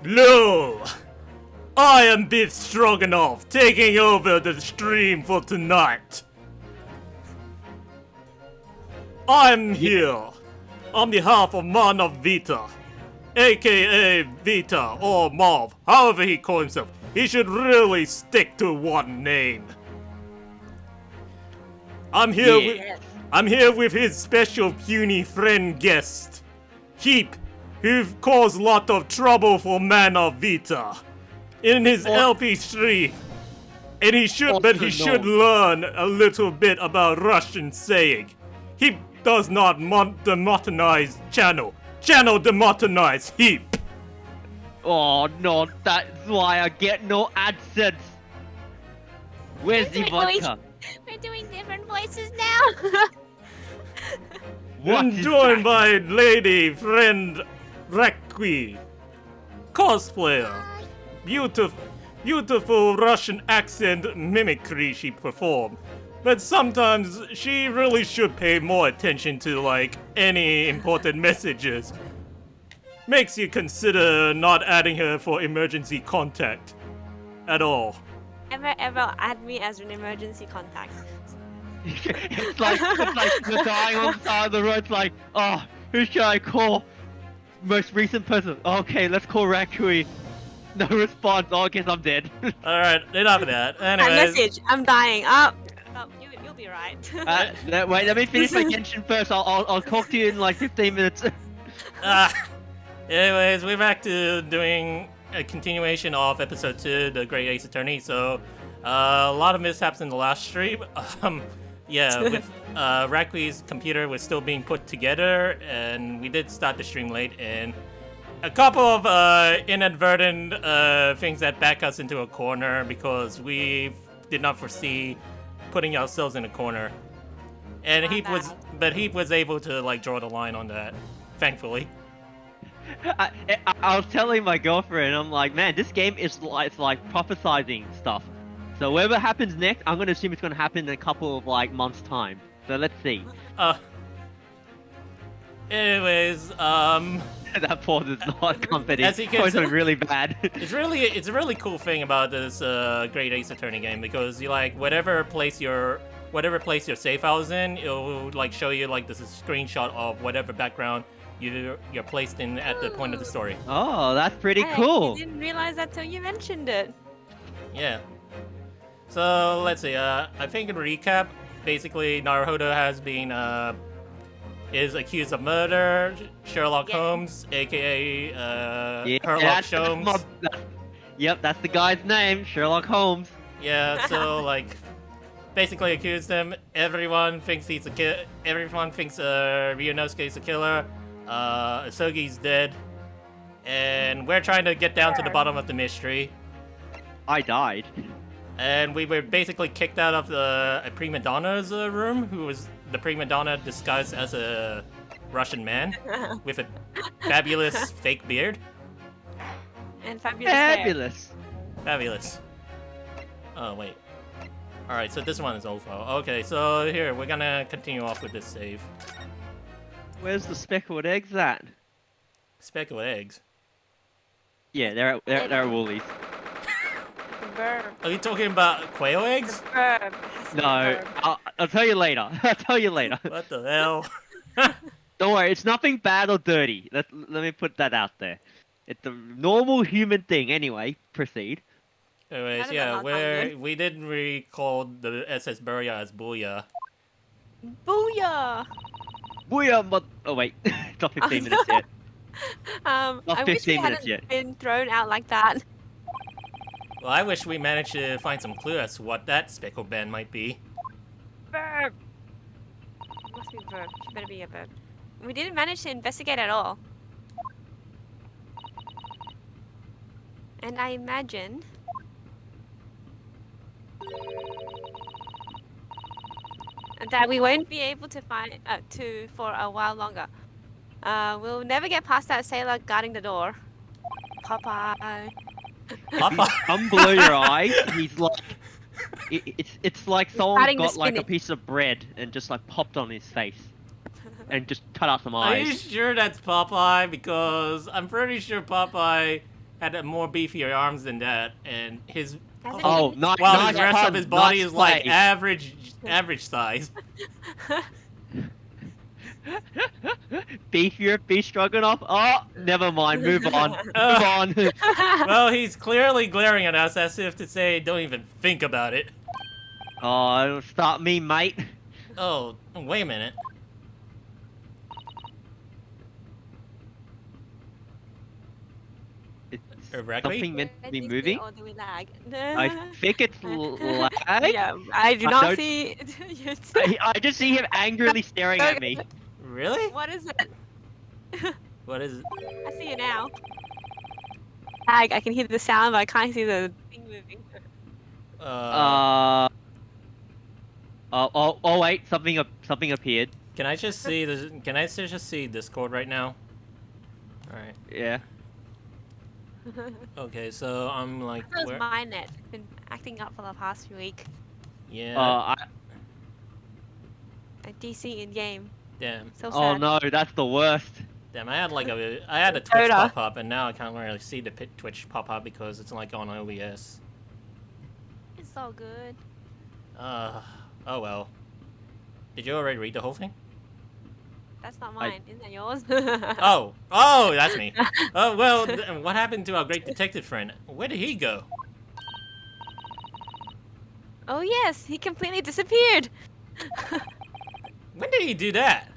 Hello! I am Beef Stroganoff, taking over the stream for tonight. I'm here on behalf of ManofVita, aka Vita or Mov, however he calls himself. He should really stick to one name. I'm here with his special puny friend guest, Heip, who caused lot of trouble for ManofVita in his LP stream. And he should learn a little bit about Russian saying. He does not demonetize channel. Channel demonetize Heip. Oh no, that's why I get no AdSense. Where's the vodka? We're doing different voices now. I'm joined by lady friend Rakui, cosplayer, beautiful Russian accent mimicry she performed. But sometimes she really should pay more attention to like any important messages. Makes you consider not adding her for emergency contact at all. Ever add me as an emergency contact. it's like you're dying on the side of the road. It's like, oh, who should I call? Most recent person. Okay, let's call Rakui. No response. Oh, I guess I'm dead. Alright, enough of that. Anyways. My message. I'm dying. You'll be right. Wait, let me finish my Genshin first. I'll talk to you in like 15 minutes. Anyways, we're back to doing a continuation of episode 2, the Great Ace Attorney. So, a lot of mishaps in the last stream. With Rakui's computer was still being put together, and we did start the stream late, and a couple of inadvertent things that back us into a corner because we did not foresee putting ourselves in a corner. And Heip was able to like draw the line on that, thankfully. I was telling my girlfriend, I'm like, man, this game is like prophesizing stuff. So whatever happens next, I'm gonna assume it's gonna happen in a couple of like months' time. So let's see. Anyways, that pause is not comforting. As you can it's really bad. It's a really cool thing about this Great Ace Attorney game because you like whatever place your safe house in, it'll like show you like this is a screenshot of whatever background you're placed in at the point of the story. Oh, that's pretty I cool. didn't realize that till you mentioned it. Yeah. So let's see. I think in recap, basically Naruhodo has been is accused of murder. Sherlock Holmes, aka Herlock Sholmes. Yep, that's the guy's name, Sherlock Holmes. Yeah. So like, basically accused him. Everyone thinks he's a killer. Everyone thinks Ryunosuke's a killer. Asogi's dead, and we're trying to get down to the bottom of the mystery. I died. And we were basically kicked out of a prima donna's room, who was the prima donna disguised as a Russian man with a fabulous fake beard. And fabulous hair. Fabulous. Oh, wait. Alright, so this one is over. Okay, so here, we're gonna continue off with this save. Where's the speckled eggs at? Speckled eggs? Yeah, they're at Woolies. Verb. Are you talking about quail eggs? Verb. No, I'll tell you later. I'll tell you later. What the hell? Don't worry, it's nothing bad or dirty. Let me put that out there. It's a normal human thing. Anyway, proceed. Anyways, yeah, we did recall the SS Burya as Booyah. Booyah! Booyah, but oh wait, it's not 15 minutes yet. I wish we 15 minutes hadn't yet. been thrown out like that. Well, I wish we managed to find some clue as to what that speckled band might be. Verb. Must be verb. She better be a verb. We didn't manage to investigate at all. And I imagine that we won't be able to find for a while longer. We'll never get past that sailor guarding the door. Popeye. Papa. Come below your eyes. He's like, it's like someone Cutting the got like a spinach. piece of bread and just like popped on his face, and just cut out some Are eyes. you sure that's Popeye? Because I'm pretty sure Popeye had more beefier arms than that, and his Hasn't Oh, he? nice, while nice the rest of pun, his body nice is like play. average size. Beef stroganoff. Oh, never mind. Move on. Move Uh, on. Well, he's clearly glaring at us as if to say, "Don't even think about it." Oh, start me, mate. Oh, wait a minute. It's Rakui? something meant to be Do we see moving. or do we lag? I think it's lag. Yeah, I do I not don't- see you I just see him angrily staring at me. Really? What is it? What is it? I see you now. Lag, I can hear the sound, but I can't see the thing moving. Oh, wait, something appeared. Can I just see this? Can I just see Discord right now? All right. Yeah. Okay, so I'm like, That was where? my net. Been acting up for the past week. Yeah. I, A DC in game. Damn. So oh sad. no, that's the worst. Damn. I had a Twitch Dota. pop up, and now I can't really see the Twitch pop up because it's like on OBS. It's so good. Oh well. Did you already read the whole thing? That's not mine. Isn't that yours? Oh, that's me. Oh well. What happened to our great detective friend? Where did he go? Oh yes, he completely disappeared. When did he do that?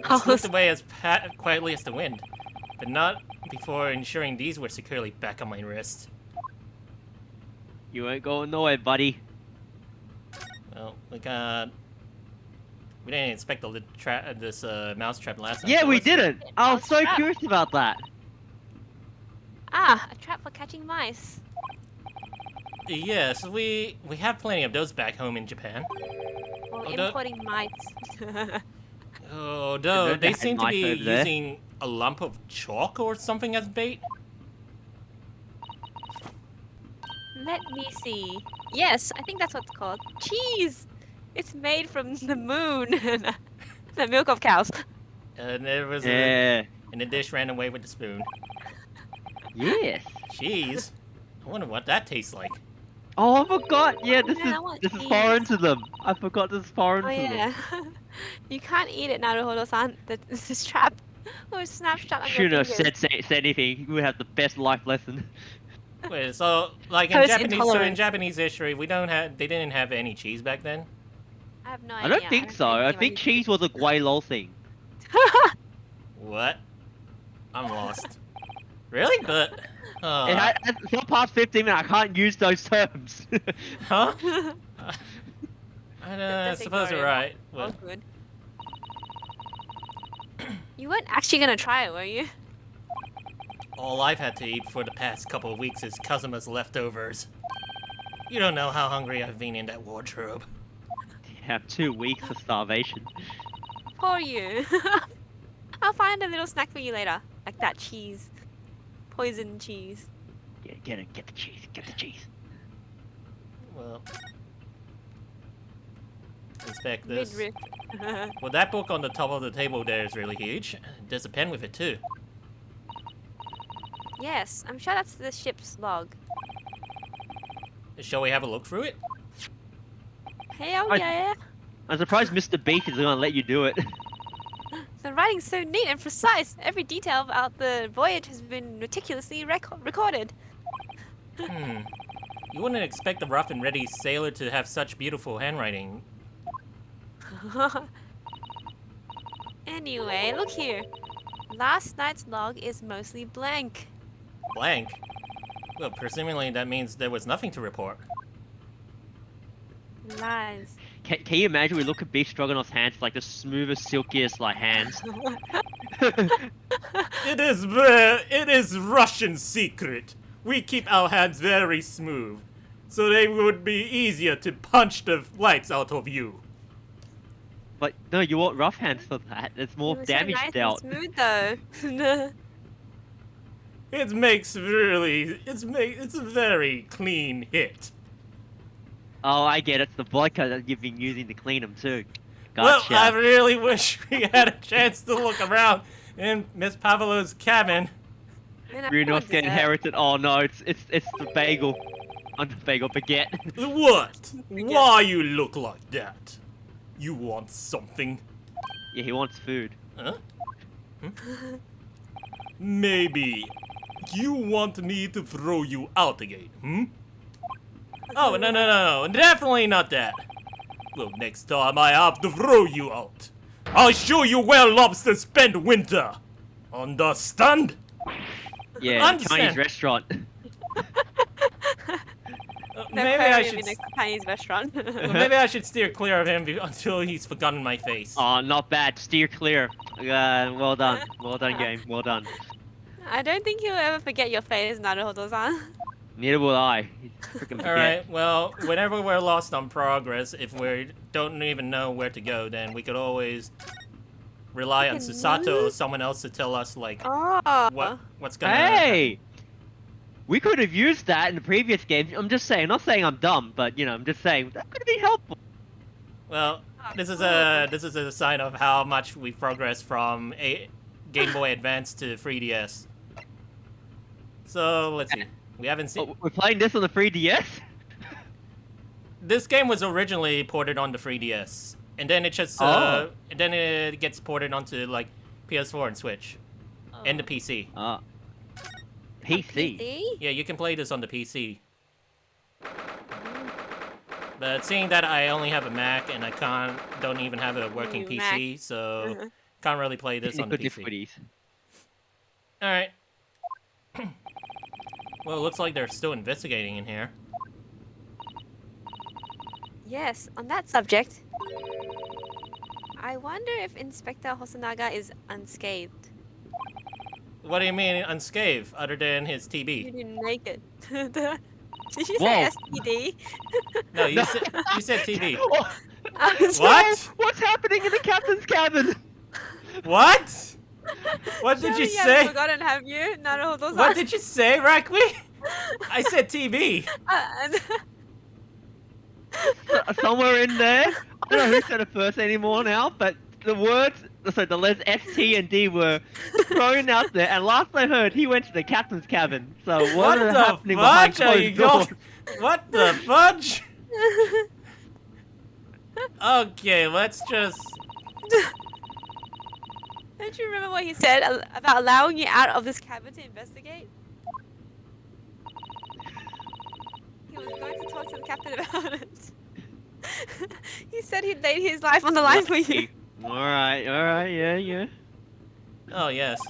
I Slipped was- away as quietly as the wind, but not before ensuring these were securely back on my wrist. You ain't going nowhere, buddy. Well, we didn't expect this mouse trap last time. Yeah, so we let's go. didn't. I was so Trap. curious about that. Ah, a trap for catching mice. Yes, we have plenty of those back home in Japan. Or Oh, no. importing mice. Although Is they that seem to mice be over there? using a lump of chalk or something as bait. Let me see. Yes, I think that's what it's called. Cheese! It's made from the moon. The milk of cows. And there was Yeah. and the dish ran away with the spoon. Yes. Cheese. I wonder what that tastes like. Oh, I forgot. Yeah, this Man, I want is cheese. foreign to them. I forgot this is foreign Oh to them. yeah. You can't eat it, Naruhodo-san. This is trap. Or snapshot on Shouldn't your have fingers. said anything. We would have the best life lesson. Wait, so like in Because Japanese, so in intolerant. Japanese history, they didn't have any cheese back then. I have no I idea. don't think so. I anything think about cheese was a Guaylo thing. What? I'm lost. Really? But It's not past 15 minutes. I can't use those terms. huh? YouTube. I Just suppose ignore you're it. right. All But good. You weren't actually gonna try it, were you? all I've had to eat for the past couple of weeks is Kazuma's leftovers. You don't know how hungry I've been in that wardrobe. Have 2 weeks of starvation. Poor you. I'll find a little snack for you later. Like that cheese. Poison cheese. Get it. Get the cheese. Get the cheese. Well, inspect this. Midriff. Well, that book on the top of the table there is really huge. There's a pen with it too. Yes, I'm sure that's the ship's log. Shall we have a look through it? Hell I- yeah. I'm surprised Mr. Beef is gonna let you do it. The writing's so neat and precise. Every detail about the voyage has been meticulously recorded. Hmm. You wouldn't expect a rough and ready sailor to have such beautiful handwriting. Anyway, look here. Last night's log is mostly blank. Blank. Well, presumably that means there was nothing to report. Lies. Can you imagine we look at Beef Stroganoff's hands, like the smoothest, silkiest, like, hands? It is Russian secret. We keep our hands very smooth, so they would be easier to punch the lights out of you. But, no, you want rough hands for that. It's more It was so damage nice dealt. and smooth though. It makes really, it's a very clean hit. Oh, I get it. It's the vodka that you've been using to clean them, too. Well, Gotcha. I really wish we had a chance to look around in Miss Pavlo's cabin. And I Reno's want get dessert. inherited. Oh no, it's the bagel. Not the bagel, baguette. What? Why you look like that? You want something? Yeah, he wants food. Huh? Maybe you want me to throw you out again, hmm? Oh, no, definitely not that. Well, next time I have to throw you out, I'll show you where lobsters spend winter. Understand? Yeah, Understand. Chinese restaurant. Maybe I should. in a Chinese restaurant. Maybe I should steer clear of him until he's forgotten my face. Oh, not bad. Steer clear. Well done. Well done, game. Well done. I don't think he'll ever forget your face, Naruhodo-san. Neither will I. He's freaking All right. Well, whenever we're lost on progress, if we don't even know where to go, then we could always rely on We can Susato or move? someone else to tell us like Oh. what's gonna happen. Hey! We could have used that in the previous game. I'm just saying. Not saying I'm dumb, but I'm just saying that could be helpful. Well, this is a sign of how much we've progressed from a Game Boy Advance to 3DS. So let's see. We haven't seen. Oh, we're playing this on the 3DS. This game was originally ported on the 3DS, and then it just Oh. and then it gets ported onto like PS4 and Switch, and the PC. PC. See? Yeah, you can play this on the PC. But seeing that I only have a Mac and I don't even have a working New PC, so can't really play this on the Good PC. difficulties. All right. Well, it looks like they're still investigating in here. Yes, on that subject, I wonder if Inspector Hosonaga is unscathed. What do you mean unscathed, other than his You TB? didn't make it. Did you Whoa. say STD? No, you said TB. Oh, What? what's happening in the captain's cabin? What? What did Surely you you haven't say? forgotten, have you? Naruhodo-san. What did you say, Rakui? I said TB. Somewhere in there, I don't know who said it first anymore now, but the letters S, T, and D were thrown out there, and last I heard, he went to the captain's cabin. So What what is the happening behind fudge are you closed going? doors? What the fudge? Okay, let's just. Don't you remember what he said about allowing you out of this cabin to investigate? He was going to talk to the captain about it. He said he'd laid his life on the line for you. Alright, yeah. Oh yes.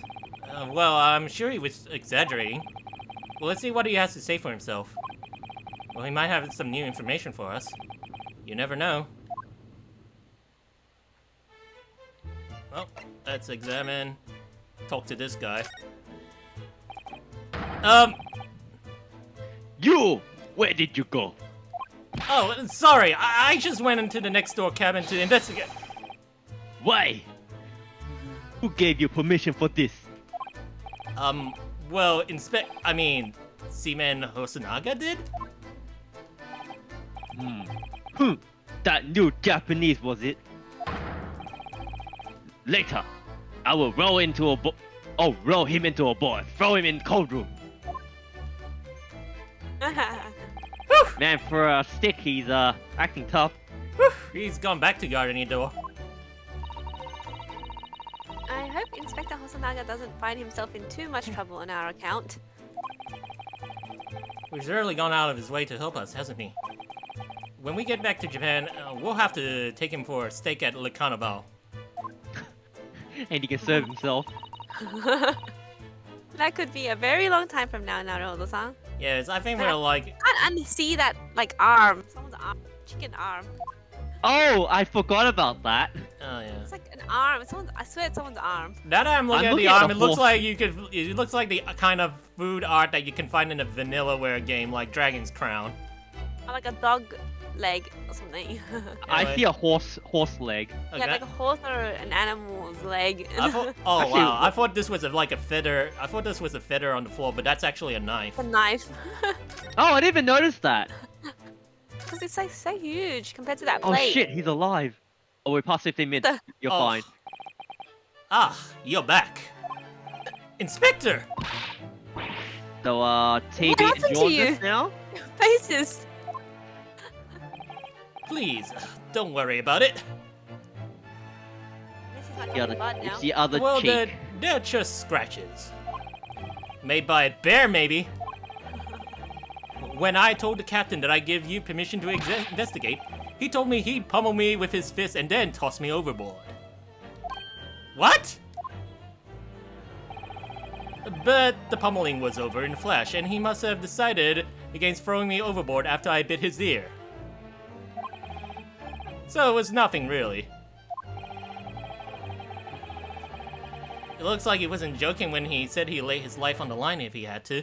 Well, I'm sure he was exaggerating. Well, let's see what he has to say for himself. Well, he might have some new information for us. You never know. Well, let's examine. Talk to this guy. You! Where did you go? Oh, sorry. I just went into the next door cabin to investigate. Why? Who gave you permission for this? Well, Seaman Hosonaga did? That new Japanese, was it? Later, I will roll him into a boy, throw him in cold room. Man, for a stick, he's acting tough. Whew, he's gone back to guarding your door. I hope Inspector Hosonaga doesn't find himself in too much trouble on our account. He's really gone out of his way to help us, hasn't he? When we get back to Japan, we'll have to take him for a steak at Le Carnival. And he can serve himself. That could be a very long time from now, Naruhodo-san. Yes, I think we're like... I can't unsee that, like, arm. Someone's arm. Chicken arm. Oh, I forgot about that. Oh, yeah. It's like an arm. I swear it's someone's arm. Now that I'm looking I'm at the looking at arm, the it looks horse. like it looks like the kind of food art that you can find in a Vanillaware game like Dragon's Crown. Or like a dog leg or something. I see a horse leg. Okay, Yeah, like a horse or an animal's leg. I thought, oh Actually, wow! I thought this was like a feather. I thought this was a feather on the floor, but that's actually a knife. A knife. Oh, I didn't even notice that. Because it's like so huge compared to that Oh plate. shit, he's alive. Oh, we're past 15 minutes. You're Oh. fine. Ah, you're back, Inspector. So, TB, What happened do you to want you? this now? Faces. Please, don't worry about it. This is like The a other, blood now. it's the other Well, cheek. they're just scratches. Made by a bear, maybe. When I told the captain that I give you permission to investigate, he told me he'd pummel me with his fist and then toss me overboard. What? But the pummeling was over in a flash, and he must have decided against throwing me overboard after I bit his ear. So it was nothing, really. It looks like he wasn't joking when he said he'd lay his life on the line if he had to.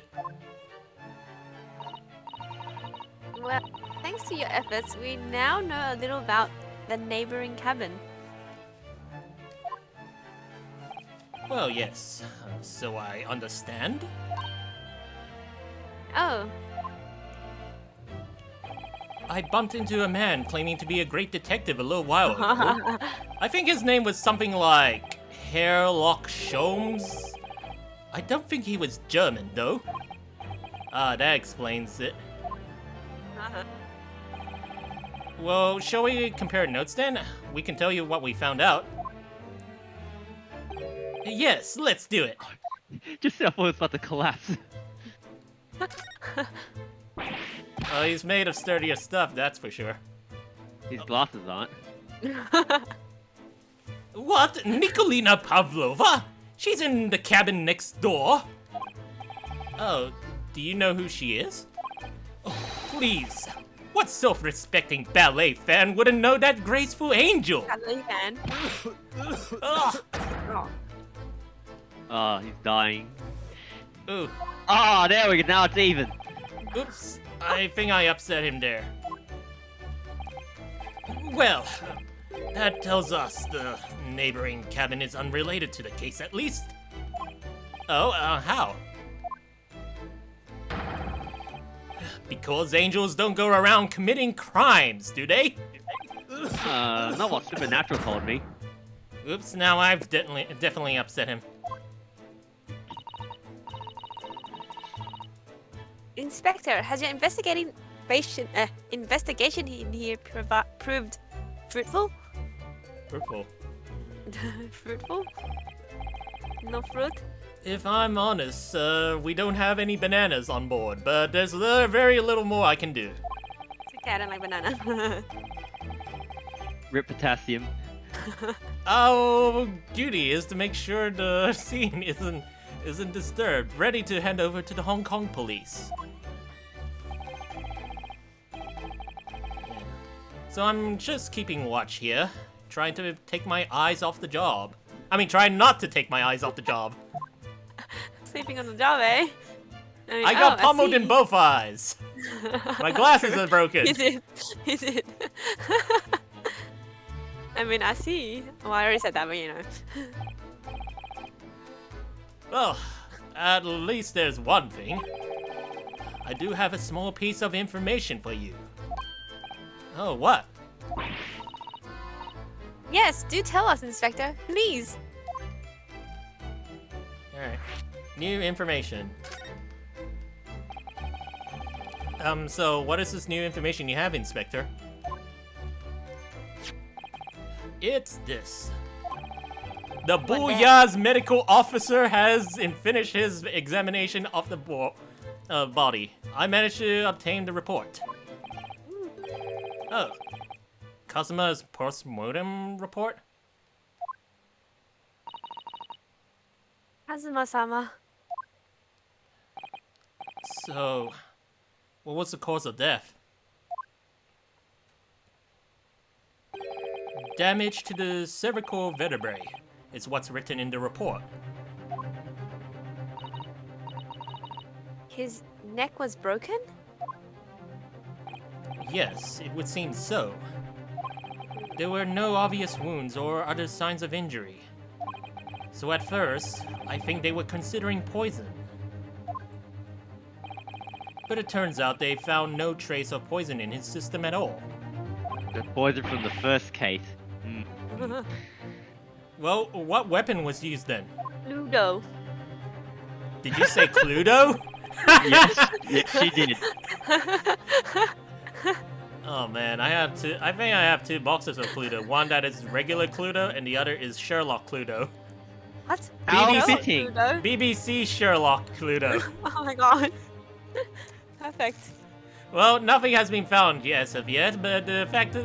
Well, thanks to your efforts, we now know a little about the neighboring cabin. Well, yes. So I understand. Oh, I bumped into a man claiming to be a great detective a little while ago. I think his name was something like Hairlock Sholmes. I don't think he was German, though. Ah, that explains it. Well, shall we compare notes then? We can tell you what we found out. Yes, let's do it. Just I thought it was about to collapse. He's made of sturdier stuff, that's for sure. His glasses aren't. What? Nikolina Pavlova? She's in the cabin next door. Oh, do you know who she is? Oh, please. What self-respecting ballet fan wouldn't know that graceful angel? ballet fan. Ugh. Oh. Oh, he's dying. Ooh, Ah, there we go. Now it's even. oops. I think I upset him there. Well, that tells us the neighboring cabin is unrelated to the case at least. Oh, how? Because angels don't go around committing crimes, do they? Not what Supernatural told me. Oops, now I've definitely upset him. Inspector, has your investigation in here proved fruitful? Purple. Fruitful? No fruit? If I'm honest, we don't have any bananas on board, but there's very little more I can do. It's okay, I don't like banana. Rip potassium. Our duty is to make sure the scene isn't disturbed, ready to hand over to the Hong Kong police. So I'm just keeping watch here, trying to take my eyes off the job. I mean, trying not to take my eyes off the job. Sleeping on the job, eh? I got pummeled in both eyes. My glasses are broken. Is it? Is it? I mean, I see. Well, I already said that, but you know. Well, at least there's one thing. I do have a small piece of information for you. Oh, what? Yes, do tell us, Inspector, please. Alright. New information. So what is this new information you have, Inspector? It's this. The Booyah's medical officer has finished his examination of the body. I managed to obtain the report. Oh. Kazuma's post-mortem report? Kazuma-sama. So, what was the cause of death? Damage to the cervical vertebrae is what's written in the report. His neck was broken? Yes, it would seem so. There were no obvious wounds or other signs of injury. So at first, I think they were considering poison. But it turns out they found no trace of poison in his system at all. The poison from the first case. Well, what weapon was used then? Ludo. Did you say Cluedo? Yes, she did. Oh man, I think I have 2 boxes of Cluedo. One that is regular Cluedo, and the other is Sherlock Cluedo. What? How BBC fitting. Cluedo? BBC Sherlock Cluedo. Oh my god. Perfect. Well, nothing has been found as of yet, but the fact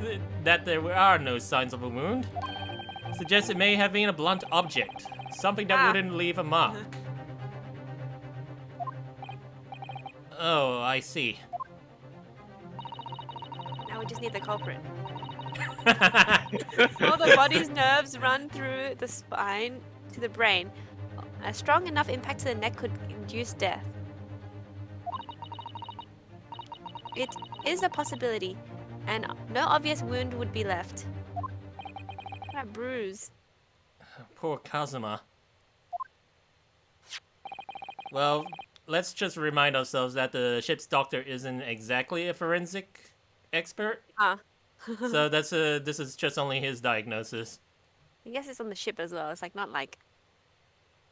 that there are no signs of a wound suggests it may have been a blunt object, something that wouldn't leave a mark. Oh, I see. Now we just need the culprit. All the body's nerves run through the spine to the brain. A strong enough impact to the neck could induce death. It is a possibility, and no obvious wound would be left. What a bruise. Poor Kazuma. Well, let's just remind ourselves that the ship's doctor isn't exactly a forensic expert. So this is just only his diagnosis. I guess it's on the ship as well. It's like not like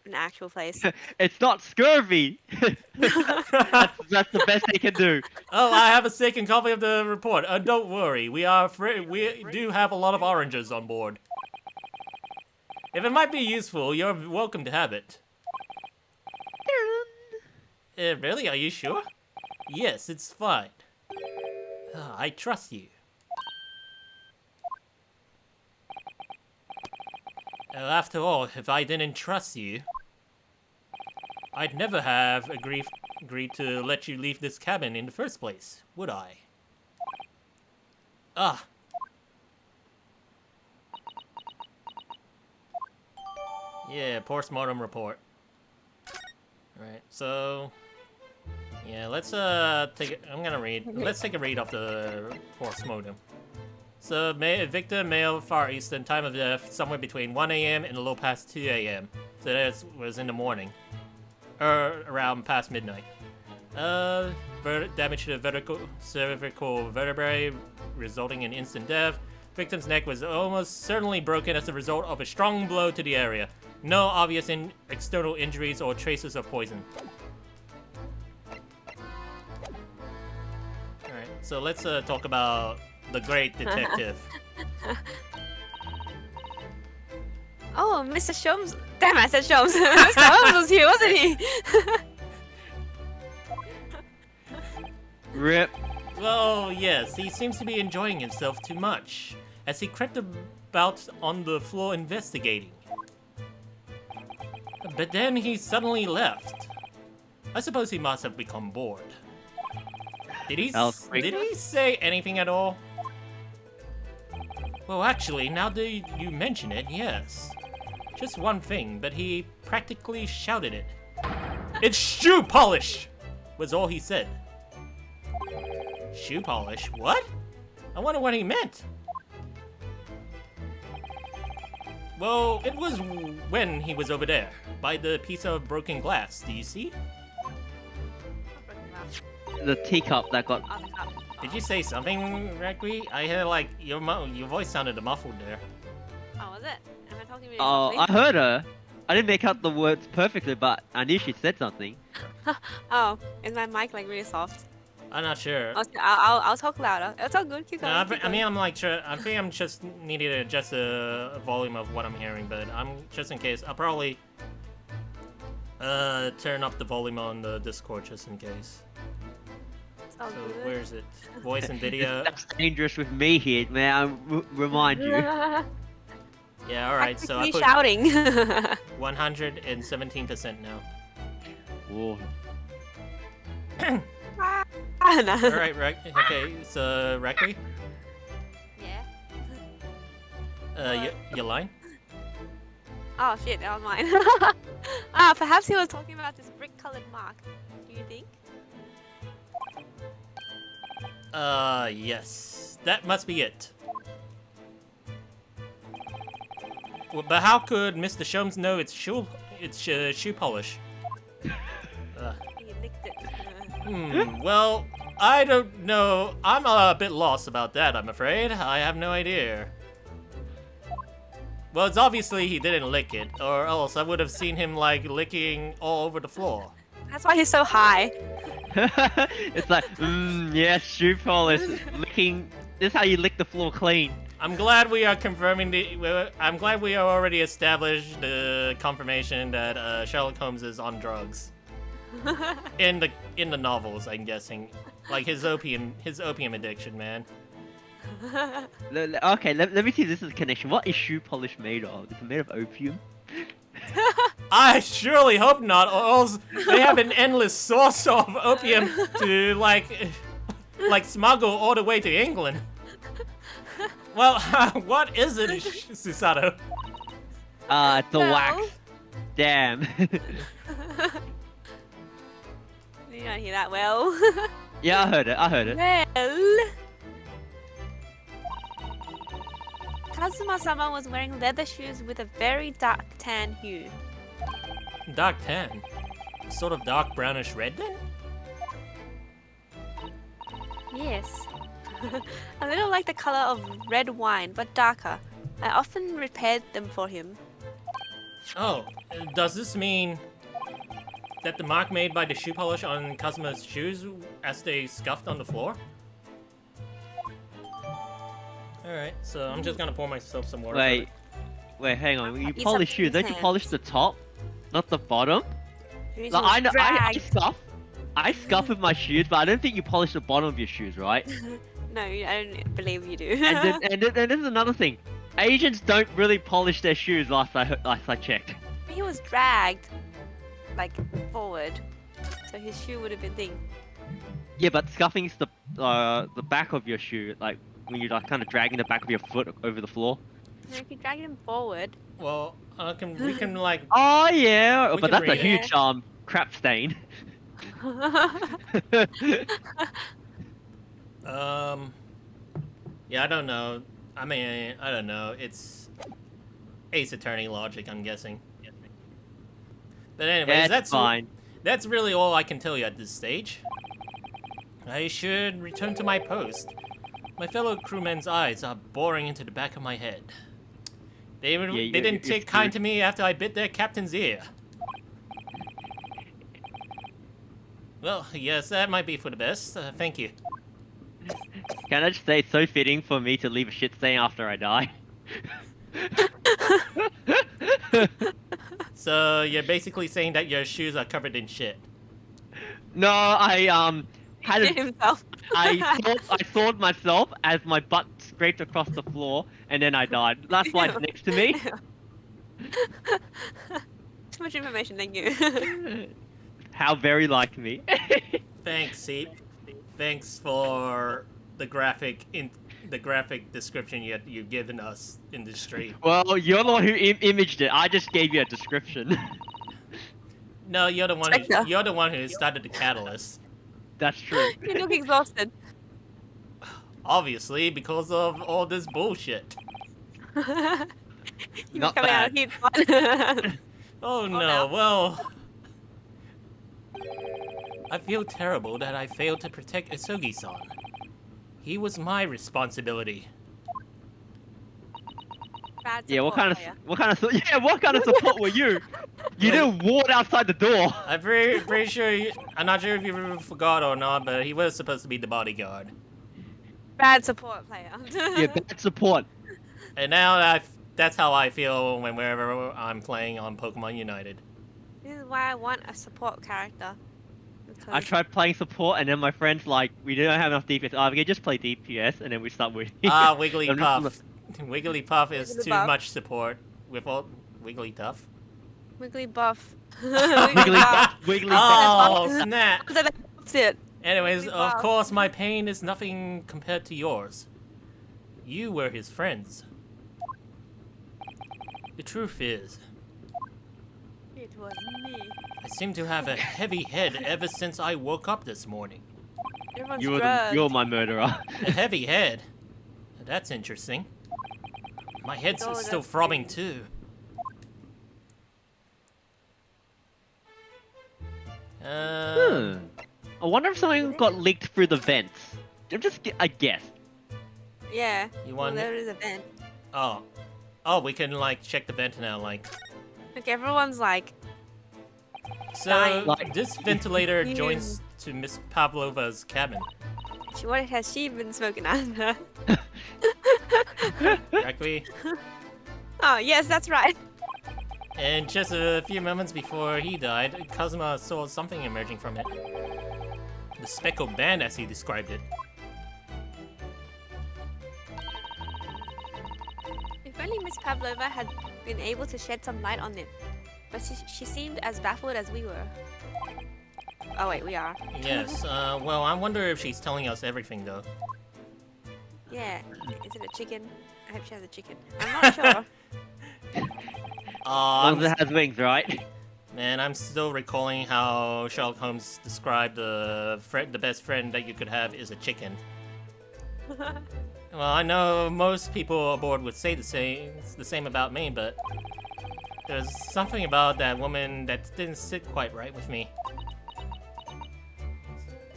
an actual place. It's not scurvy. That's the best they can do. Oh, I have a second copy of the report. Don't worry, we do have a lot of oranges on board. If it might be useful, you're welcome to have it. Really? Are you sure? Yes, it's fine. I trust you. After all, if I didn't trust you, I'd never have agreed to let you leave this cabin in the first place, would I? Ah. Yeah, postmortem report. Alright, so... Yeah, let's let's take a read of the postmortem. So, Victor, male, Far Eastern, time of death, somewhere between 1 a.m. and a little past 2 a.m. So that was in the morning. Or around past midnight. Damage to the cervical vertebrae, resulting in instant death. Victim's neck was almost certainly broken as a result of a strong blow to the area. No obvious external injuries or traces of poison. Alright, so let's talk about the great detective. Oh, Mr. Sholmes. Damn, I said Sholmes. Mr. Holmes was here, wasn't he? Rip. Well, yes, he seems to be enjoying himself too much, as he crept about on the floor investigating. But then he suddenly left. I suppose he must have become bored. Did he say anything at all? Well, actually, now that you mention it, yes. Just one thing, but he practically shouted it. It's shoe polish! Was all he said. Shoe polish? What? I wonder what he meant. Well, it was when he was over there, by the piece of broken glass. Do you see? The teacup that got... Did you say something, Rakui? I heard like your voice sounded muffled there. Oh, was it? Am I talking really Oh, softly? I heard her. I didn't make out the words perfectly, but I knew she said something. Oh, is my mic like really soft? I'm not sure. I'll talk louder. It's all good. Keep going. No, keep I mean, going. I think I'm just needing to adjust the volume of what I'm hearing, but just in case, I'll probably turn up the volume on the Discord just in case. It's all So good. where is it? Voice and video. That's dangerous with me here, may I remind you. Yeah, all right. So I Practically put shouting. 117% now. Whoa. Ah, no. All right, okay. So Rakui, Yeah. your line. Oh shit, that was mine. Perhaps he was talking about this brick-colored mark. Do you think? Yes. That must be it. Well, but how could Mr. Sholmes know it's shoe polish? He licked it. Well, I don't know. I'm a bit lost about that, I'm afraid. I have no idea. Well, it's obviously he didn't lick it, or else I would have seen him, like, licking all over the floor. That's why he's so high. It's like, yes, shoe polish, licking. This is how you lick the floor clean. I'm glad we are confirming I'm glad we are already established the confirmation that Sherlock Holmes is on drugs. In the novels, I'm guessing, like his opium addiction, man. Okay, let me see if this is a connection. What is shoe polish made of? Is it made of opium? I surely hope not, or else they have an endless source of opium to like smuggle all the way to England. Well, what is it, Susato? It's a wax. Damn. You don't hear that well. Yeah, I heard it. Well, Kazuma-sama was wearing leather shoes with a very dark tan hue. Dark tan? Sort of dark brownish red then? Yes. A little like the color of red wine, but darker. I often repaired them for him. Oh, does this mean that the mark made by the shoe polish on Kazuma's shoes as they scuffed on the floor? Alright, so I'm just gonna pour myself some water. Wait, hang on. When you He's polish up shoes, his don't you hands. polish the top, not the bottom? Shoes Like, was I know, I dragged. scuff. I scuff with my shoes, but I don't think you polish the bottom of your shoes, right? No, I don't believe you do. and this is another thing. Asians don't really polish their shoes. Last I checked. He was dragged, like, forward. So his shoe would have been thing. Yeah, but scuffing is the back of your shoe, like when you're like kind of dragging the back of your foot over the floor. No, if you drag him forward. Well, we can like... Oh yeah, We but can that's a read it. huge crap stain. Yeah, I don't know. I mean, I don't know. It's Ace Attorney logic, I'm guessing. But anyways, That's fine. That's really all I can tell you at this stage. I should return to my post. My fellow crewmen's eyes are boring into the back of my head. They didn't take kind to me after I bit their captain's ear. Well, yes, that might be for the best. Thank you. Can I just say it's so fitting for me to leave a shit stain after I die? So you're basically saying that your shoes are covered in shit. No, I had He did himself. I thawed myself as my butt scraped across the floor, and then I died. That's why it's next to me. Too much information, thank you. How very like me. Thanks, Heip. Thanks for the graphic description you've given us in this stream. Well, you're the one who imaged it. I just gave you a description. No, you're the one who started the catalyst. That's true. You look exhausted. Obviously, because of all this bullshit. You Not coming out of bad. heat spot. Oh no, no. well... I feel terrible that I failed to protect Isugi-san. He was my responsibility. Bad Yeah, what support kind of player. what kind of support were you? You didn't ward outside the door. I'm pretty sure, I'm not sure if you forgot or not, but he was supposed to be the bodyguard. Bad support player. Yeah, bad support. And now that's how I feel whenever I'm playing on Pokemon United. This is why I want a support character. I tried playing support, and then my friends like, we don't have enough DPS. Oh, we can just play DPS, and then we start winning. Ah, I'm Wigglypuff. just- Wigglypuff is too Wigglypuff. much support. With all Wigglytuff. Wigglybuff. Wiggly. Oh, snap. That's it. Anyways, of Wigglypuff. course, my pain is nothing compared to yours. You were his friends. The truth is, It was me. I seem to have a heavy head ever since I woke up this morning. Everyone's You're drugged. you're my murderer. A heavy head? That's interesting. My head's Oh, still that's throbbing weird. too. I wonder if something got leaked through the vents. I guess. Yeah. You Well, want there is a vent. Oh, we can like check the vent now. Like, Like everyone's like So Dying. this ventilator Ew. joins to Miss Pavlova's cabin. What has she been smoking on? Rakui. Oh, yes, that's right. And just a few moments before he died, Kazuma saw something emerging from it. The speckled band, as he described it. If only Miss Pavlova had been able to shed some light on it. But she seemed as baffled as we were. Oh wait, we are. Yes, well, I wonder if she's telling us everything, though. Yeah. Is it a chicken? I hope she has a chicken. I'm not sure. As long as it has wings, right? Man, I'm still recalling how Sherlock Holmes described the best friend that you could have is a chicken. Well, I know most people aboard would say the same about me, but there's something about that woman that didn't sit quite right with me.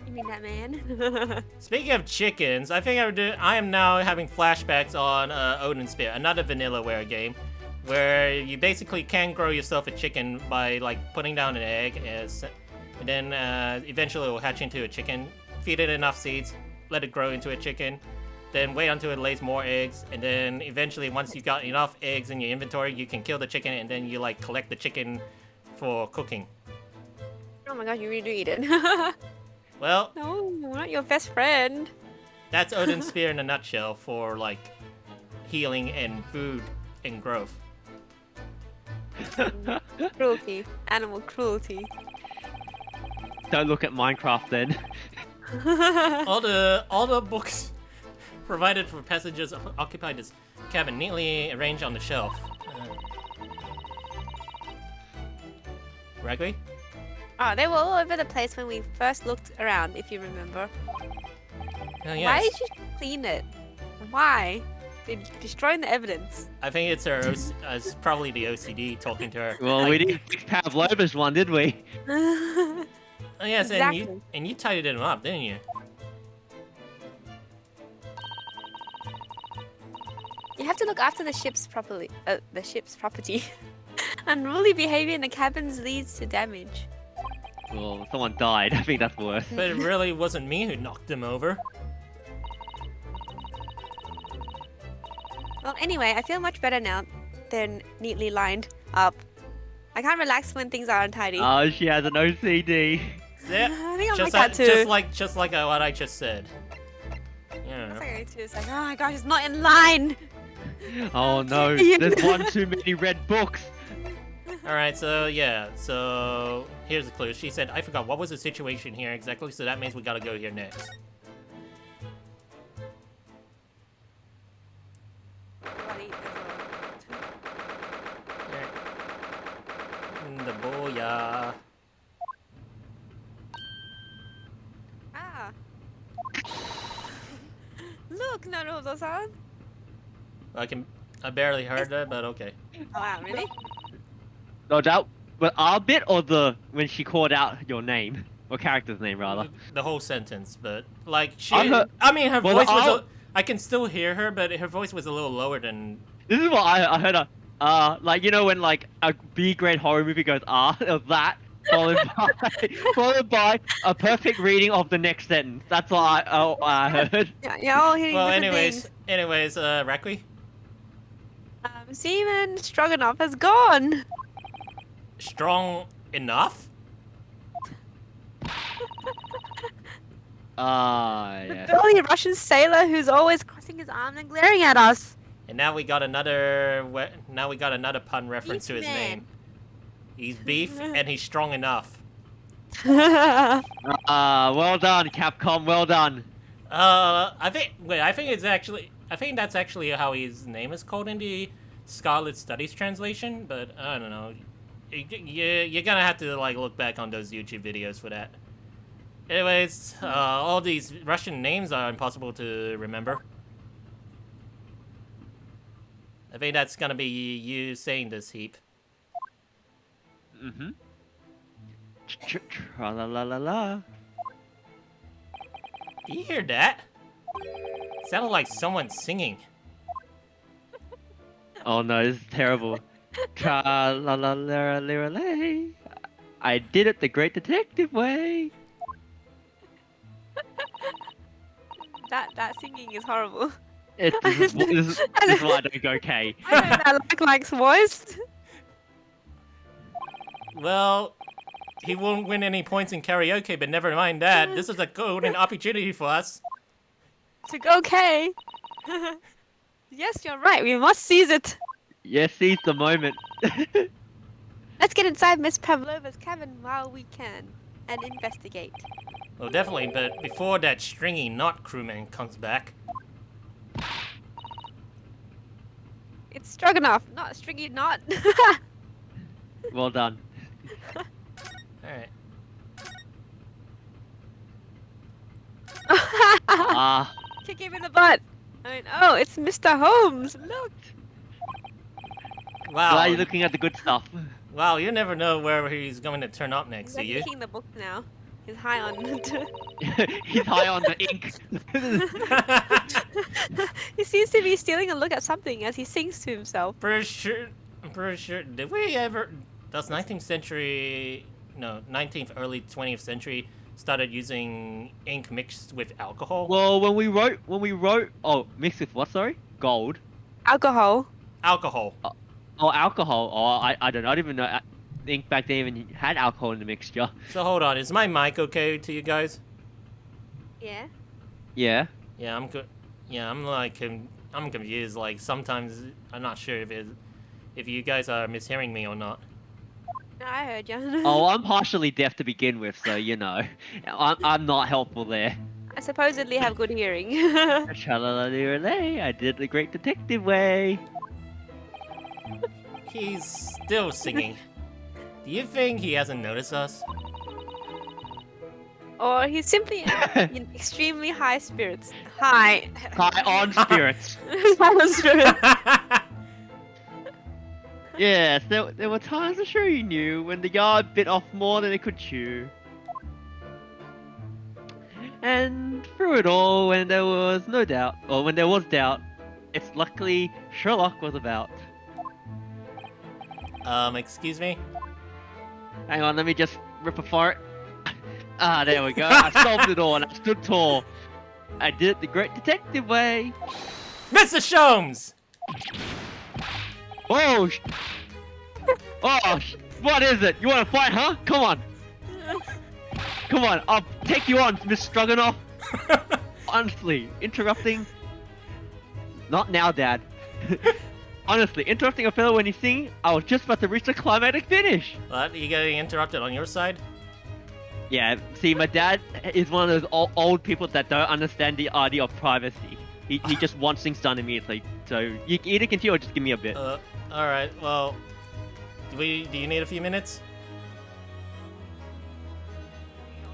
You mean that man? Speaking of chickens, I think I am now having flashbacks on Odin Spear, another Vanillaware game, where you basically can grow yourself a chicken by like putting down an egg, and then eventually it will hatch into a chicken. Feed it enough seeds, let it grow into a chicken, then wait until it lays more eggs, and then eventually once you've got enough eggs in your inventory, you can kill the chicken, and then you like collect the chicken for cooking. Oh my gosh, you really do eat it. Well, No, not your best friend. that's Odin Spear in a nutshell for like healing and food and growth. Cruelty. Animal cruelty. Don't look at Minecraft then. All the books provided for passengers occupied this cabin, neatly arranged on the shelf. Rakui? Oh, they were all over the place when we first looked around, if you remember. Oh, yes. Why did you clean it? Why? They're destroying the evidence. I think it's it's probably the OCD talking to her. Well, Like, we didn't fix Pavlova's one, did we? Oh, yes, Exactly. and you tidied him up, didn't you? You have to look after the ship's property. Unruly behavior in the cabins leads to damage. Well, someone died. I think that's worse. But it really wasn't me who knocked him over. Well, anyway, I feel much better now. They're neatly lined up. I can't relax when things are untidy. Oh, she has an OCD. Yeah, I think I'm just like that too. just like what I just said. Yeah. It's like, it's like, oh my gosh, it's not in line. Oh no, Yeah. there's one too many red books. Alright, so yeah, so here's the clue. She said, I forgot, what was the situation here exactly? So that means we gotta go here next. The booyah. Ah. Look, Naruto-san. I barely heard that, but okay. Oh wow, really? No doubt. But our bit or when she called out your name? Or character's name, rather. The whole sentence, but like she, I mean, her well, voice was. I can still hear her, but her voice was a little lower than. This is what I heard her. Like, you know when like a B-grade horror movie goes, it was that, followed by a perfect reading of the next sentence. That's what I heard. Yeah, all hearing Well, different anyways, Rakui. things. Seaman Stroganoff has gone. Strong enough? Yes. Burly Russian sailor who's always crossing his arms and glaring at us. And now we got another. Now we got another pun reference to his Beef man. name. He's beef and he's strong enough. Well done, Capcom. Well done. I think that's actually how his name is called in the Scarlet Studies translation, but I don't know. You're gonna have to like look back on those YouTube videos for that. Anyways, all these Russian names are impossible to remember. I think that's gonna be you saying this, Heip. Mm-hmm. Tra-la-la-la-la. Do you hear that? Sounded like someone singing. Oh no, this is terrible. Tra-la-la-la-la-la. I did it the great detective way. That singing is horrible. This is why I don't go K. I know that Like's voice. Well, he won't win any points in karaoke, but never mind that. This is a golden opportunity for us. To go K. Yes, you're right. We must seize it. Yes, seize the moment. Let's get inside Miss Pavlova's cabin while we can and investigate. Well, definitely, but before that stringy knot crewman comes back. It's Stroganoff, not Stringy Knot. Well done. Alright. Ah, Kick him in the butt. I mean, oh, it's Mr. Holmes. Look. Wow. why are you looking at the good stuff? Wow, you never know where he's going to turn up next, He's do like you? kicking the book now. He's high on. He's high on the ink. He seems to be stealing a look at something as he sings to himself. I'm pretty sure, did we ever, that's 19th century, no, 19th, early 20th century, started using ink mixed with alcohol? Well, when we wrote, oh, mixed with what? Sorry, gold. Alcohol. Alcohol. Oh, alcohol. Oh, I don't know. I didn't even know ink back then even had alcohol in the mixture. So hold on, is my mic okay to you guys? Yeah. Yeah. Yeah, I'm good. Yeah, I'm confused. Like sometimes I'm not sure if you guys are mishearing me or not. No, I heard you. Oh, I'm partially deaf to begin with, so you know, I'm not helpful there. I supposedly have good hearing. Tra-la-la-dee-la-lay, I did the great detective way. He's still singing. Do you think he hasn't noticed us? Or he's simply in extremely high spirits. High. High on spirits. High on spirits. Yes, there were times I'm sure you knew when the yard bit off more than it could chew. And through it all, when there was no doubt, or when there was doubt, it's luckily Sherlock was about. Excuse me? Hang on, let me just rip a fart. Ah, there we go. I solved it all and I stood tall. I did it the great detective way. Mr. Sholmes! Oh, what is it? You want to fight, huh? Come on. Come on, I'll take you on, Miss Stroganoff. Honestly, interrupting... Not now, Dad. Honestly, interrupting a fellow when he's singing, I was just about to reach the climactic finish. What? You getting interrupted on your side? Yeah, see, my dad is one of those old people that don't understand the idea of privacy. He just wants things done immediately. So you can either continue or just give me a bit. Alright, well... Do you need a few minutes?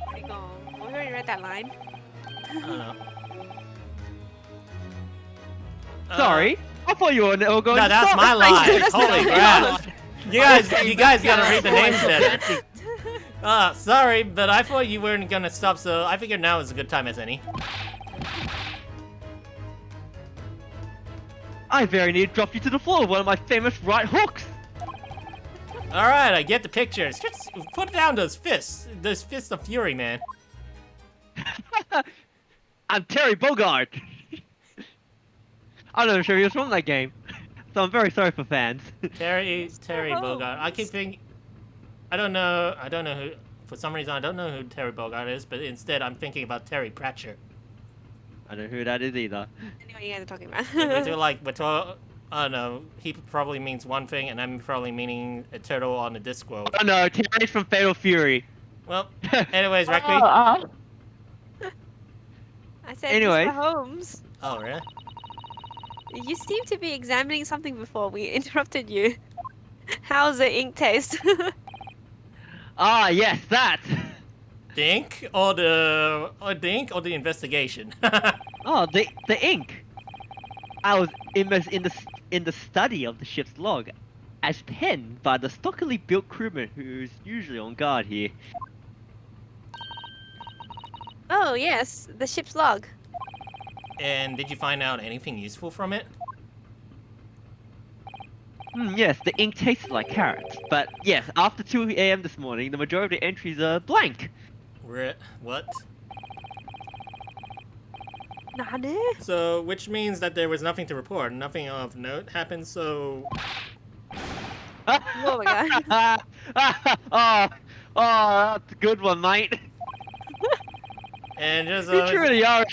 Pretty gone. We already read that line. I don't know. Sorry, I thought you were going No, to that's stop. my line. That's Holy not crap. You guys gotta read the names better. Sorry, but I thought you weren't gonna stop, so I figured now is a good time as any. I very nearly dropped you to the floor with one of my famous right hooks. Alright, I get the pictures. Just put down those fists. Those fists of fury, man. I'm Terry Bogard. I'm not sure he was from that game, so I'm very sorry for fans. Terry Bogard. I keep thinking... I don't know who... For some reason, I don't know who Terry Bogard is, but instead I'm thinking about Terry Pratchett. I don't know who that is either. I know what you guys are talking about. I don't know, he probably means one thing, and I'm probably meaning a turtle on the Discworld. Oh no, Terry's from Fatal Fury. Well, anyways, Rakui. I said Anyways. Mr. Holmes. Oh, really? You seem to be examining something before we interrupted you. How's the ink taste? Ah, yes, that. The ink or the investigation? Oh, the ink. I was immersed in the study of the ship's log, as penned by the stockily built crewman who's usually on guard here. Oh, yes, the ship's log. And did you find out anything useful from it? Yes, the ink tasted like carrots. But yes, after 2 a.m. this morning, the majority of the entries are blank. What? Nani? So, which means that there was nothing to report. Nothing of note happened, so... Oh my god. oh, that's a good one, mate. And just... You truly are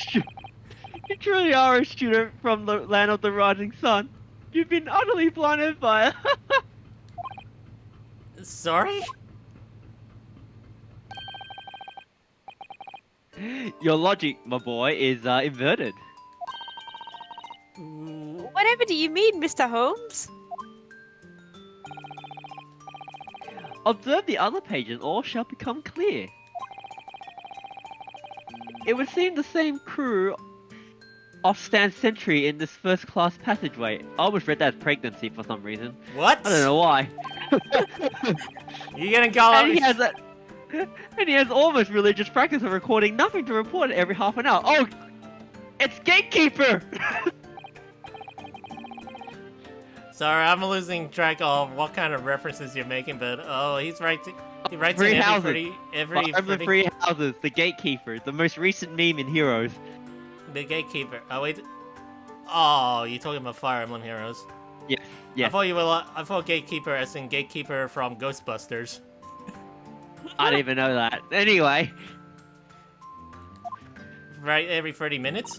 you truly are a student from the land of the rising sun. You've been utterly blinded by it. Sorry? Your logic, my boy, is inverted. Whatever do you mean, Mr. Holmes? Observe the other page and all shall become clear. It would seem the same crew off stands sentry in this first-class passageway. I almost read that as pregnancy for some reason. What? I don't know why. You gonna call And out... he has that. And he has almost religious practice of recording nothing to report every half an hour. Oh, it's Gatekeeper. Sorry, I'm losing track of what kind of references you're making, but oh, he writes Three in houses. every Fire Emblem Three Houses, the Gatekeeper, the most recent meme in Heroes. The Gatekeeper. Oh wait. Oh, you're talking about Fire Emblem Heroes. Yes, yes. I thought Gatekeeper as in Gatekeeper from Ghostbusters. I didn't even know that. Anyway. Right, every 30 minutes?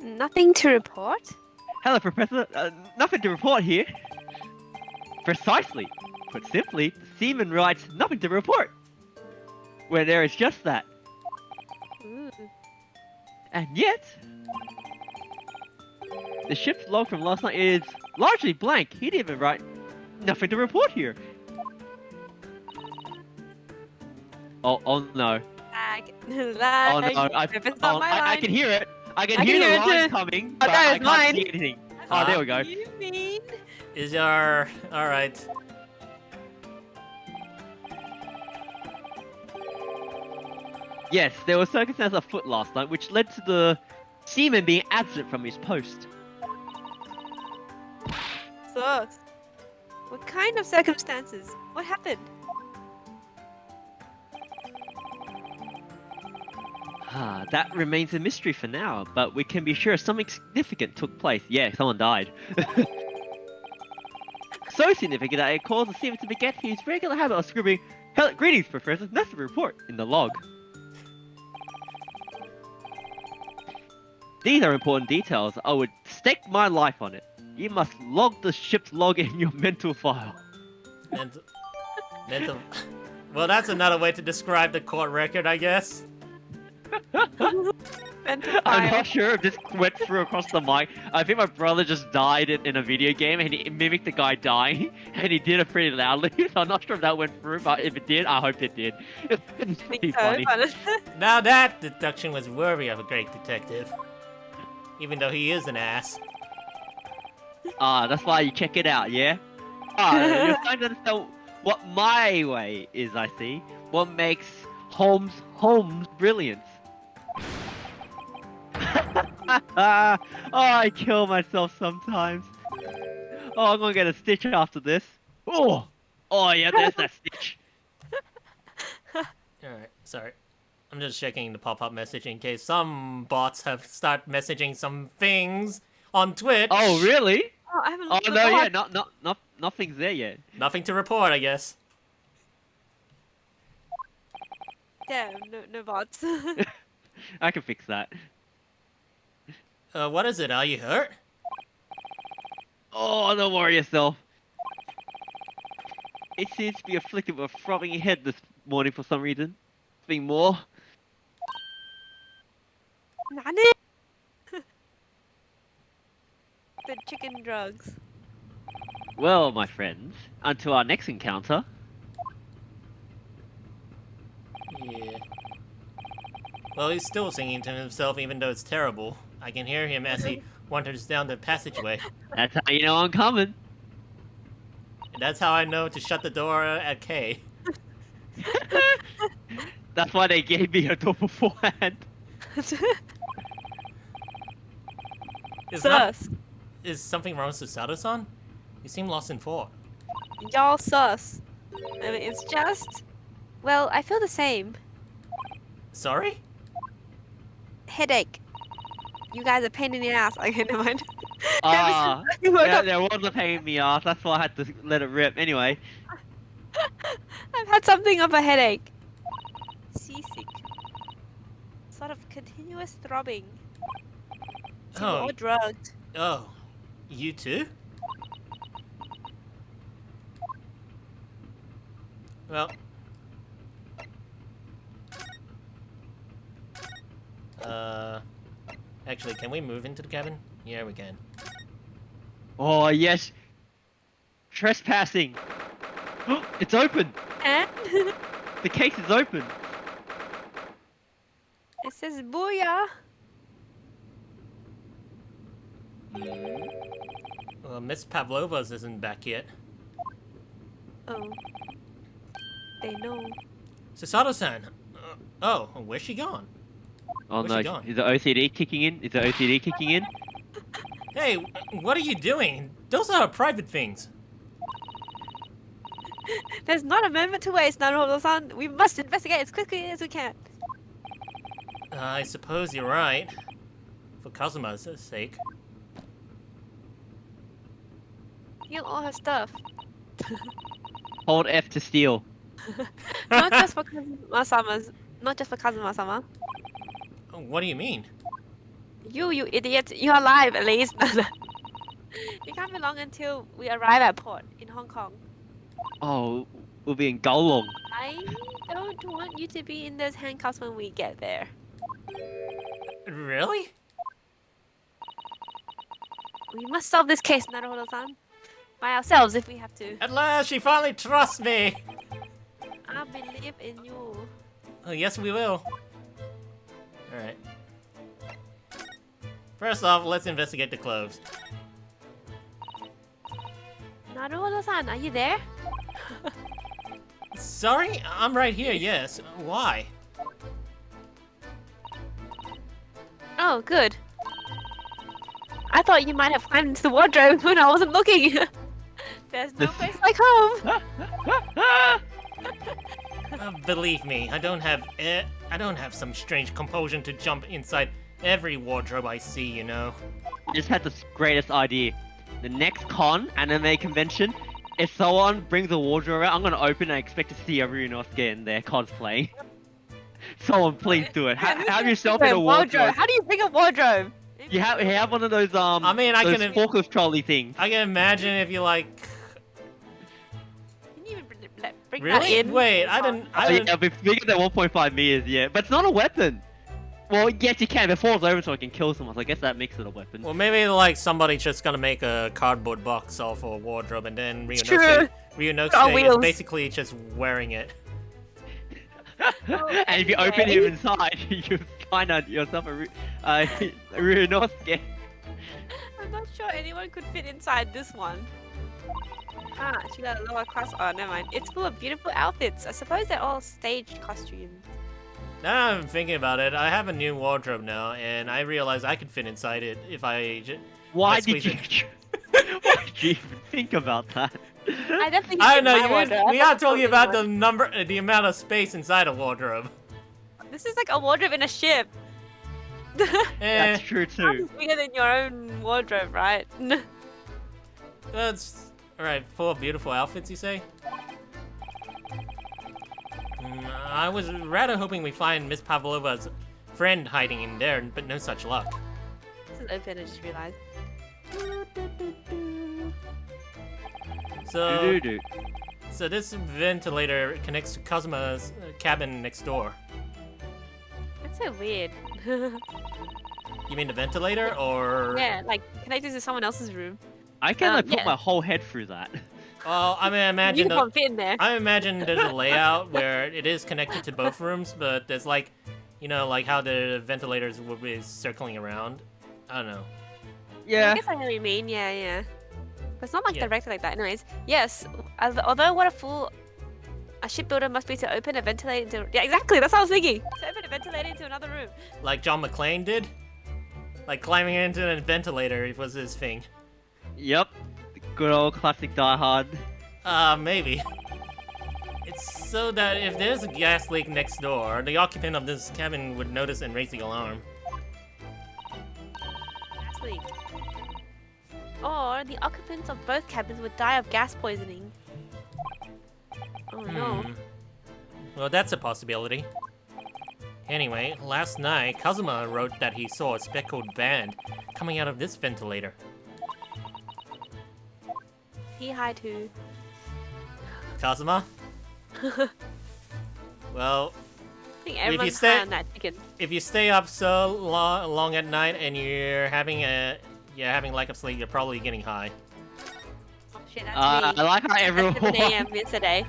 Nothing to report? Hello, Professor. Nothing to report here. Precisely. Put simply, the seaman writes nothing to report. Where there is just that. And yet, the ship's log from last night is largely blank. He didn't even write nothing to report here. Oh no. Lag. Oh no, I can hear it. I can hear the line coming, but I can't see anything. Oh, there we go. You mean? Is your... Alright. Yes, there was circumstances afoot last night, which led to the seaman being absent from his post. Sus. What kind of circumstances? What happened? That remains a mystery for now, but we can be sure something significant took place. Yeah, someone died. So significant that it caused the seaman to forget his regular habit of scribbling, "Greetings, Professor, nothing to report," in the log. These are important details. I would stake my life on it. You must log the ship's log in your mental file. Mental... Well, that's another way to describe the court record, I guess. I'm not sure if this went through across the mic. I think my brother just died in a video game and he mimicked the guy dying and he did it pretty loudly. So I'm not sure if that went through, but if it did, I hope it did. It's pretty funny. Now that deduction was worthy of a great detective. Even though he is an ass. That's why you check it out, yeah? You're starting to understand what my way is, I see. What makes Holmes brilliant. I kill myself sometimes. I'm gonna get a stitch after this. Oh yeah, there's that stitch. Alright, sorry. I'm just checking the pop-up message in case some bots have started messaging some things on Twitch. Oh really? Oh, I haven't Oh looked no, at yeah, nothing's there yet. Nothing to report, I guess. Damn, no bots. I can fix that. What is it? Are you hurt? Oh, don't worry yourself. It seems to be afflicted with a throbbing head this morning for some reason. Nothing more. Nani? The chicken drugs. Well, my friends, until our next encounter. Yeah. Well, he's still singing to himself even though it's terrible. I can hear him as he wanders down the passageway. That's how you know I'm coming. And that's how I know to shut the door at K. That's why they gave me a door beforehand. Is Sus. something wrong with Susato-san? You seem lost in thought. Y'all sus. I mean, it's just... Well, I feel the same. Sorry? Headache. You guys are pain in the ass. Okay, never mind. There was a pain in the ass. That's why I had to let it rip. Anyway. I've had something of a headache. Seasick. Sort of continuous throbbing. So we're all drugged. Oh, you too? Well... Actually, can we move into the cabin? Yeah, we can. Oh, yes. Trespassing. It's open. And The case is open. it says booyah. Well, Miss Pavlova's isn't back yet. Oh. They know. Susato-san! Oh, where's she gone? Oh Where's she no, gone? is the OCD kicking in? Is the OCD kicking in? Hey, what are you doing? Those are private things. There's not a moment to waste, Naruto-san. We must investigate as quickly as we can. I suppose you're right. For Kazuma's sake. Steal all her stuff. Hold F to steal. Not just for Kazuma-sama's. Not just for Kazuma-sama. What do you mean? You idiot. You're alive, at least. You can't be long until we arrive at port in Hong Kong. Oh, we'll be in Golong. I don't want you to be in those handcuffs when we get there. Really? We must solve this case, Naruto-san. By ourselves if we have to. At last, she finally trusts me! I believe in you. Oh, yes, we will. Alright. First off, let's investigate the clothes. Naruto-san, are you there? Sorry? I'm right here, yes. Why? Oh, good. I thought you might have climbed into the wardrobe when I wasn't looking. There's no place like home. Believe me, I don't have some strange compulsion to jump inside every wardrobe I see, you know. I just had the greatest idea. The next anime convention, if someone brings a wardrobe out, I'm gonna open and expect to see everyone else get in there cosplaying. Someone please do it. Have yourself in a wardrobe. How do you bring a wardrobe? You have one of those I mean, I those can forklift trolley things. I can imagine if you like. Can you even bring Really? that in? Wait, I didn't. Yeah, but bigger than 1.5 meters, yeah. But it's not a weapon. Well, yes, you can. It falls over so it can kill someone. So I guess that makes it a weapon. Well, maybe like somebody's just gonna make a cardboard box off a wardrobe, and then true. Ryunosuke is wheels. basically just wearing it. And if you open him inside, you find out yourself a Ryunosuke. I'm not sure anyone could fit inside this one. Ah, she got a lower class. Oh, never mind. It's full of beautiful outfits. I suppose they're all staged costumes. Now I'm thinking about it, I have a new wardrobe now, and I realize I could fit inside it if I. Why squeeze did you? Why did you even think about that? I definitely. I don't know. fit my wardrobe. We are talking about the amount of space inside a wardrobe. This is like a wardrobe in a ship. That's true too. Bigger than your own wardrobe, right? That's alright. Full of beautiful outfits, you say? I was rather hoping we find Miss Pavlova's friend hiding in there, but no such luck. This is open. I just realized. So this ventilator connects to Kazuma's cabin next door. That's so weird. You mean the ventilator, or? Yeah, like connected to someone else's room. I can put yeah. my whole head through that. Well, I mean, You can't fit in there. I imagine there's a layout where it is connected to both rooms, but there's like, you know, like how the ventilators will be circling around. I don't know. Yeah. I guess I know what you mean. Yeah, yeah. But it's not like Yeah. directly like that. Anyways, yes. Although what a fool a shipbuilder must be to open a ventilator into. Yeah, exactly. That's what I was thinking. To open a ventilator into another room. Like John McClane did? Like climbing into a ventilator was his thing. Yep. Good old classic Die Hard. Maybe. It's so that if there's a gas leak next door, the occupant of this cabin would notice and raise the alarm. Gas leak. Or the occupants of both cabins would die of gas poisoning. Oh no. Well, that's a possibility. Anyway, last night, Kazuma wrote that he saw a speckled band coming out of this ventilator. He hi too. Kazuma? Well, I think everyone's high on that chicken. if you stay up so long at night and you're having lack of sleep, you're probably getting high. Oh shit, that's I me. like how everyone. 7 a.m. yesterday.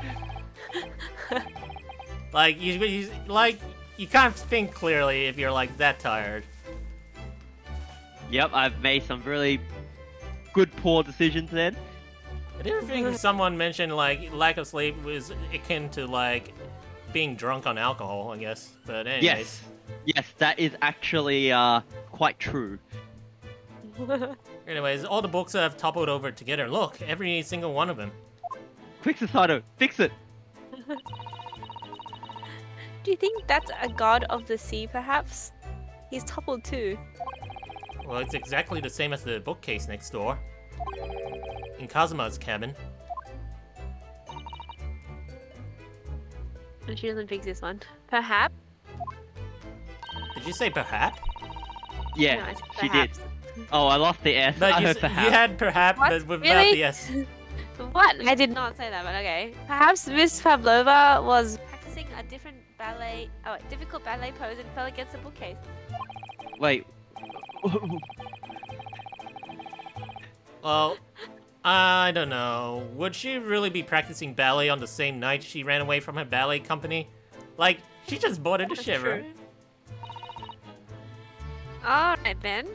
Like you can't think clearly if you're like that tired. Yep, I've made some really good poor decisions then. I didn't think someone mentioned like lack of sleep was akin to like being drunk on alcohol, I guess. But anyways. Yes, that is actually quite true. Anyways, all the books have toppled over together. Look, every single one of them. Quick, Sato, fix it. Do you think that's a god of the sea, perhaps? He's toppled too. Well, it's exactly the same as the bookcase next door. In Kazuma's cabin. And she doesn't fix this one. Perhaps? Did you say perhaps? Yeah, No, I said she did. perhaps. Oh, I lost the S. No, I you, heard you perhaps. had perhaps, What? but without Really? the S. What? I did not say that, but okay. Perhaps Miss Pavlova was practicing a different difficult ballet pose and fell against the bookcase. Wait. Well, I don't know. Would she really be practicing ballet on the same night she ran away from her ballet company? Like, she just bought it to That's shiver. true. Alright then.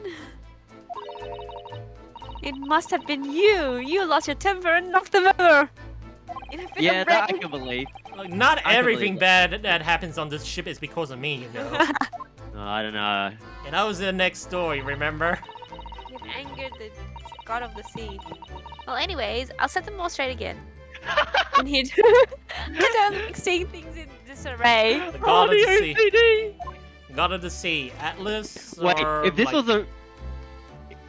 It must have been you! You lost your temper and knocked them over! In a fit Yeah, of that I rage. can believe. Like, not I can everything believe bad that happens on this ship is because of me, you know. No, I don't know. And I was the next story, remember? You've angered the god of the sea. Well, anyways, I'll set them all straight again. And he'd I don't like seeing things in disarray. The god of the sea. OCD. God of the sea. Atlas Wait, or if this like, was a...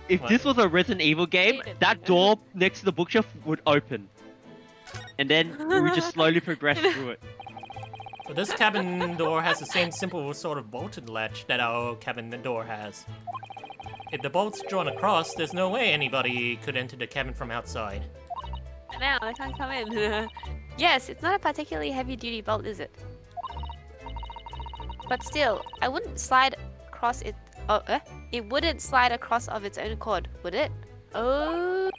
If What? this was a Resident Evil game, Hated that it. door next to the bookshelf would open. And then we would just slowly progress through it. But this cabin door has the same simple sort of bolted latch that our cabin door has. If the bolt's drawn across, there's no way anybody could enter the cabin from outside. Now I can't come in. Yes, it's not a particularly heavy-duty bolt, is it? But still, I wouldn't slide across it. Oh, it wouldn't slide across of its own accord, would it? Oh.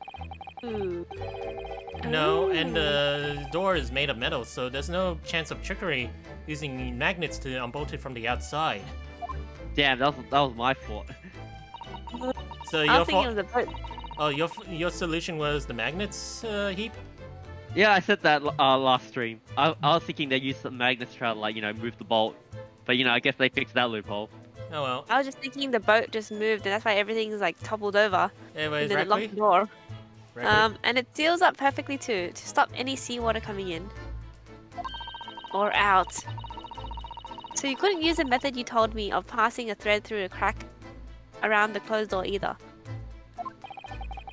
No, and the door is made of metal, so there's no chance of trickery using magnets to unbolt it from the outside. Damn, that was my fault. So I your was thinking it was a boat. oh, your solution was the magnets, Heap? Yeah, I said that last stream. I was thinking they used some magnets to try to, like, you know, move the bolt. But, you know, I guess they fixed that loophole. Oh well. I was just thinking the boat just moved, and that's why everything's like toppled over. Anyways, And then it locked the Rakui? door. Rakui? And it seals up perfectly too, to stop any seawater coming in. Or out. So you couldn't use the method you told me of passing a thread through a crack around the closed door either.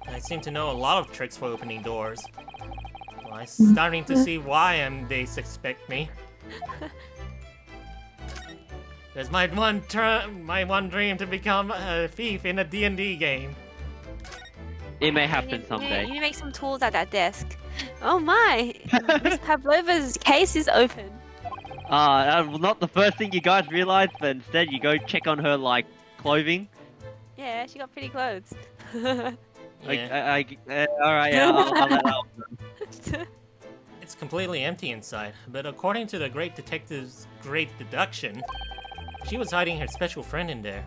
I seem to know a lot of tricks for opening doors. Well, I'm starting to see why they suspect me. There's my one dream to become a thief in a D&D game. It may You happen need someday. to make some tools at that desk. Oh my! Miss Pavlova's case is open. That was not the first thing you guys realized, but instead you go check on her, like, clothing. Yeah, she got pretty clothes. Yeah. Alright, yeah, I'll let out. It's completely empty inside, but according to the great detective's great deduction, she was hiding her special friend in there.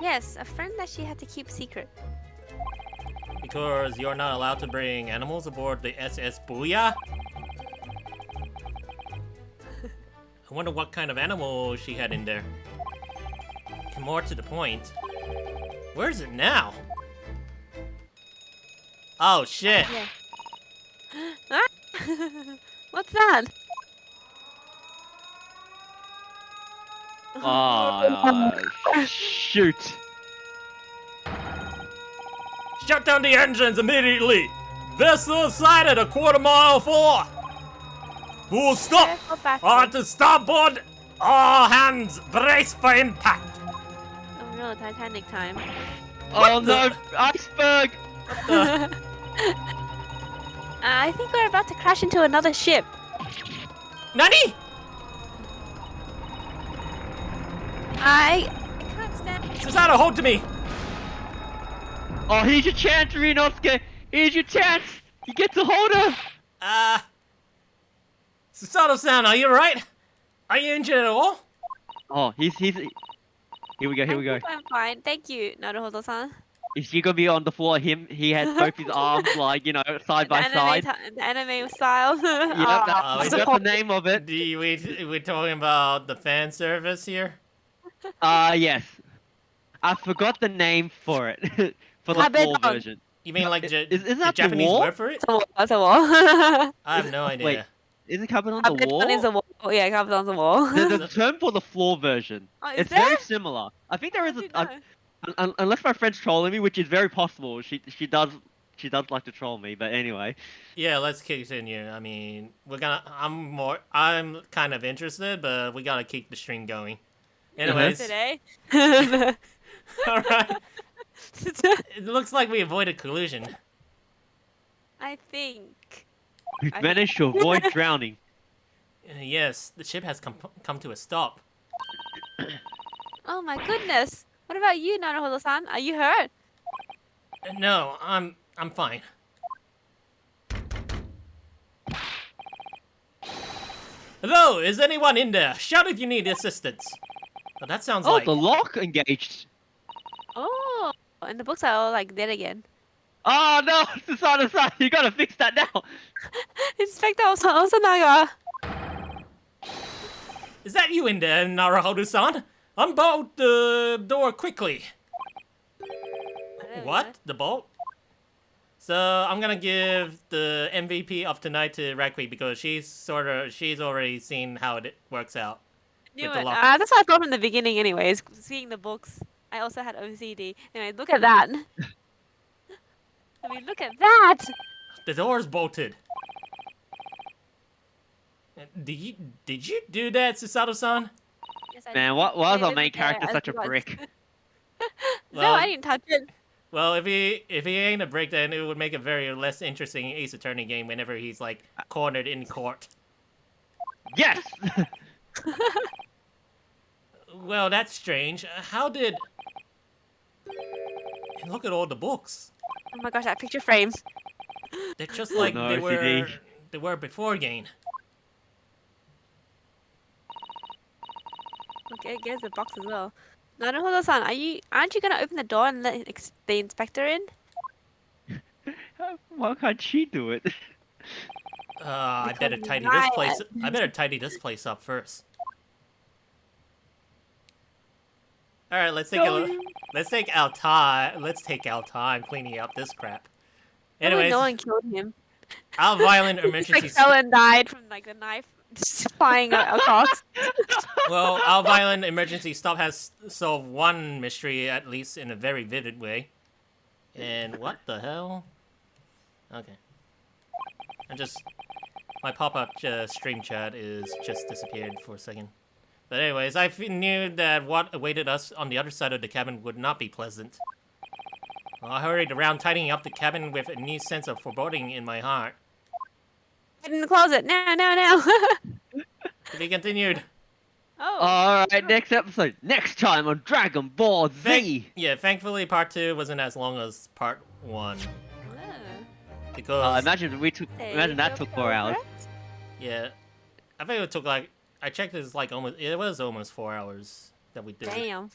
Yes, a friend that she had to keep secret. Because you're not allowed to bring animals aboard the SS Booyah? I wonder what kind of animal she had in there. And more to the point, where is it now? Oh shit! Yeah. Ah! What's that? Shoot. Shut down the engines immediately! Vessel sighted a quarter-mile forward! Full stop! Careful, battery. On to starboard! All hands brace for impact! Oh no, Titanic time. Oh the- no, iceberg! I think we're about to crash into another ship. Nani? I can't stand. Susanna, hold to me! Oh, here's your chance, Rinosuke! Here's your chance! You get to hold her! Susanna-san, are you alright? Are you injured at all? Oh, he's... Here we go, here we go. I'm fine, thank you, Naruhodo-san. Is she gonna be on the floor? He has both his arms, like, you know, side by side. The anime style. Yep, Aw, that's the name of it. We're talking about the fan service here? Yes. I forgot the name for it. For the floor Habedon. version. You mean like Is the that the Japanese wall? word for it? That's a wall. I have no idea. Wait, is it covered on the Habedon is wall? a wall. Oh, yeah, Habedon's a wall. There's a term for the floor version. Oh, is It's very there? similar. I think there How is do you a... unless my friend's trolling me, which is very possible. She does like to troll me, but anyway. Yeah, let's continue. I mean, I'm kind of interested, but we gotta keep the stream going. Anyways, Today? alright. It looks like we avoided collision. I think. We've I- managed to avoid drowning. Yes, the ship has come to a stop. Oh my goodness. What about you, Naruhodo-san? Are you hurt? No, I'm fine. Hello, is anyone in there? Shout if you need assistance. Oh, that sounds Oh, like... the lock engaged. Oh, and the books are all like dead again. Oh no, Susanna-san, you gotta fix that now. Inspector Osanaga. Is that you in there, Naruhodo-san? Unbolt the door quickly. What? The bolt? So I'm gonna give the MVP of tonight to Rakui because she's already seen how it works out. Knew With the it. lock. That's what I thought from the beginning anyways. Seeing the books. I also had OCD. Anyway, look at that. I mean, look at that. The door's bolted. Did you do that, Susato-san? Yes, I Man, did. why is It our main isn't there character as such a it was. brick? No, Well- I didn't touch it. Well, if he ain't a brick, then it would make a very less interesting Ace Attorney game whenever he's like cornered in court. Yes! Well, that's strange. How did? And look at all the books. Oh my gosh, that picture frames. They're just like no, they CD. were before game. Okay, there's the box as well. Naruhodo-san, aren't you gonna open the door and let the inspector in? Why can't she do it? I better Because tidy why? this place. I better tidy this place up first. All right, let's take our time. Let's take our time cleaning up this crap. Anyway, Anyways, no one killed him. our violent It's emergency. like Helen died from like the knife just flying across. Well, our violent emergency stop has solved one mystery, at least in a very vivid way. And what the hell? Okay. My pop-up stream chat is just disappeared for a second. But anyways, I knew that what awaited us on the other side of the cabin would not be pleasant. Well, I hurried around tidying up the cabin with a new sense of foreboding in my heart. Get in the closet now. To be continued. Oh. Alright, next episode. Next time on Dragon Ball Z! Thankfully part 2 wasn't as long as part 1. Because... Imagine that took 4 hours. Yeah, I think it took like I checked. It was almost 4 hours that we did. Damn.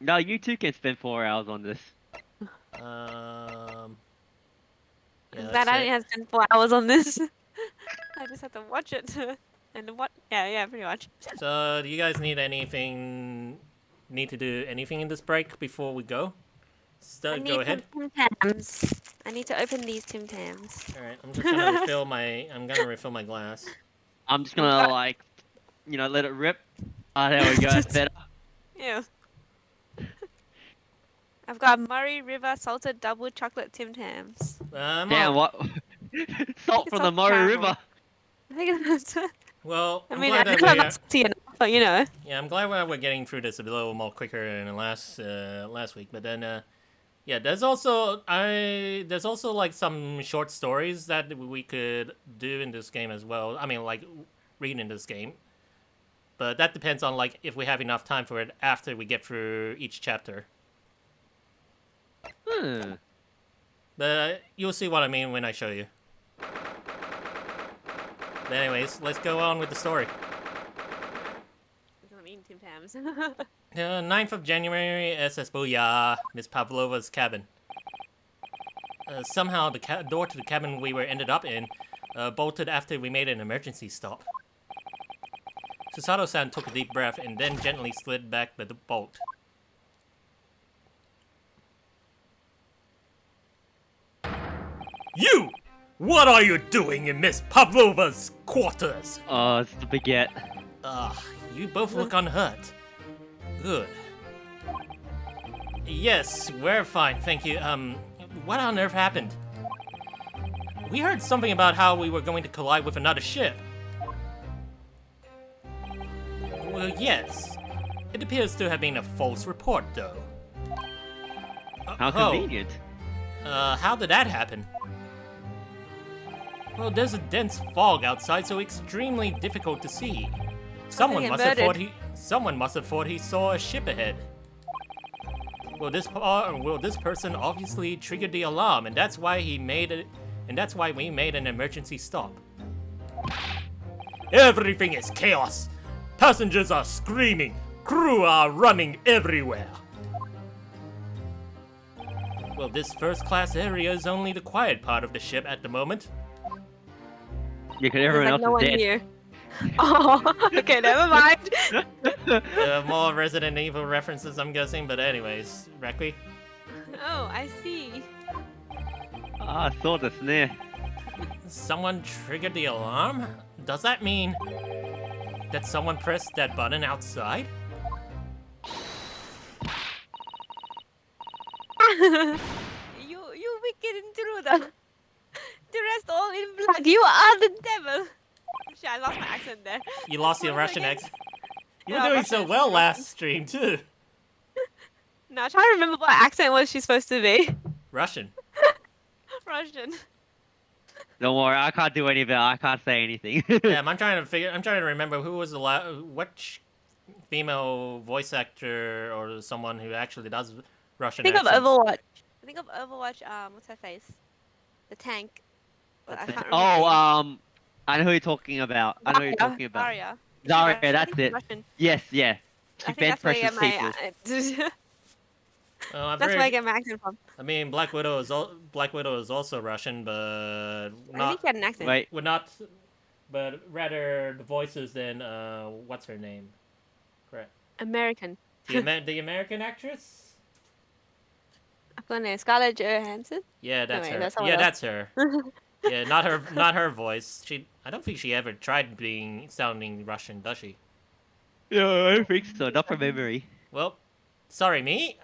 No, you two can spend 4 hours on this. Yeah, Glad that's I it. didn't have to spend 4 hours on this. I just had to watch it. And what? Yeah, pretty much. So, do you guys need to do anything in this break before we go? So, I go need ahead. some Tim Tams. I need to open these Tim Tams. All right, I'm just gonna refill my. I'm gonna refill my glass. I'm just gonna like, let it rip. Ah, there we go. That's better. Yeah. I've got Murray River salted double chocolate Tim Tams. Damn, what? Salt it's from the salted Murray caramel. River. I think it's. Well, I I'm mean, glad I that know I'm we're. not salty enough, but Yeah, I'm glad we're getting through this a little more quicker than last week. But then, yeah, there's also like some short stories that we could do in this game as well. I mean, like read in this game. But that depends on like if we have enough time for it after we get through each chapter. Hmm. But you'll see what I mean when I show you. But anyways, let's go on with the story. That's what I mean, Tim Tams. 9th of January, SS Booyah, Miss Pavlova's cabin. Somehow the door to the cabin we were ended up in bolted after we made an emergency stop. Susato-san took a deep breath and then gently slid back the bolt. You! What are you doing in Miss Pavlova's quarters? Oh, it's the baguette. You both look unhurt. Good. Yes, we're fine, thank you. What on earth happened? We heard something about how we were going to collide with another ship. Well, yes. It appears to have been a false report, though. How convenient. How did that happen? Well, there's a dense fog outside, so extremely difficult to see. Someone must have thought he saw a ship ahead. Well, this person obviously triggered the alarm, and that's why we made an emergency stop. Everything is chaos. Passengers are screaming. Crew are running everywhere. Well, this first-class area is only the quiet part of the ship at the moment. Yeah, because everyone else no is one dead. here. Oh, okay, never mind. More Resident Evil references, I'm guessing, but anyways, Rakui? Oh, I see. Ah, I saw the snare. Someone triggered the alarm? Does that mean that someone pressed that button outside? You wicked intruder. Dressed all in black. You are the devil. Shit, I lost my accent there. You lost your What was Russian it accent. again? You were Yeah, doing so Russian, well Russian. last stream, too. No, I'm trying to remember what accent was she supposed to be. Russian. Russian. Don't worry, I can't do any of it. I can't say anything. Damn, I'm trying to remember who was which female voice actor or someone who actually does Russian Think of accents. Overwatch. Think of Overwatch. What's her face? The tank. But I can't remember. Oh, I know who you're talking about. I know who you're talking about. Zarya. Zarya, I that's think she's it. Russian. Yes, yeah. She I think banned that's where I Precious get people. my. I've That's heard- where I get my accent from. I mean, Black Widow is also Russian, but I think not. she had an accent. Wait, Well, not, but rather the voices than what's her name? Correct. American. The American actress? I've got a Scarlett Johansson. Yeah, that's wait, her. that's someone Yeah, else. that's her. Yeah, not her voice. I don't think she ever tried sounding Russian, does she? yeah, I don't think so. Not from memory. Well, sorry, me.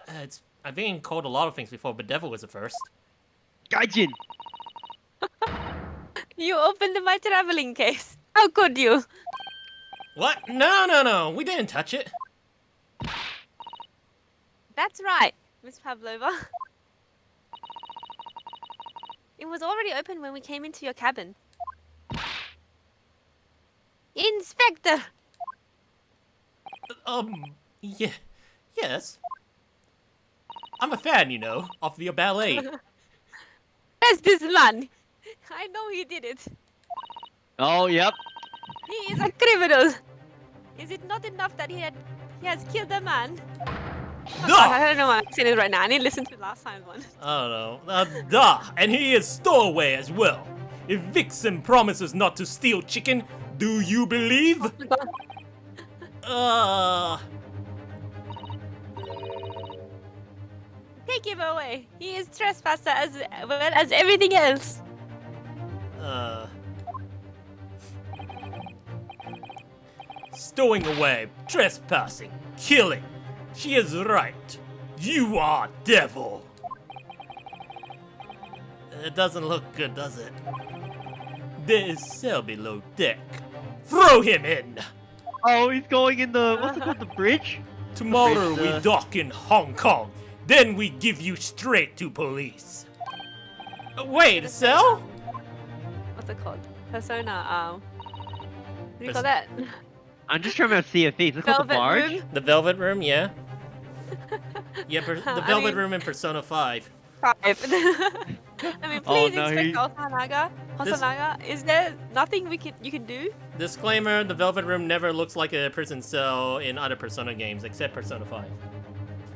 I've been called a lot of things before, but Devil was the first. Gaijin! You opened my traveling case. How could you? What? No. We didn't touch it. That's right, Miss Pavlova. It was already open when we came into your cabin. Inspector! Yeah, yes. I'm a fan, of your ballet. Where's this man? I know he did it. Oh, yep. He is a criminal. Is it not enough that he has killed a man? Duh! I don't know what I'm saying right now. I need to listen to last time's one. I don't know. Duh! And he is stowaway as well. If Vixen promises not to steal chicken, do you believe? take him away. He is trespasser as well as everything else. Stowing away, trespassing, killing. She is right. You are devil. It doesn't look good, does it? There is cell below deck. Throw him in! Oh, he's going in the what's it called? The bridge? Tomorrow The bridge, we dock in Hong Kong. Then we give you straight to police. Wait, cell? What's it called? Persona. What do you call Pers- that? I'm just trying to see a thief. Look at the Velvet barge. room. The Velvet Room, yeah. Yeah, the I Velvet mean- Room in Persona 5. 5. I mean, Oh, please no, inspect Hosanaga. This- Hosanaga, is there nothing you can do? Disclaimer, the Velvet Room never looks like a prison cell in other Persona games, except Persona 5.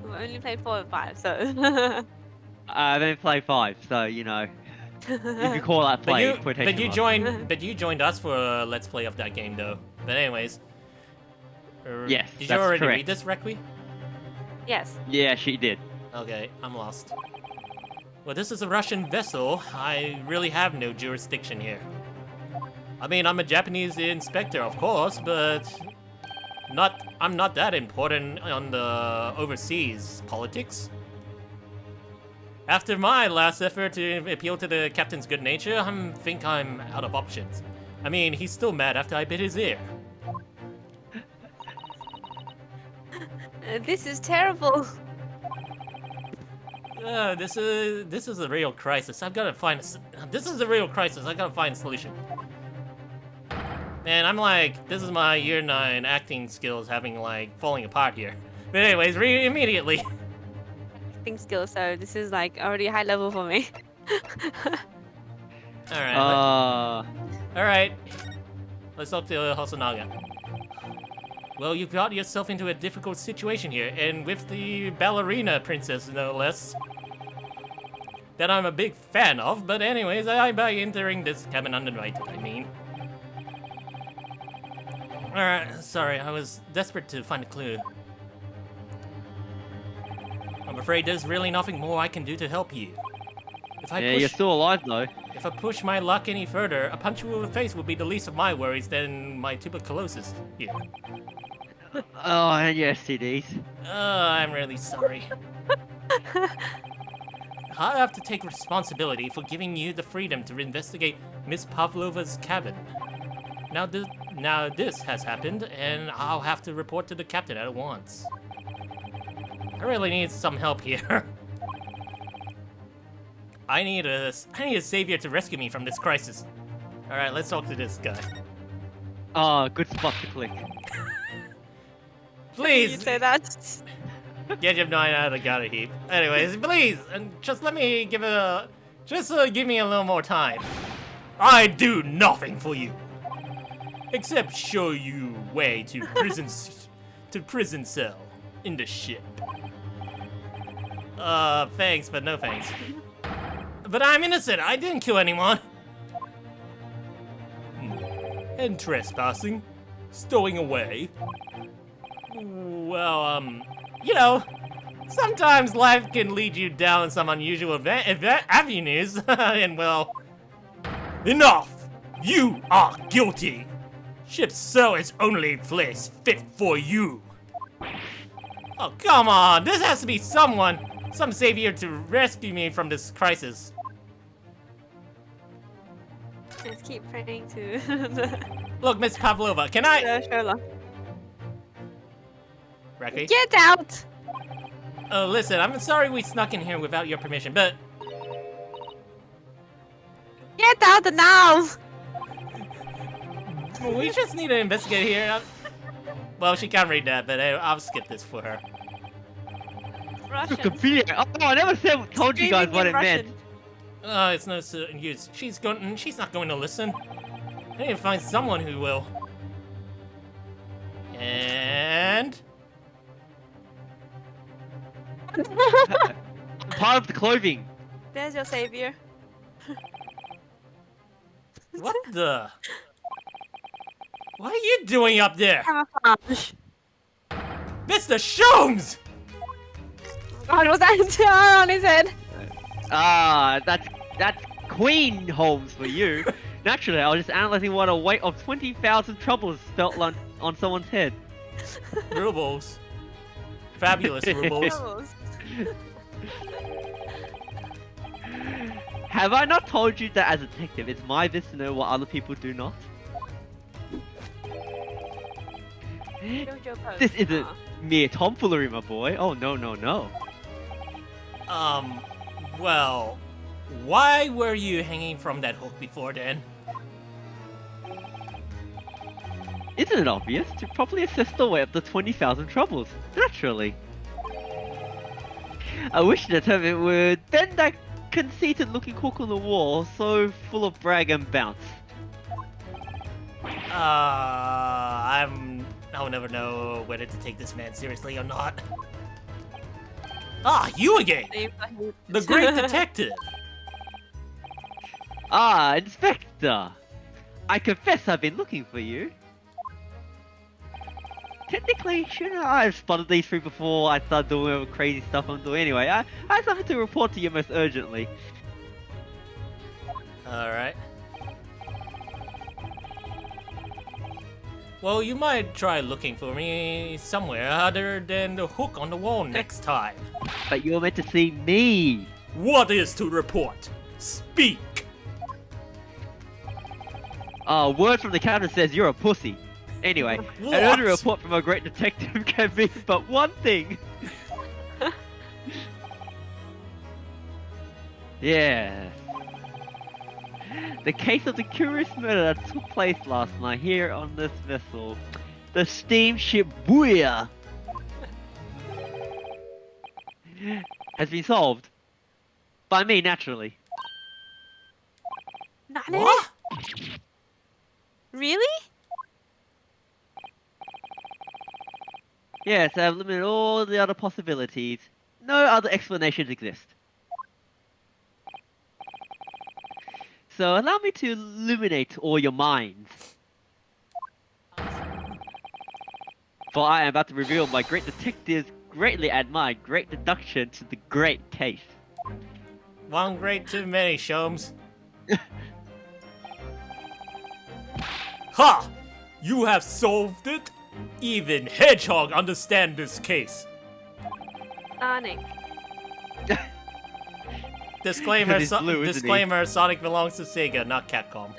We only played 4 and 5, so. I didn't play 5, so you know. If you call that play, But you joined us for a Let's Play of that game, though. But anyways. Yes, Did you that's already correct. read this, Requi? Yes. Yeah, she did. Okay, I'm lost. Well, this is a Russian vessel. I really have no jurisdiction here. I mean, I'm a Japanese inspector, of course, but I'm not that important on the overseas politics. After my last effort to appeal to the captain's good nature, I think I'm out of options. I mean, he's still mad after I bit his ear. This is terrible. This is a real crisis. I've got to find this is a real crisis. I gotta find a solution. Man, I'm like, this is my year 9 acting skills having like falling apart here. But anyways, read immediately. Acting skills, so this is like already high level for me. All right. All right. Let's talk to Hosonaga. Well, you've got yourself into a difficult situation here, and with the ballerina princess, no less. That I'm a big fan of, but anyways, by entering this cabin uninvited, I mean. Alright, sorry, I was desperate to find a clue. I'm afraid there's really nothing more I can do to help you. You're still alive though. If I push my luck any further, a punch you in the face would be the least of my worries than my tuberculosis here. Oh, and your STDs. I'm really sorry. I have to take responsibility for giving you the freedom to investigate Miss Pavlova's cabin. Now this has happened, and I'll have to report to the captain at once. I really need some help here. I need a savior to rescue me from this crisis. All right, let's talk to this guy. Oh, good spot to click. Please. You say that? Get your 9 out of the gutter heap. Anyways, please, and just let me give it give me a little more time. I do nothing for you, except show you way to prison cell in the ship. Thanks, but no thanks. But I'm innocent. I didn't kill anyone. And trespassing, stowing away. Well, you know, sometimes life can lead you down some unusual avenues, and well, enough! You are guilty! Ship's cell is only place fit for you! Oh, come on! This has to be some savior to rescue me from this crisis. Let's keep praying to Look, Miss Pavlova, can I... Sherlock. Raki? Get out! Oh, listen, I'm sorry we snuck in here without your permission, but... Get out now! We just need to investigate here. Well, she can't read that, but I'll skip this for her. Russian. Convenient. Oh, I never told you guys Screaming what in it meant. Russian. Oh, it's no use. She's not going to listen. I need to find someone who will. And... Part of the clothing. There's your savior. What the? What are you doing up there? Camouflage. Mr. Sholmes! Oh, was that a tiara on his head? Ah, that's Queen Holmes for you. Naturally, I was just analyzing what a weight of 20,000 troubles felt like on someone's head. Rubles. Fabulous rubles. Troubles. Have I not told you that as a detective, it's my business to know what other people do not? Jojo pose. This isn't Aw. mere tomfoolery, my boy. Oh, no, no, no. Well, why were you hanging from that hook before then? Isn't it obvious? To properly assess the weight of the 20,000 troubles. Naturally. I wish to determine it would bend that conceited looking hook on the wall, so full of brag and bounce. I'll never know whether to take this man seriously or not. Ah, you again! The great detective! Ah, Inspector! I confess I've been looking for you. Technically, shouldn't I have spotted these three before I started doing all the crazy stuff I'm doing anyway? I have something to report to you most urgently. Alright. Well, you might try looking for me somewhere other than the hook on the wall next time. But you're meant to see me! What is to report? Speak! Word from the captain says you're a pussy. Anyway, an What? urgent report from a great detective can be but one thing. Yeah. The case of the curious murder that took place last night here on this vessel, the steamship Booyah, has been solved. By me, naturally. Nane? What? Really? Yes, I've limited all the other possibilities. No other explanations exist. So allow me to illuminate all your minds. For I am about to reveal my great detective's greatly admired great deduction to the great case. One great too many, Sholmes. Ha! You have solved it? Even Hedgehog understand this case. Nane. Disclaimer, He's blue, isn't he? disclaimer, Sonic belongs to Sega, not Capcom.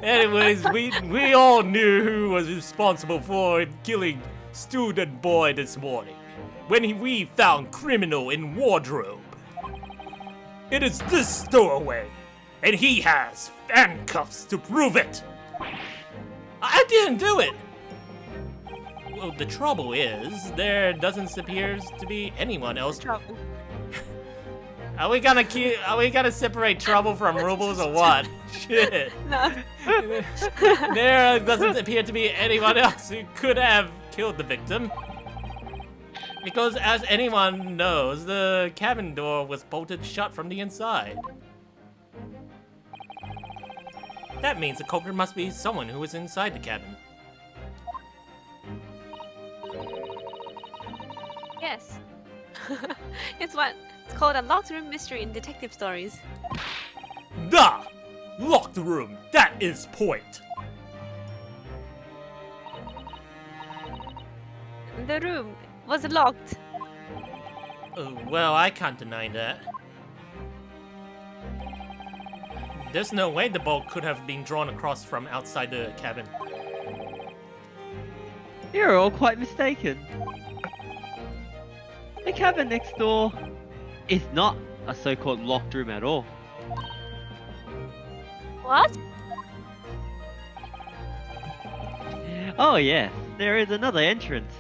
Anyways, we all knew who was responsible for killing student boy this morning when we found criminal in wardrobe. It is this stowaway, and he has handcuffs to prove it. I didn't do it. Well, the trouble is, there doesn't appear to be anyone else. Trouble. Are we gonna separate trouble from rubles or what? Shit. No. There doesn't appear to be anyone else who could have killed the victim. Because as anyone knows, the cabin door was bolted shut from the inside. That means the culprit must be someone who was inside the cabin. Yes. It's called a locked room mystery in detective stories. Da! Locked room, that is point. The room was locked. Well, I can't deny that. There's no way the bolt could have been drawn across from outside the cabin. You're all quite mistaken. The cabin next door is not a so-called locked room at all. What? Oh yes, there is another entrance.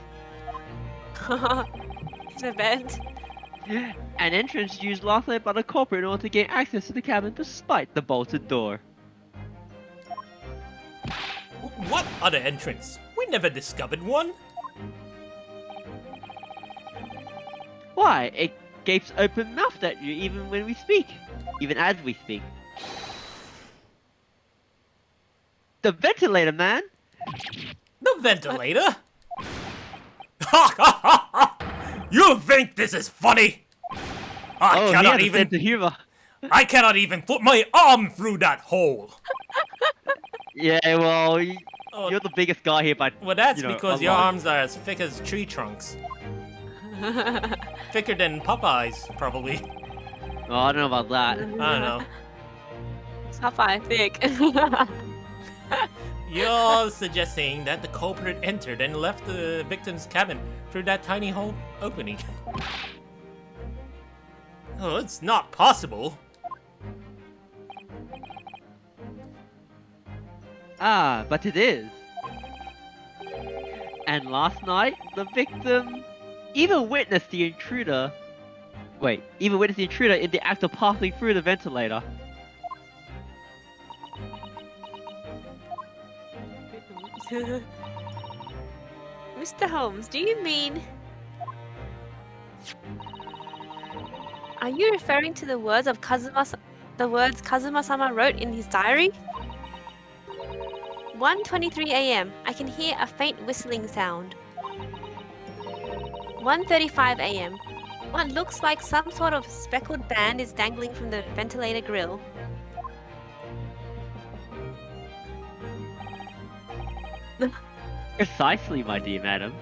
The bed. An entrance used last night by the culprit in order to gain access to the cabin despite the bolted door. What other entrance? We never discovered one. Why? It gapes open-mouthed at you even when we speak. Even as we speak. The ventilator, man! The ventilator? Ha ha ha ha! You think this is funny? I Oh, he cannot has a even. sense of humor. I cannot even put my arm through that hole. Yeah, well, Oh, you're the biggest guy here, but well, that's you know, because a your lot. arms are as thick as tree trunks. Thicker than Popeye's, probably. Oh, I don't know about that. I don't know. Popeye thick. You're suggesting that the culprit entered and left the victim's cabin through that tiny hole opening. Oh, it's not possible. Ah, but it is. And last night, the victim even witnessed the intruder. Wait, even witnessed the intruder in the act of passing through the ventilator. Mr. Holmes, do you mean... Are you referring to the words Kazuma-sama wrote in his diary? 1:23 a.m. I can hear a faint whistling sound. 1:35 a.m. What looks like some sort of speckled band is dangling from the ventilator grill. Precisely, my dear madam.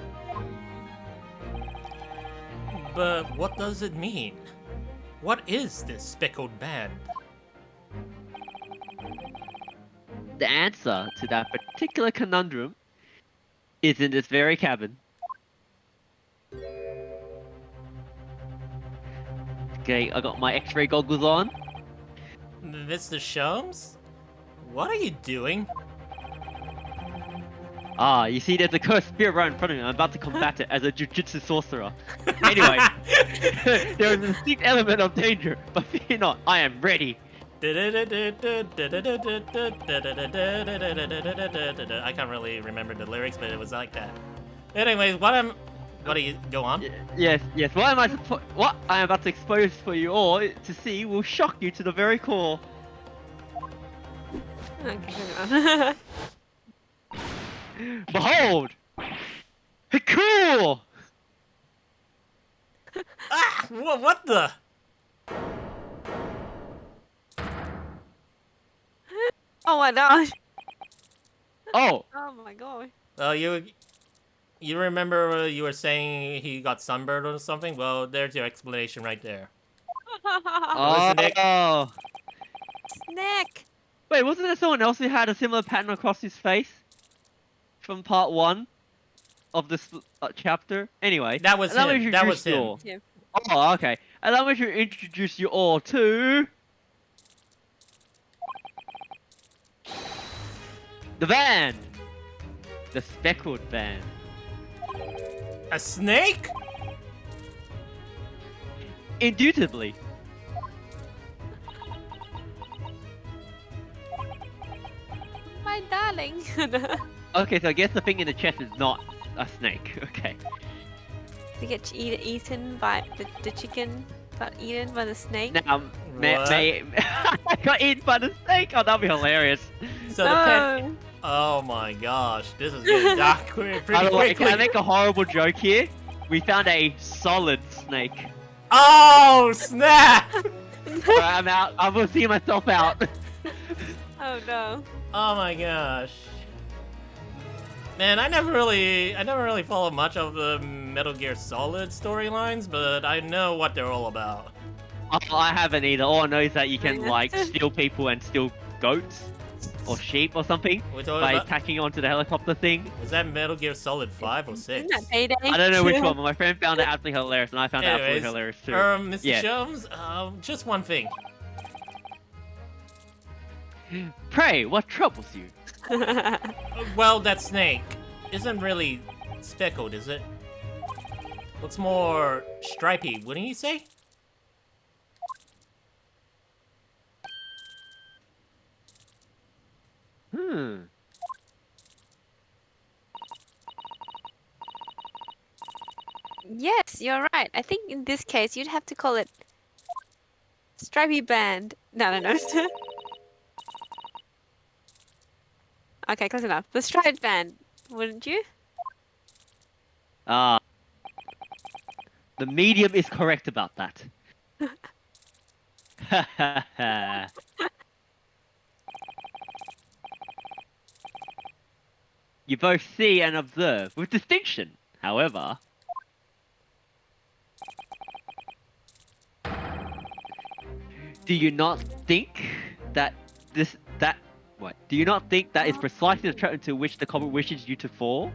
But what does it mean? What is this speckled band? The answer to that particular conundrum is in this very cabin. Okay, I got my X-ray goggles on. Mr. Sholmes? What are you doing? Ah, you see, there's a cursed spirit right in front of me. I'm about to combat it as a jujitsu sorcerer. Anyway, there is a distinct element of danger, but fear not, I am ready. I can't really remember the lyrics, but it was like that. Anyways, what do you go on? Yes. What I am about to expose for you all to see will shock you to the very core. Okay, hang on. Behold! Cool! Ah! What the? Oh my gosh. Oh, Oh my god. You remember you were saying he got sunburned or something? Well, there's your explanation right there. Wasn't it? oh. Snack. Wait, wasn't there someone else who had a similar pattern across his face? From part 1 of this chapter? Anyway. That was allow me him. to That was introduce you him. all. Yeah. Oh, okay. Allow me to introduce you all to... the band! The speckled band. A snake? Indubitably. My darling. Okay, so I guess the thing in the chest is not a snake. Okay. To get eaten by the chicken got eaten by the snake. Now, What? I got eaten by the snake. Oh, that'd be hilarious. So the pen. Oh my gosh, this is getting dark pretty By the way, can I quickly. make a horrible joke here? We found a solid snake. Oh snap! Alright, I'm out. I will see myself out. Oh no. Oh my gosh. Man, I never really followed much of the Metal Gear Solid storylines, but I know what they're all about. Oh, I haven't either. All I know is that you can like steal people and steal goats or sheep or something We're talking by about, attaching onto the helicopter thing. was that Metal Gear Solid 5 or 6? Isn't that payday? I don't know which one, but my friend found it absolutely hilarious, and I found it absolutely Anyways, hilarious too. Mr. Yeah. Sholmes, just one thing. Pray, what troubles you? Well, that snake isn't really speckled, is it? Looks more stripy, wouldn't you say? Yes, you're right. I think in this case you'd have to call it stripy band. No. Okay, close enough. The striped band, wouldn't you? Ah. The medium is correct about that. You both see and observe with distinction. However, do you not think that do you not think that is precisely the trap into which the comet wishes you to fall?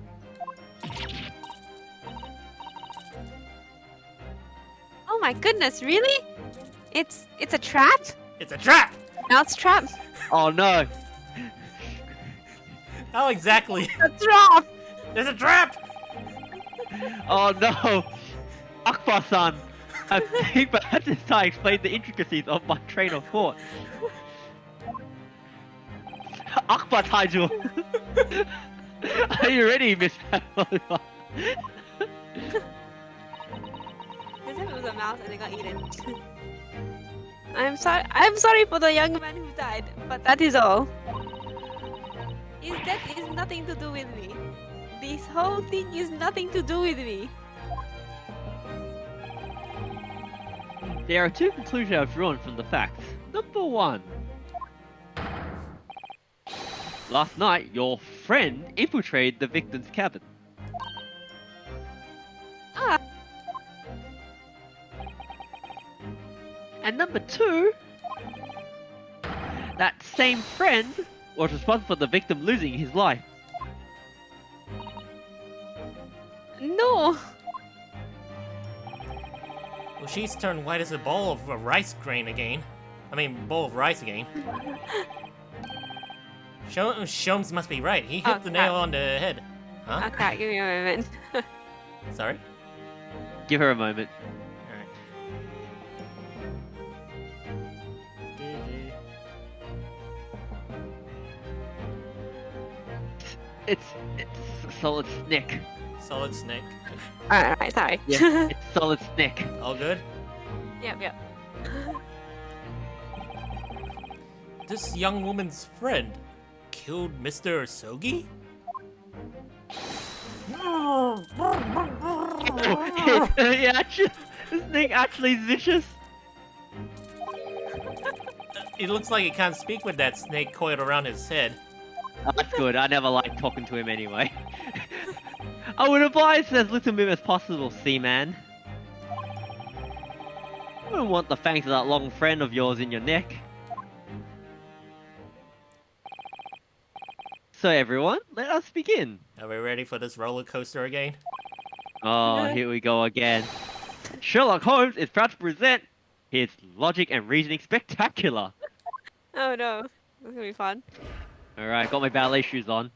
Oh my goodness, really? It's a trap? It's a trap! Mouse trap? Oh no! How exactly? A trap! There's a trap! Oh no! Akbar-san! I think perhaps it's time to explain the intricacies of my train of thought. Akbar Taiju! Are you ready, Miss Pavlova? As if it was a mouse and it got eaten. I'm sorry for the young man who died, but that is all. His death is nothing to do with me. This whole thing is nothing to do with me. There are two conclusions I've drawn from the facts. Number one. Last night, your friend infiltrated the victim's cabin. Ah. And number two, that same friend was responsible for the victim losing his life. No. Well, she's turned white as a bowl of rice grain again. I mean, bowl of rice again. Sholmes must be right. He hit the nail on the head. Huh? Okay, give me a moment. Sorry? Give her a moment. Alright. It's solid snake. Solid snake. Alright, sorry. Yeah, it's solid snake. All good? Yep. This young woman's friend killed Mr. Sogi? The snake actually is vicious. It looks like he can't speak with that snake coiled around his head. Oh, that's good. I never liked talking to him anyway. I would advise as little move as possible, Seaman. You wouldn't want the fangs of that long friend of yours in your neck. So everyone, let us begin. Are we ready for this roller coaster again? Oh, here we go again. Sherlock Holmes is proud to present his logic and reasoning spectacular. Oh no. This is gonna be fun. Alright, got my ballet shoes on.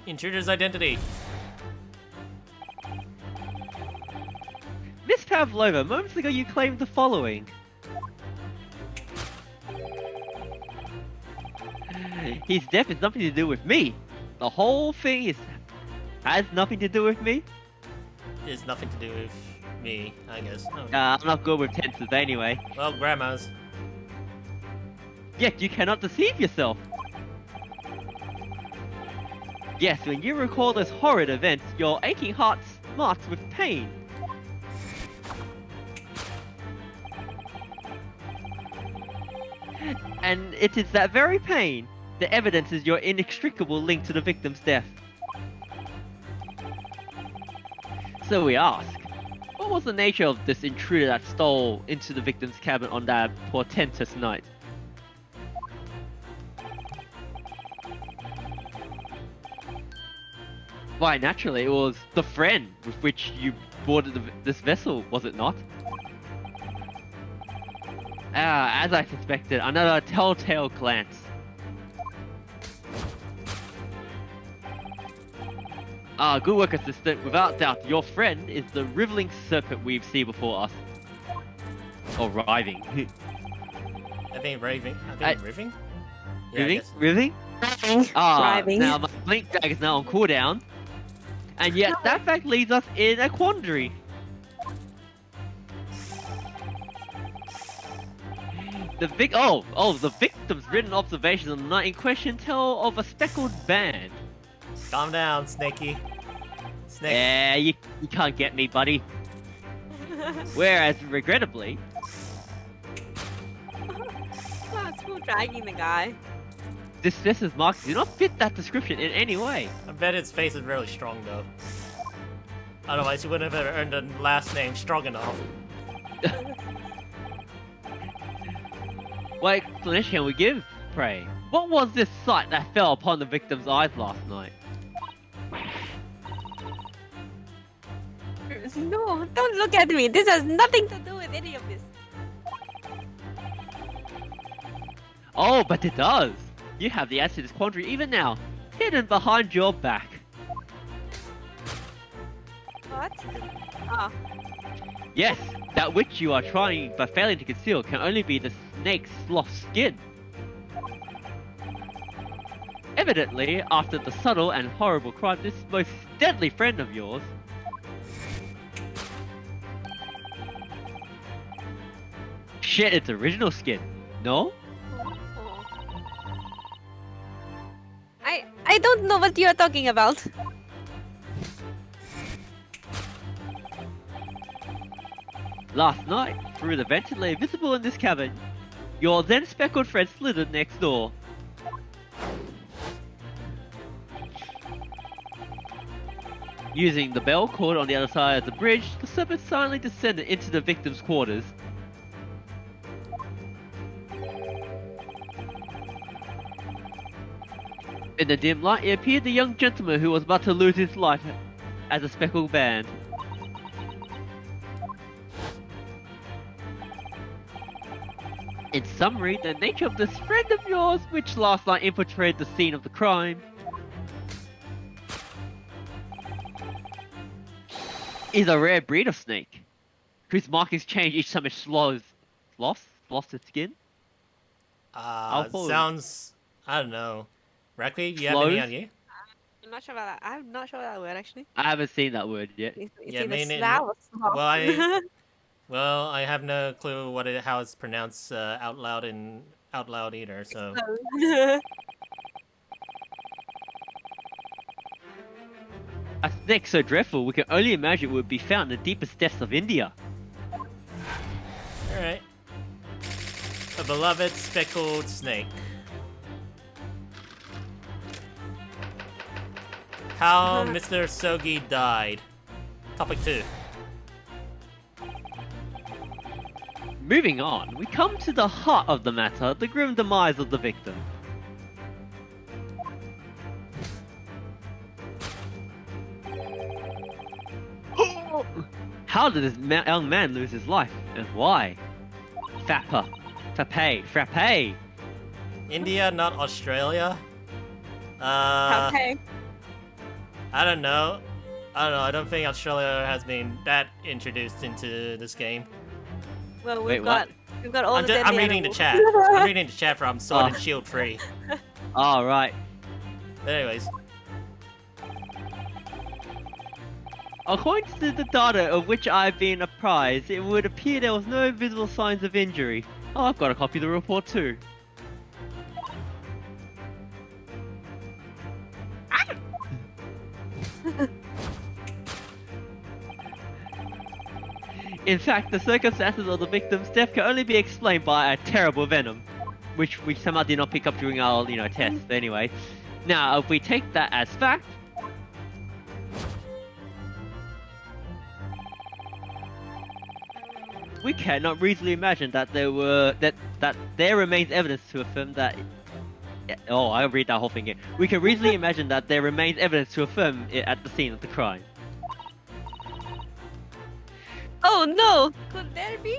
Intruder's identity. Miss Pavlova, moments ago you claimed the following. His death has nothing to do with me. The whole thing has nothing to do with me. It's nothing to do with me, I guess. Oh. I'm not good with tenses anyway. Well, grandma's. Yet you cannot deceive yourself. Yes, when you recall those horrid events, your aching heart smarts with pain. And it is that very pain that evidences your inextricable link to the victim's death. So we ask, what was the nature of this intruder that stole into the victim's cabin on that portentous night? Why, naturally, it was the friend with which you boarded this vessel, was it not? Ah, as I suspected, another telltale glance. Ah, good work, assistant. Without doubt, your friend is the riveling serpent we've seen before us. Or riving. I think raving. I think riving? Yeah, I Riving? guess. Riving? Ah, Riving. now my blink drag is now on cooldown. And yet, that fact leaves us in a quandary. The victim's written observations on the night in question tell of a speckled band. Calm down, Snakey. Snake. Yeah, you can't get me, buddy. Whereas, regrettably, Oh, it's still dragging the guy. this vess's marks do not fit that description in any way. I bet its face is really strong, though. Otherwise, you wouldn't have earned the last name strong enough. What explanation can we give, pray? What was this sight that fell upon the victim's eyes last night? No, don't look at me. This has nothing to do with any of this. Oh, but it does! You have the answer to this quandary even now, hidden behind your back. What? Oh. Yes, that which you are trying but failing to conceal can only be the snake's sloth skin. Evidently, after the subtle and horrible crime, this most deadly friend of yours shed its original skin. No? Oh. I don't know what you're talking about. Last night, through the ventilator visible in this cabin, your then speckled friend slithered next door. Using the bell cord on the other side of the bridge, the serpent silently descended into the victim's quarters. In the dim light, it appeared the young gentleman who was about to lose his life as a speckled band. In summary, the nature of this friend of yours, which last night infiltrated the scene of the crime, is a rare breed of snake, whose markings change each time it sloths its skin? Sounds... I don't know. Rakui, do you have any Slows? idea? I'm not sure about that. I'm not sure about that word actually. I haven't seen that word yet. It's Yeah, either meaning- slow or sloth. well, Well, I have no clue how it's pronounced out loud either, so... A snake so dreadful, we can only imagine it would be found in the deepest depths of India. Alright. A beloved speckled snake. How Mr. Sogi died. Topic 2. Moving on, we come to the heart of the matter, the grim demise of the victim. How did this young man lose his life, and why? Frappe. India, not Australia? Okay. I don't know. I don't think Australia has been that introduced into this game. Well, Wait, we've what? got all the deadly I'm reading the animals. chat. I'm reading the chat from Sword and Shield 3. Oh, right. But anyways, According to the data of which I've been apprised, it would appear there was no visible signs of injury. Oh, I've got a copy of the report too. In fact, the circumstances of the victim's death can only be explained by a terrible venom, which we somehow did not pick up during our, test. Anyway, now if we take that as fact, we cannot reasonably imagine that there remains evidence to affirm that. Oh, I'll read that whole thing again. We can reasonably imagine that there remains evidence to affirm it at the scene of the crime. Oh no! Could there be?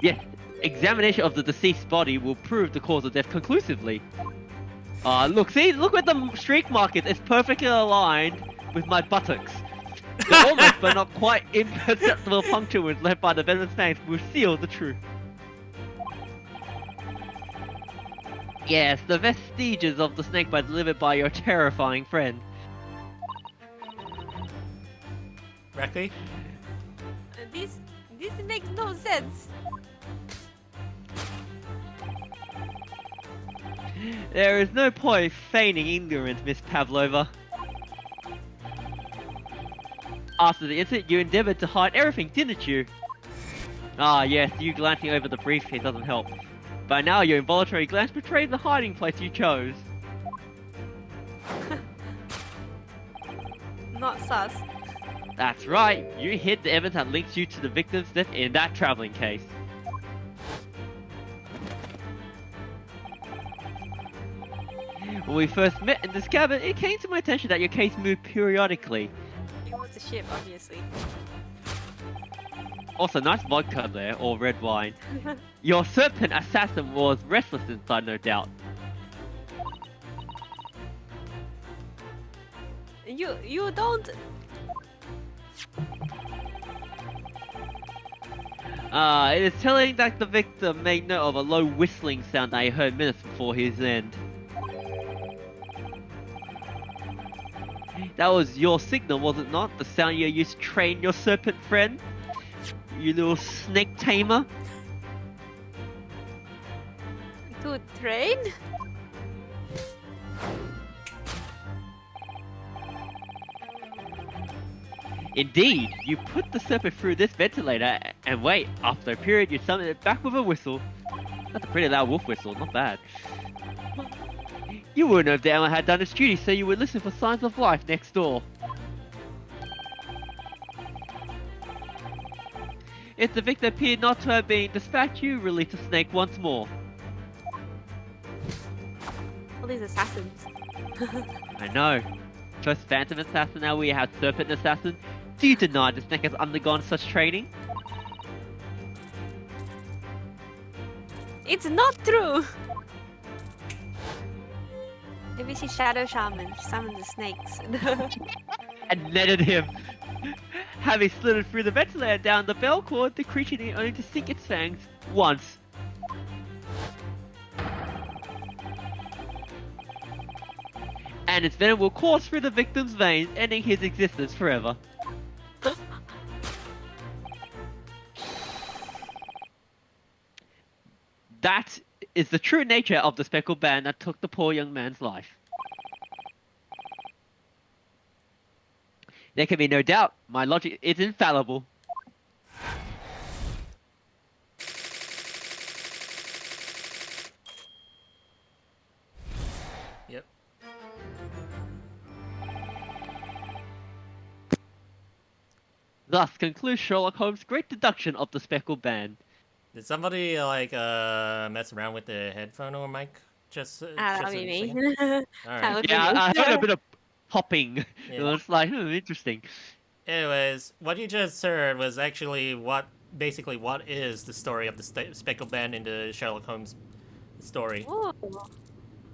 Yes, examination of the deceased body will prove the cause of death conclusively. Look where the streak mark is. It's perfectly aligned with my buttocks. The almost but not quite imperceptible puncture wounds left by the venomous fangs will seal the truth. Yes, the vestiges of the snakebite delivered by your terrifying friend. Rakui? It makes no sense. There is no point feigning ignorance, Miss Pavlova. After the incident, you endeavored to hide everything, didn't you? Ah, yes, you glancing over the briefcase doesn't help. By now, your involuntary glance betrays the hiding place you chose. Not sus. That's right, you hid the evidence that links you to the victim's death in that traveling case. When we first met in this cabin, it came to my attention that your case moved periodically. He wants a ship, obviously. Also, nice vodka there, or red wine. Your serpent assassin was restless inside, no doubt. You don't. It is telling that the victim made note of a low whistling sound that he heard minutes before his end. That was your signal, was it not? The sound you used to train your serpent friend? You little snake tamer? To train? Indeed, you put the serpent through this ventilator, and wait, after a period you summoned it back with a whistle. That's a pretty loud wolf whistle, not bad. You wouldn't know if the animal had done its duty, so you would listen for signs of life next door. If the victim appeared not to have been dispatched, you release the snake once more. All these assassins. I know. First Phantom Assassin, now we have Serpent Assassin. Do you deny the snake has undergone such training? It's not true! Maybe she's Shadow Shaman. She summons the snakes. And netted him. Having slithered through the ventilator down the bell cord, the creature needed only to sink its fangs once. And its venom will course through the victim's veins, ending his existence forever. That is the true nature of the speckled band that took the poor young man's life. There can be no doubt, my logic is infallible. Yep. Thus concludes Sherlock Holmes' great deduction of the speckled band. Did somebody like mess around with the headphone or mic? Just That'll just be a me. second? All That right. would Yeah, be me. I heard a bit of popping. It Yeah. was like, interesting. Anyways, what you just heard was actually basically what is the story of the speckled band in the Sherlock Holmes story. Ooh.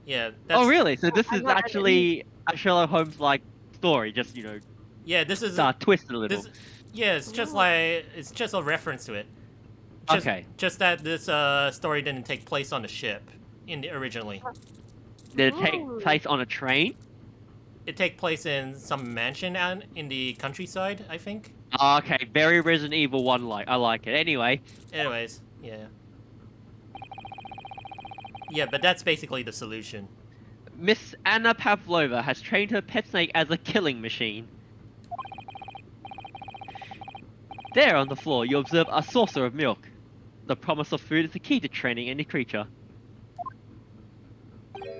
Yeah. That's, Oh, really? So this I is got it. actually a Sherlock Holmes-like story, just, Yeah, this is twisted a little. yeah. It's just Ooh. like it's just a reference to it. Okay. Just that this story didn't take place on the ship originally. Did it take Ooh. place on a train? It take place in some mansion out in the countryside, I think. Okay, very Resident Evil 1 like. I like it. Anyway, Anyways, yeah. Yeah, but that's basically the solution. Miss Anna Pavlova has trained her pet snake as a killing machine. There on the floor, you observe a saucer of milk. The promise of food is the key to training any creature.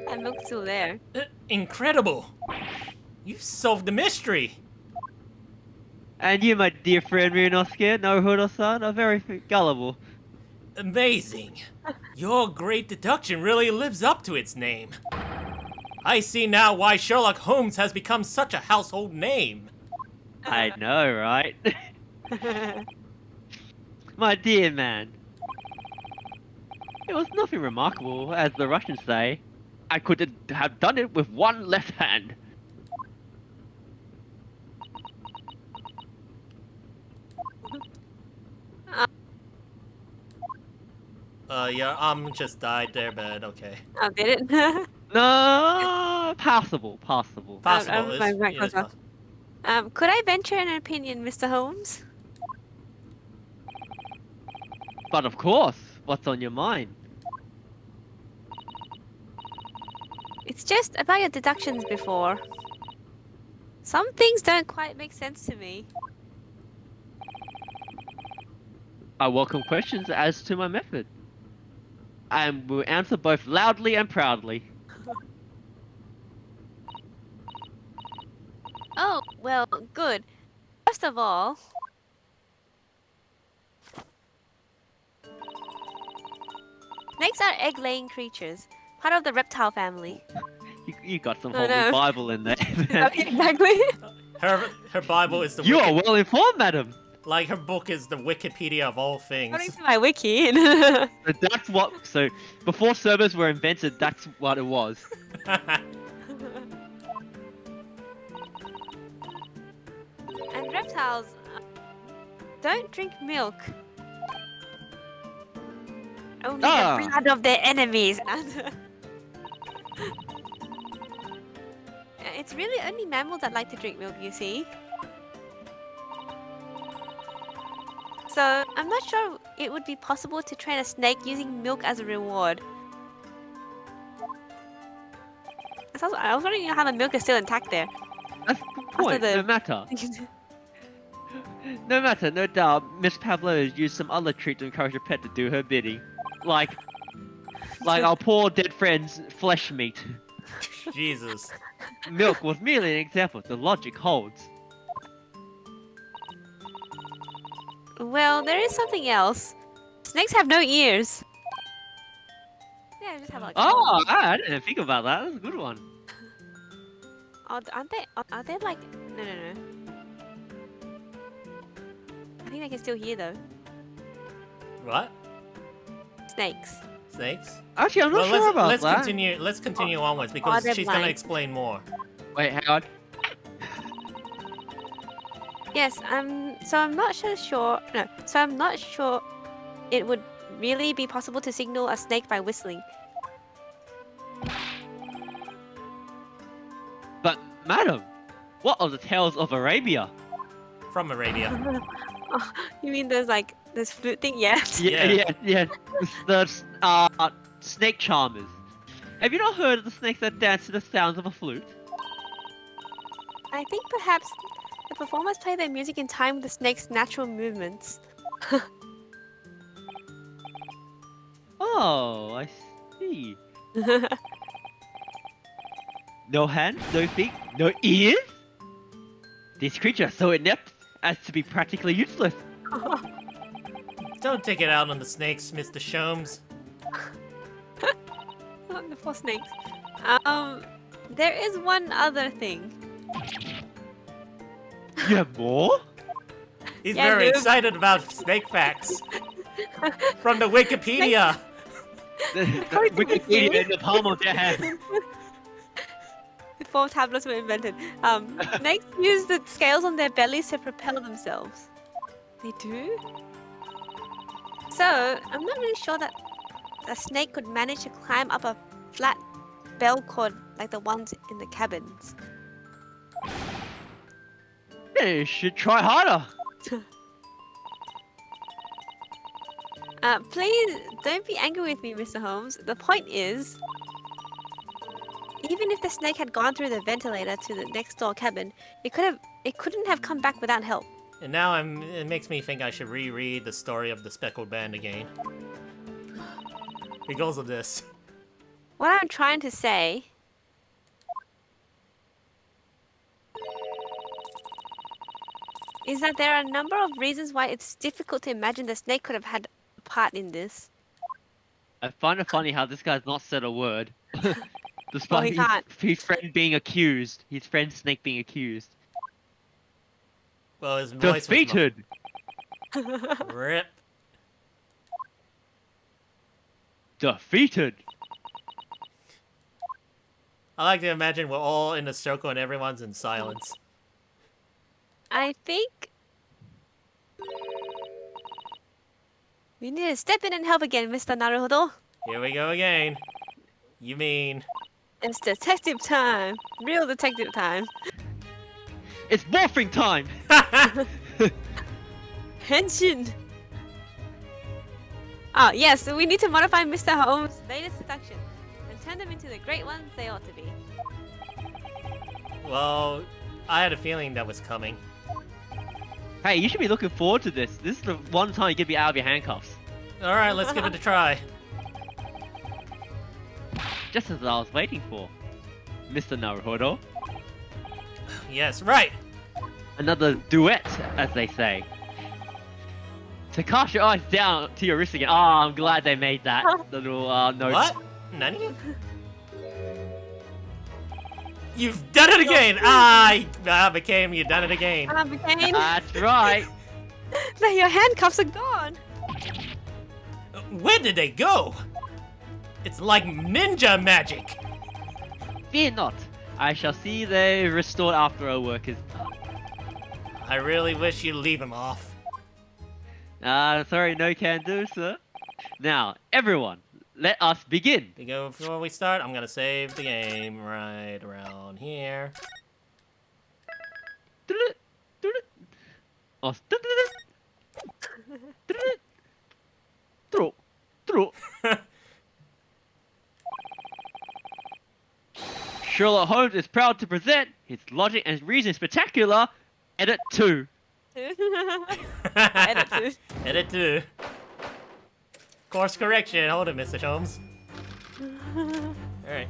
That milk's still there. Incredible! You solved the mystery! And you, my dear friend Ryunosuke, Naruhodo-san, are very gullible. Amazing! Your great deduction really lives up to its name. I see now why Sherlock Holmes has become such a household name. I know, right? My dear man. It was nothing remarkable, as the Russians say. I could have done it with one left hand. Your arm just died there, but okay. Oh, did it? No, possible. Possible. my It's, mic yeah, was it's off. Could I venture an opinion, Mr. Holmes? But of course, what's on your mind? It's just about your deductions before. Some things don't quite make sense to me. I welcome questions as to my method. And will answer both loudly and proudly. Oh, well, good. First of all, snakes are egg-laying creatures, part of the reptile family. You got some Oh, Holy no. Bible in there. Okay, exactly. Her Bible is the You are well informed, madam. like her book is the Wikipedia of all According things. to my wiki. So that's what. So before servers were invented, that's what it was. And reptiles don't drink milk. Only Ah. the blood of their enemies. It's really only mammals that like to drink milk, you see. So, I'm not sure it would be possible to train a snake using milk as a reward. I was wondering how the milk is still intact there. That's the point. the- No matter. No matter. No doubt, Miss Pavlo has used some other treat to encourage her pet to do her bidding, like our poor dead friend's flesh meat. Jesus. Milk was merely an example. The logic holds. Well, there is something else. Snakes have no ears. Yeah, just have like. Oh, I didn't think about that. That's a good one. Aren't they? Are they like? No. I think they can still hear though. What? Snakes. Snakes? Actually, I'm not Well, sure about let's that. continue. Let's continue onwards because they're she's gonna blind. explain more. Wait, hang on. Yes. So I'm not sure. No. So I'm not sure. It would really be possible to signal a snake by whistling. But, madam, what are the tales of Arabia? From Arabia. Oh, you mean there's flute thing? Yes. Yeah. The snake charmers. Have you not heard of the snakes that dance to the sounds of a flute? I think perhaps the performers play their music in time with the snake's natural movements. Oh, I see. No hands, no feet, no ears? These creatures are so inept as to be practically useless. Don't take it out on the snakes, Mr. Sholmes. Not the poor snakes. There is one other thing. You have more? He's Yeah, very noob. excited about snake facts. From the Wikipedia. The Wikipedia in the palm of their hand. Before tablets were invented. Snakes use the scales on their bellies to propel themselves. They do? So, I'm not really sure that a snake could manage to climb up a flat bell cord like the ones in the cabins. You should try harder. Please don't be angry with me, Mr. Holmes. The point is, even if the snake had gone through the ventilator to the next door cabin, it couldn't have come back without help. And now it makes me think I should reread the story of the speckled band again. Because of this. What I'm trying to say is that there are a number of reasons why it's difficult to imagine the snake could have had a part in this. I find it funny how this guy's not said a word. Oh, Despite he can't. his friend being accused. His friend Snake being accused. Well, his voice Defeated! was rip. Defeated! I like to imagine we're all in a circle and everyone's in silence. I think we need to step in and help again, Mr. Naruhodo. Here we go again. You mean... It's detective time. Real detective time. It's morphing time! Henshin! Oh, yes, we need to modify Mr. Holmes' latest deduction and turn them into the great ones they ought to be. Well, I had a feeling that was coming. Hey, you should be looking forward to this. This is the one time you get me out of your handcuffs. Alright, let's give it a try. Just as I was waiting for. Mr. Naruhodo. Yes, right! Another duet, as they say. To cast your eyes down to your wrist again. Oh, I'm glad they made that little note. What? Nani? You've done it again! Became, you done it again. McCain. That's right. Now your handcuffs are gone. Where did they go? It's like ninja magic! Fear not. I shall see they restored after our work is done. I really wish you'd leave him off. Sorry, no can do, sir. Now, everyone, let us begin. Before we start, I'm gonna save the game right around here. Oh, Sherlock Holmes is proud to present his logic and reason spectacular. Edit 2. Edit 2. Edit 2. Course correction. Hold it, Mr. Sholmes. Alright.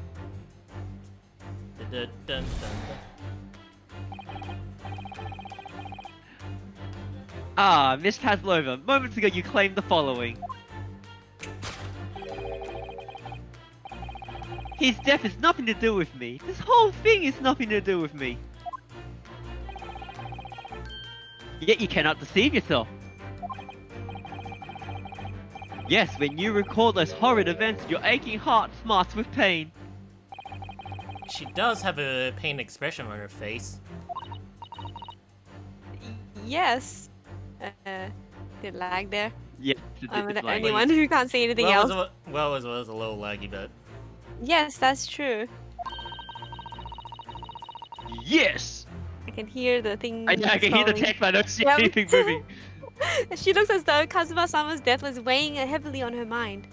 Miss Pavlova, moments ago you claimed the following. His death has nothing to do with me. This whole thing is nothing to do with me. Yet you cannot deceive yourself. Yes, when you recall those horrid events, your aching heart smarts with pain. She does have a pain expression on her face. Yes. Did lag there? Yes, I'm the it's like- only one who can't see anything else. It was a little laggy, but... Yes, that's true. Yes! I can hear the thing. I can hear the scrolling. text, but I don't see Yep. anything moving. She looks as though Kazuma-sama's death was weighing heavily on her mind.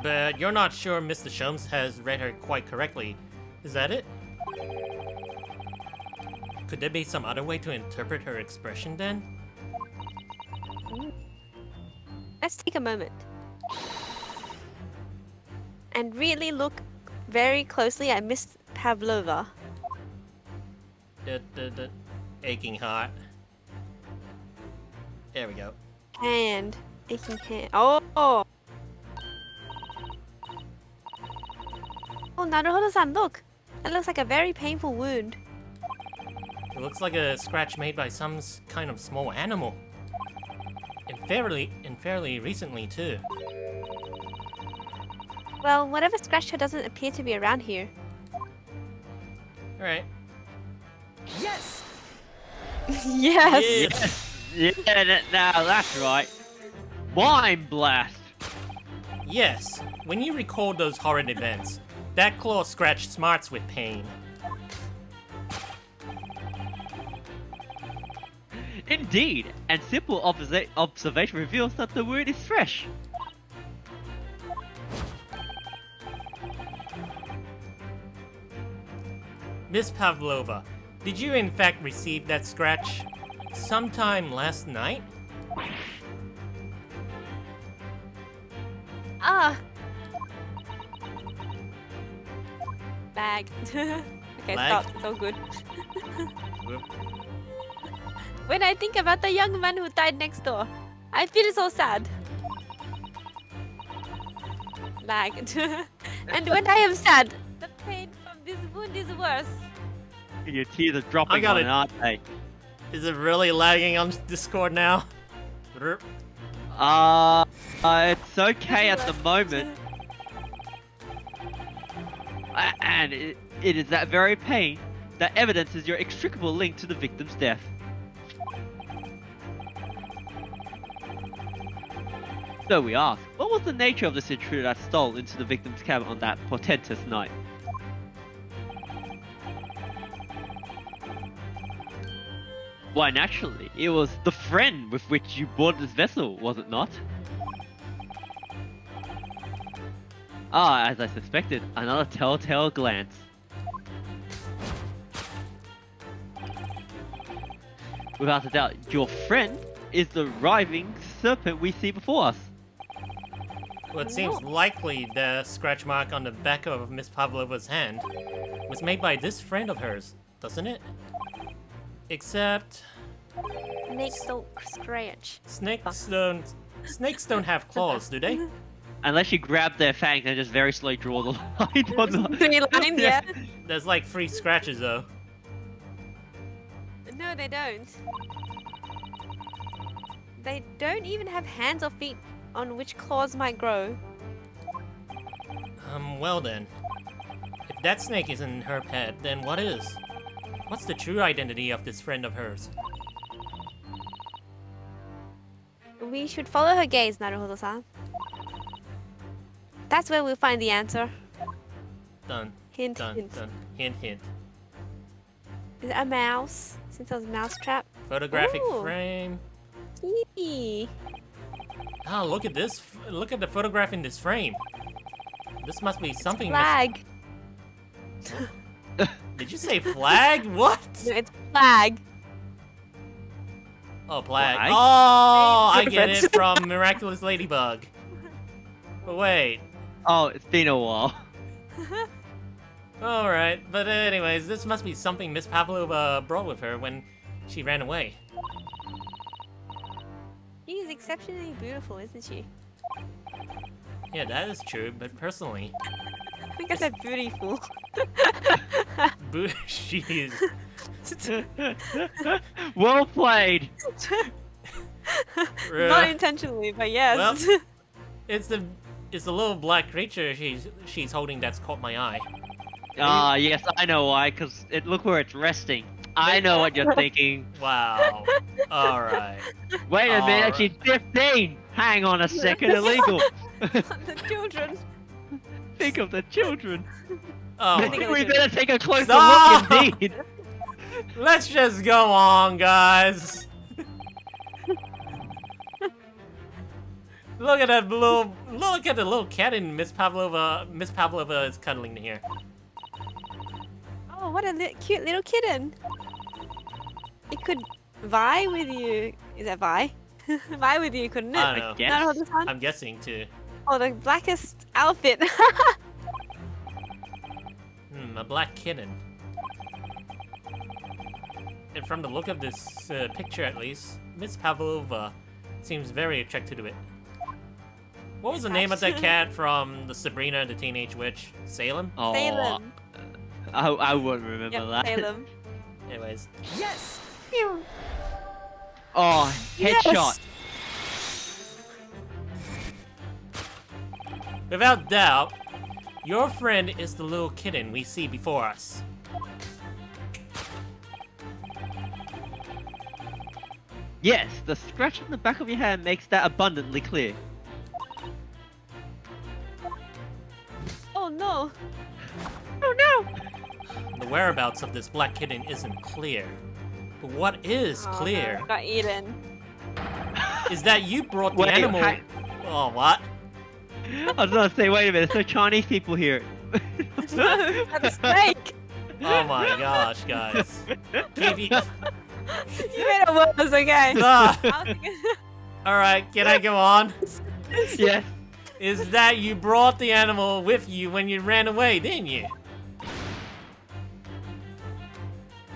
But you're not sure Mr. Sholmes has read her quite correctly. Is that it? Could there be some other way to interpret her expression then? Let's take a moment and really look very closely at Miss Pavlova. The aching heart. There we go. And aching hand. Oh! Oh, Naruhodo-san, look! That looks like a very painful wound. It looks like a scratch made by some kind of small animal. And fairly recently too. Well, whatever scratched her doesn't appear to be around here. Alright. Yes! Yeah, now that's right. Mind blast. Yes. When you recall those horrid events, that claw scratch smarts with pain. Indeed, and simple observation reveals that the wound is fresh. Miss Pavlova, did you in fact receive that scratch sometime last night? Ah! Lag. Okay, Lag? stop. It's all good. Whoop. When I think about the young man who died next door, I feel so sad. Lag. And when I am sad, the pain from this wound is worse. Your tears are dropping I got on it. it, aren't they? Is it really lagging on Discord now? Rrr. It's okay at the moment. And it is that very pain that evidences your inextricable link to the victim's death. So we ask, what was the nature of this intruder that stole into the victim's cabin on that portentous night? Why, naturally, it was the friend with which you boarded this vessel, was it not? Ah, as I suspected, another telltale glance. Without a doubt, your friend is the writhing serpent we see before us. Well, it seems likely the scratch mark on the back of Miss Pavlova's hand was made by this friend of hers, doesn't it? Except Snakes don't scratch. snakes don't have claws, do they? Unless you grab their fangs and just very slowly draw the line on the... 3 lines, yeah. There's like 3 scratches though. No, they don't. They don't even have hands or feet on which claws might grow. Well then. If that snake isn't her pet, then what is? What's the true identity of this friend of hers? We should follow her gaze, Naruhodo-san. That's where we'll find the answer. Dun, Hint, dun, hint. dun. Hint, hint. Is it a mouse? Since it was a mouse trap. Photographic Ooh. frame. Yee. Oh, look at this. Look at the photograph in this frame. This must be something. Flag. Did you say flag? What? No, it's flag. Oh, flag. Flag? Oh, I Same get difference. it from Miraculous Ladybug. But wait. Oh, it's been a while. Alright, but anyways, this must be something Miss Pavlova brought with her when she ran away. She's exceptionally beautiful, isn't she? Yeah, that is true, but personally, I think I said beautiful. she is. Well played! Not intentionally, but yes. Well, it's the little black creature she's holding that's caught my eye. Ah, yes, I know why, because look where it's resting. I know what you're thinking. Wow. Alright. Wait a minute, Alright. she's 15! Hang on a second, illegal! The children. Think of the children. Oh, I think We better take a closer Stop! look indeed. let's just go on, guys. Look at that look at the little cat in Miss Pavlova is cuddling here. Oh, what a cute little kitten. It could vie with you. Is that vie? Vie with you, couldn't it? I don't know. Yes. Naruhodo-san? I'm guessing too. Oh, the blackest outfit. A black kitten. And from the look of this picture at least, Miss Pavlova seems very attracted to it. What was the name of that cat from the Sabrina the Teenage Witch? Salem? Oh, Salem. I wouldn't remember Yep, that. Salem. Anyways. Yes! Oh, headshot. Yes! Without doubt, your friend is the little kitten we see before us. Yes, the scratch on the back of your hand makes that abundantly clear. Oh no! Oh no! The whereabouts of this black kitten isn't clear. But what is Oh, clear no, got eaten. is that you brought the Wait, animal. Oh, what? I was gonna say, wait a minute, there's no Chinese people here. No, that's a snake! Oh my gosh, guys. KV. You made it worse, okay? Ah, I was thinking- Alright, can I go on? Yes. Is that you brought the animal with you when you ran away, didn't you?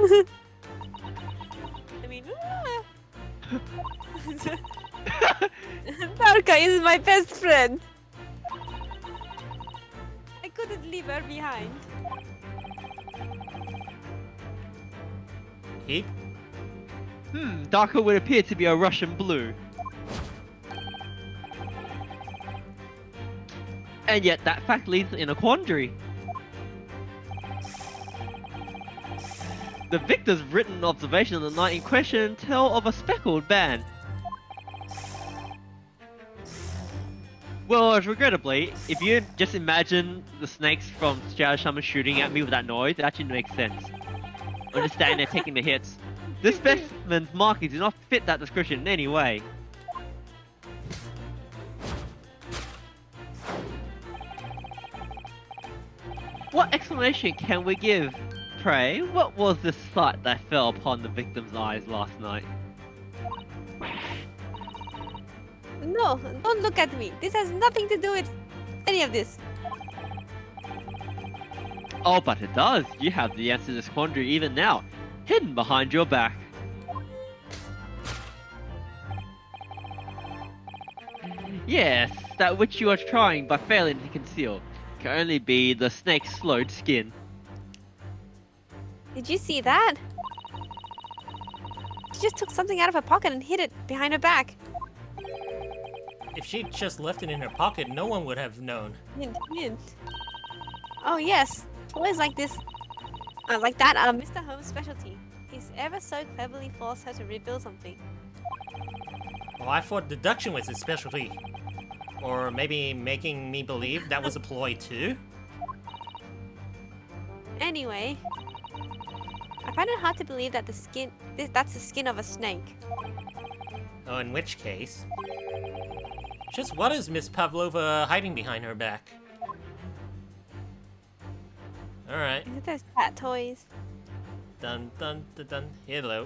I mean, Tarka is my best friend. I couldn't leave her behind. Heip? Darker would appear to be a Russian blue. And yet that fact leaves in a quandary. The victor's written observation of the night in question tell of a speckled band. Well, regrettably, if you just imagine the snakes from Shadow Shaman shooting at me with that noise, it actually makes sense. I'm just standing there taking the hits. This specimen's markings do not fit that description in any way. What explanation can we give? Pray, what was the sight that fell upon the victim's eyes last night? No, don't look at me. This has nothing to do with any of this. Oh, but it does. You have the answer to this quandary even now, hidden behind your back. Yes, that which you are trying but failing to conceal can only be the snake's slowed skin. Did you see that? She just took something out of her pocket and hid it behind her back. If she'd just left it in her pocket, no one would have known. Hint. Oh yes, toys like this, like that are Mr. Holmes' specialty. He's ever so cleverly forced her to rebuild something. Well, I thought deduction was his specialty. Or maybe making me believe that was a ploy too? Anyway, I find it hard to believe that that's the skin of a snake. Oh, in which case... Just what is Miss Pavlova hiding behind her back? Alright. Is it those cat toys? Dun dun dun dun. Hello.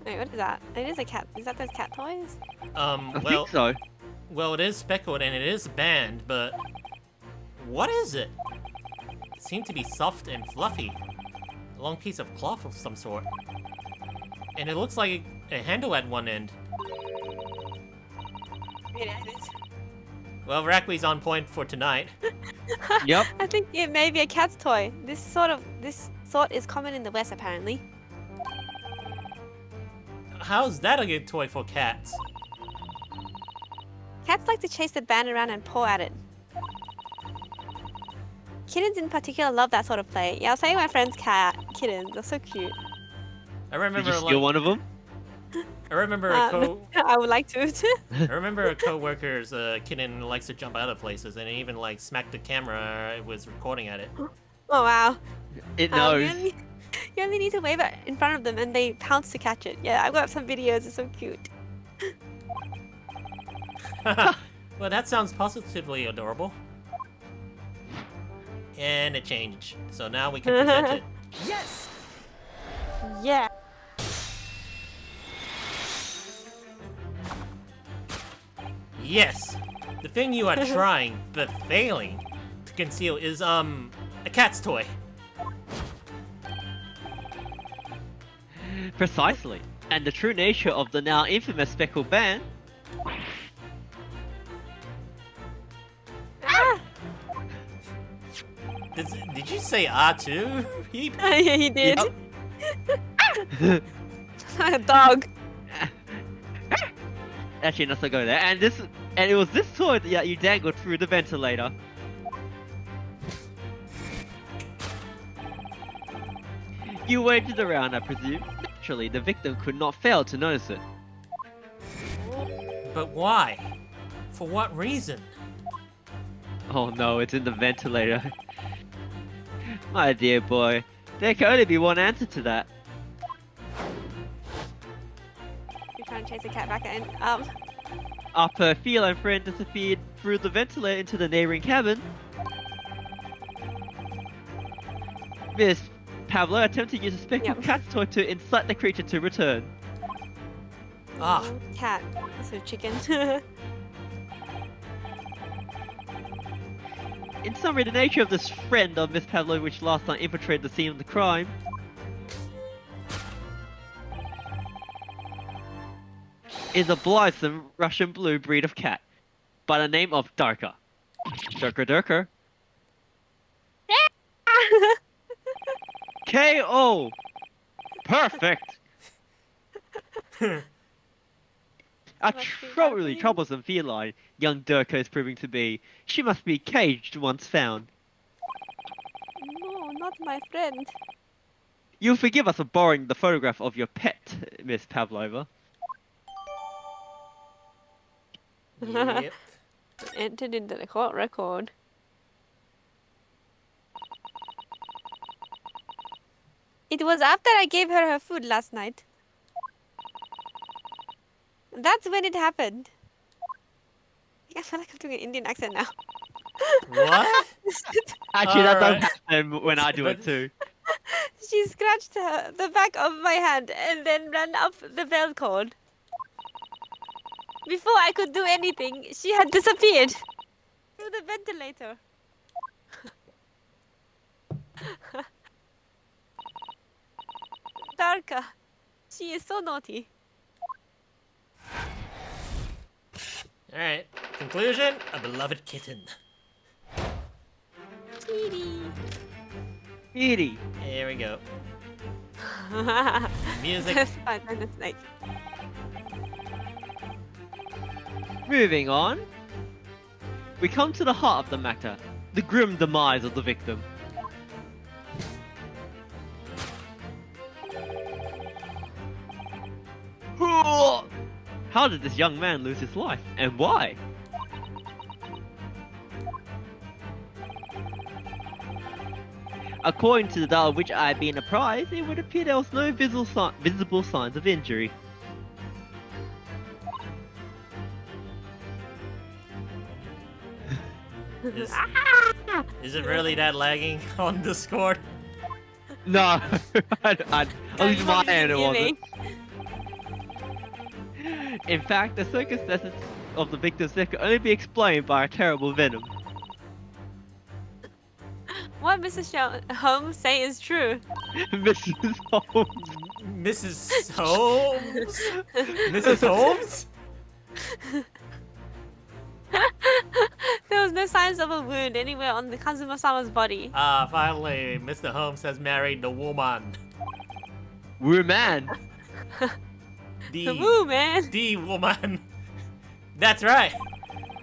Wait, what is that? It is a cat. Is that those cat toys? I Well, think so. well, it is speckled and it is banned, but what is it? It seemed to be soft and fluffy. A long piece of cloth of some sort. And it looks like a handle at one end. It is. Well, Rakui's on point for tonight. Yep. I think it may be a cat's toy. This sort is common in the West, apparently. How's that a good toy for cats? Cats like to chase the band around and paw at it. Kittens in particular love that sort of play. Yeah, I was playing with my friend's kittens. They're so cute. I Did remember you steal one of them? I remember I would like to. I remember a co-worker's kitten likes to jump out of places, and it even like smacked the camera it was recording at it. Oh wow. It knows. You only need to wave it in front of them and they pounce to catch it. Yeah, I've got some videos. It's so cute. Well, that sounds positively adorable. And it changed, so now we can present it. Yes. Yeah. Yes, the thing you are trying but failing to conceal is a cat's toy. Precisely. And the true nature of the now infamous speckled band. Ah! Did you say ah too, Heip? Yeah, he did. Yep. Like a dog. Actually, let's not go there. And it was this toy that you dangled through the ventilator. You waved it around, I presume. Naturally, the victim could not fail to notice it. But why? For what reason? Oh no, it's in the ventilator. My dear boy, there can only be one answer to that. You're trying to chase a cat back in. Our feline friend disappeared through the ventilator into the neighboring cabin. Miss Pablo attempted to use a speckled cat's toy to incite the creature to return. Ah, Cat. So chicken. In summary, the nature of this friend of Miss Pavlo which last night infiltrated the scene of the crime is a blithesome Russian blue breed of cat by the name of Darka. Durker. KO! Perfect! A Must be truly happy. troublesome feline young Durka is proving to be. She must be caged once found. No, not my friend. You'll forgive us for borrowing the photograph of your pet, Miss Pavlova. yep. Entered into the court record. It was after I gave her her food last night. That's when it happened. I feel like I'm doing an Indian accent now. What? Actually, that does Alright. happen when I do it But- too. She scratched the back of my hand and then ran up the bell cord. Before I could do anything, she had disappeared through the ventilator. Darka, she is so naughty. Alright. Conclusion: a beloved kitten. Kitty. Edie. Here we go. Music. That's fine, and it's like, Moving on. We come to the heart of the matter. The grim demise of the victim. How did this young man lose his life, and why? According to the data which I have been apprised, it would appear there was no visible signs of injury. Is, is it really that lagging on Discord? No, at least my end it wasn't. In fact, the circumstances of the victim's death could only be explained by a terrible venom. What Holmes say is true. Mrs. Holmes. Mrs. Holmes? Mrs. Holmes? There was no signs of a wound anywhere on the Kazuma-sama's body. Ah, finally, Mr. Holmes has married the woman. Woman. Woo, man! The woman. That's right.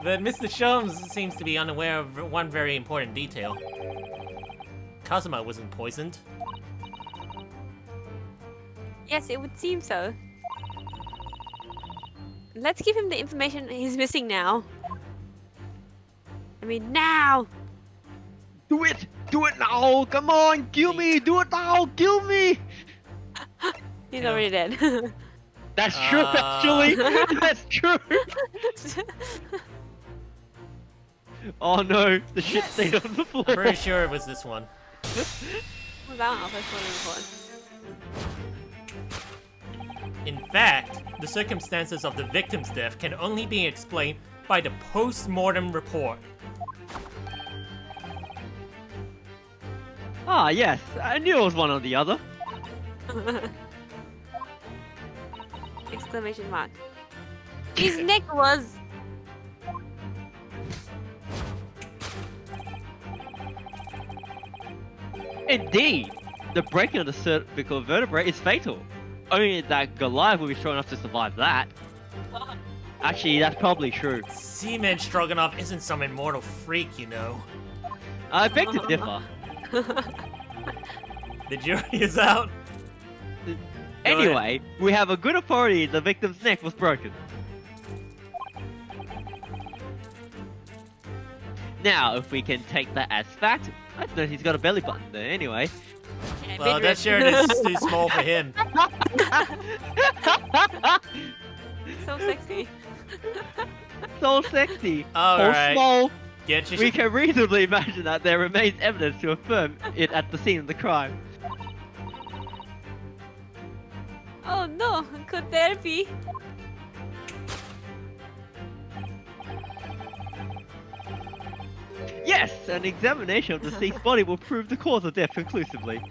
But Mr. Sholmes seems to be unaware of one very important detail. Kazuma wasn't poisoned. Yes, it would seem so. Let's give him the information he's missing now. I mean, now! Do it! Do it now! Come on! Kill me! Do it now! Kill me! He's Yeah. already dead. That's true, actually! That's true! Oh no, the shit stayed on the floor. I'm pretty sure it was this one. Well, that one I'll post one report. In fact, the circumstances of the victim's death can only be explained by the post-mortem report. Ah, yes, I knew it was one or the other. Exclamation mark. His neck was... Indeed, the breaking of the cervical vertebrae is fatal. Only that Goliath will be strong enough to survive that. Actually, that's probably true. Seaman Stroganoff isn't some immortal freak, you know. I beg to differ. The jury is out. Anyway, we have a good authority the victim's neck was broken. Now, if we can take that as fact, I don't know he's got a belly button there anyway. Yeah, Well, that midriff. shirt is too small for him. So sexy. So sexy. Alright. Or small. Get your We can reasonably imagine that there remains evidence to affirm it at the scene of the crime. Oh no, could there be? Yes, an examination of the deceased body will prove the cause of death conclusively.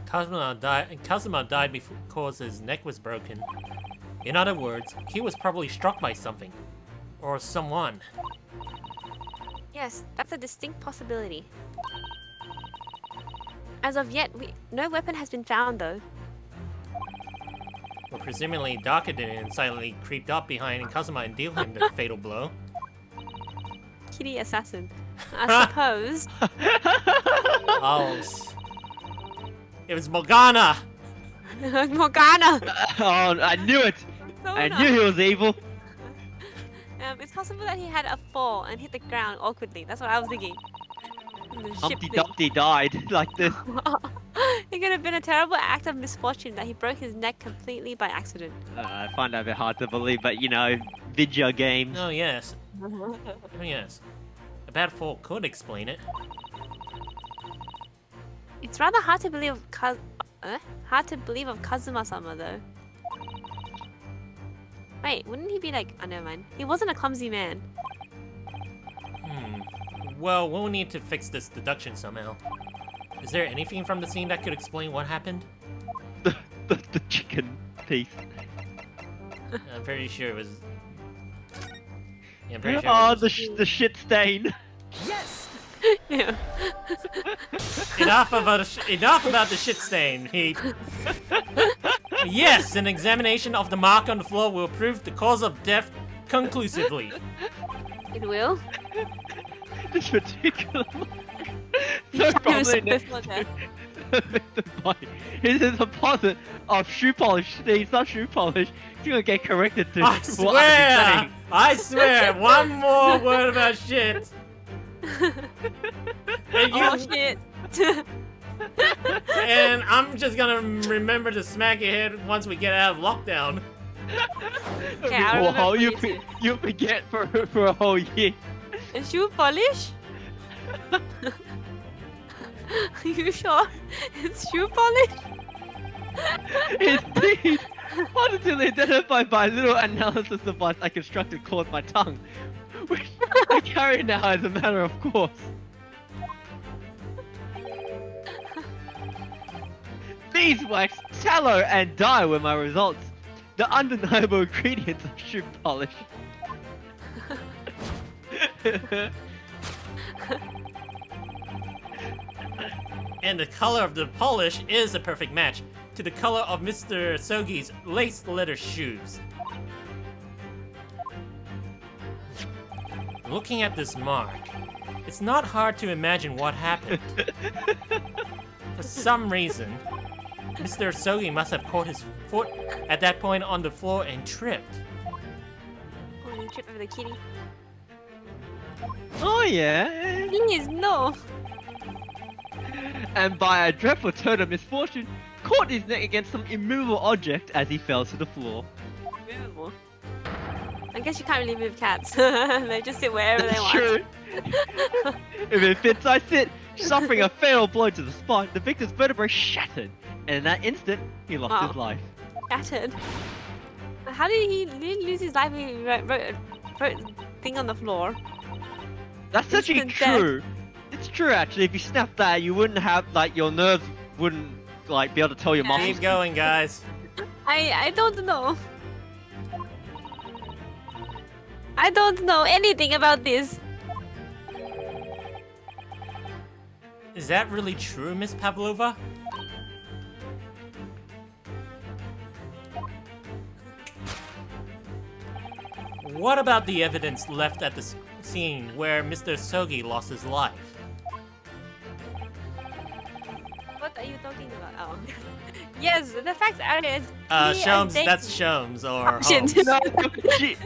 Kazuma died because his neck was broken. In other words, he was probably struck by something. Or someone. Yes, that's a distinct possibility. As of yet, no weapon has been found though. Well, presumably Daka didn't silently creeped up behind Kazuma and deal him the fatal blow. Kitty assassin. I suppose. Oh, it was Morgana! Morgana! Oh, I knew it! I knew he was evil! It's possible that he had a fall and hit the ground awkwardly. That's what I was thinking. The ship Humpty thing. Dumpty died like this. It could have been a terrible act of misfortune that he broke his neck completely by accident. I find that a bit hard to believe, but you know, video games. Oh yes. Oh yes. A bad fall could explain it. It's rather hard to believe of Kazuma-sama though. Wait, wouldn't he be like? Oh, never mind. He wasn't a clumsy man. Well, we'll need to fix this deduction somehow. Is there anything from the scene that could explain what happened? The chicken teeth. I'm pretty sure it was. Yeah, I'm pretty sure. Oh, it was... the shit stain. Yes. Yeah. Enough about the shit stain, Heip. Yes, an examination of the mark on the floor will prove the cause of death conclusively. It will. This particular mark. You So can't probably use next before to that. the victim body. It is a deposit of shoe polish. It's not shoe polish. It's gonna get corrected to. I swear, one more word about shit. And Oh shit. And I'm just gonna remember to smack your head once we get out of lockdown. Okay, I'll remember you you too. you forget for a whole year. A shoe polish? Are you sure? It's shoe polish? Indeed. Positively identified by a little analysis device I constructed called my tongue, which I carry now as a matter of course. Beeswax, tallow, and dye were my results. The undeniable ingredients of shoe polish. And the color of the polish is a perfect match to the color of Mr. Sogi's lace leather shoes. Looking at this mark, it's not hard to imagine what happened. For some reason, Mr. Sogi must have caught his foot at that point on the floor and tripped. Oh, you tripped over the kitty. Oh yeah. Please, no. And by a dreadful turn of misfortune, caught his neck against some immovable object as he fell to the floor. Movable. I guess you can't really move cats. They just sit wherever they That's want. true. If it fits, I sit. Suffering a fatal blow to the spine, the victim's vertebrae shattered, and in that instant, he lost his life. Shattered. How did he lose his life when he wrote a thing on the floor? That's actually Instant death. true. It's true, actually. If you snap that, you wouldn't have, like, your nerves wouldn't, like, be able to tell your muscles. Keep going, guys. I don't know. I don't know anything about this. Is that really true, Miss Pavlova? What about the evidence left at the scene where Mr. Sogi lost his life? What are you talking about? Oh. Yes, the facts are is. Sholmes, that's Sholmes, or Shit. Holmes. No,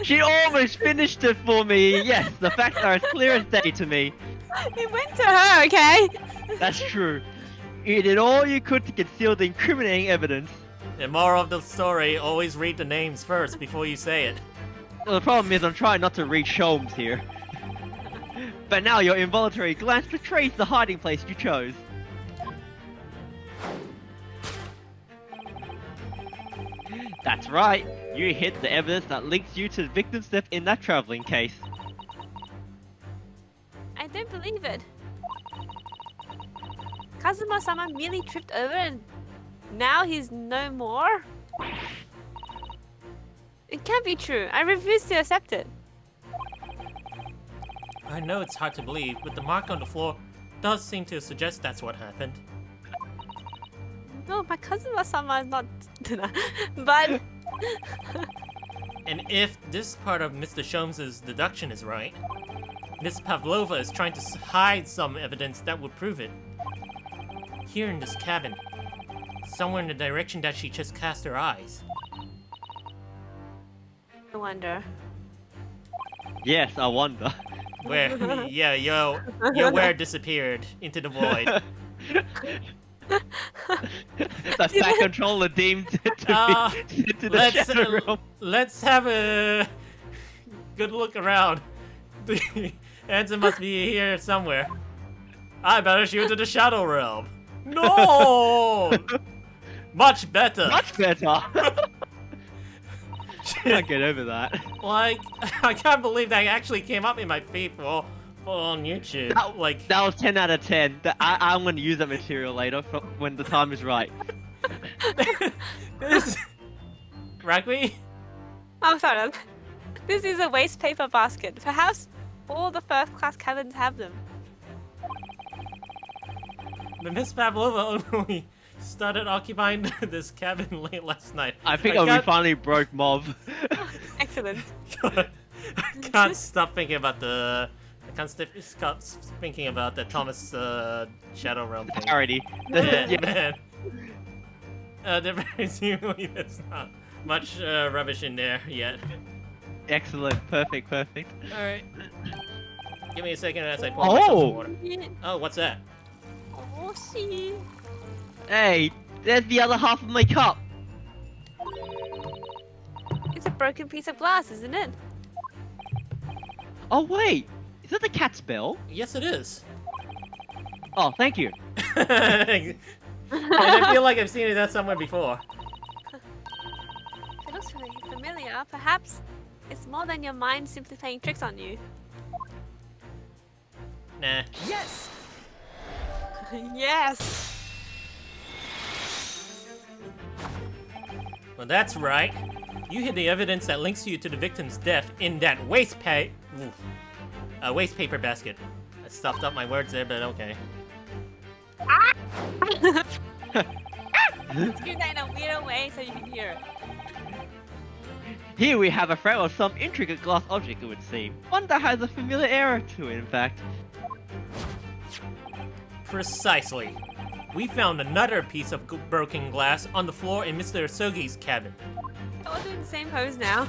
she almost finished it for me. Yes, the facts are as clear as day to me. It went to her, okay? That's true. You did all you could to conceal the incriminating evidence. The moral of the story, always read the names first before you say it. Well, the problem is I'm trying not to read Sholmes here. But now your involuntary glance betrays the hiding place you chose. That's right, you hid the evidence that links you to the victim's death in that traveling case. I don't believe it. Kazuma-sama merely tripped over and now he's no more? It can't be true. I refuse to accept it. I know it's hard to believe, but the mark on the floor does seem to suggest that's what happened. No, my Kazuma-sama is not... but... And if this part of Mr. Sholmes' deduction is right, Miss Pavlova is trying to hide some evidence that would prove it. Here in this cabin, somewhere in the direction that she just cast her eyes. I wonder. Yes, I wonder. Where, yeah, your where disappeared into the void. The fat controller deemed to be sent to the shadow realm. let's have a good look around. The answer must be here somewhere. I better shoot to the shadow realm. No! Much better. Much better. Can't get over that. Like, I can't believe that actually came up in my feed for on YouTube. That was 10 out of 10. I'm going to use that material later when the time is right. Rakui? Oh, sorry. This is a waste paper basket. Perhaps all the first-class cabins have them. But Miss Pavlova only started occupying this cabin late last night. I think we finally broke mob. Excellent. I can't stop thinking about the. I can't stop thinking about the Thomas Shadow Realm thing. Alrighty. Yeah, man. Seemingly there's not much rubbish in there yet. Excellent. Perfect. Alright. Give me a second as I pour myself some water. Oh, what's that? Oh, see. Hey, there's the other half of my cup. It's a broken piece of glass, isn't it? Oh wait, is that the cat's bell? Yes, it is. Oh, thank you. And I feel like I've seen that somewhere before. It looks really familiar. Perhaps it's more than your mind simply playing tricks on you. Nah. Yes! Yes! Well, that's right. You hid the evidence that links you to the victim's death in that waste paper basket. I stuffed up my words there, but okay. Scream that in a weirder way so you can hear it. Here we have a frame of some intricate glass object, it would seem. One that has a familiar air to it, in fact. Precisely. We found another piece of broken glass on the floor in Mr. Sogi's cabin. Oh, we're doing the same pose now.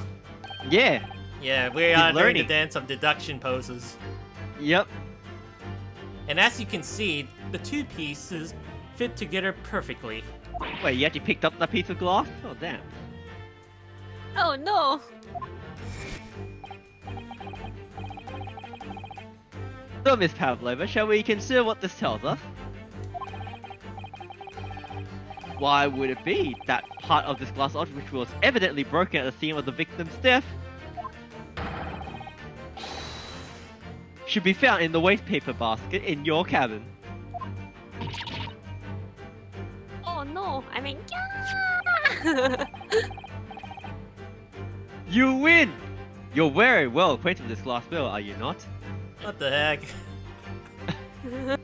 Yeah. Yeah, we are doing the learning. dance of deduction poses. Yep. And as you can see, the two pieces fit together perfectly. Wait, you actually picked up that piece of glass? Oh, damn. Oh no! So, Miss Pavlova, shall we consider what this tells us? Why would it be that part of this glass object which was evidently broken at the scene of the victim's death should be found in the waste paper basket in your cabin? Oh no! I mean, yeah! You win! You're very well acquainted with this glass bill, are you not? What the heck?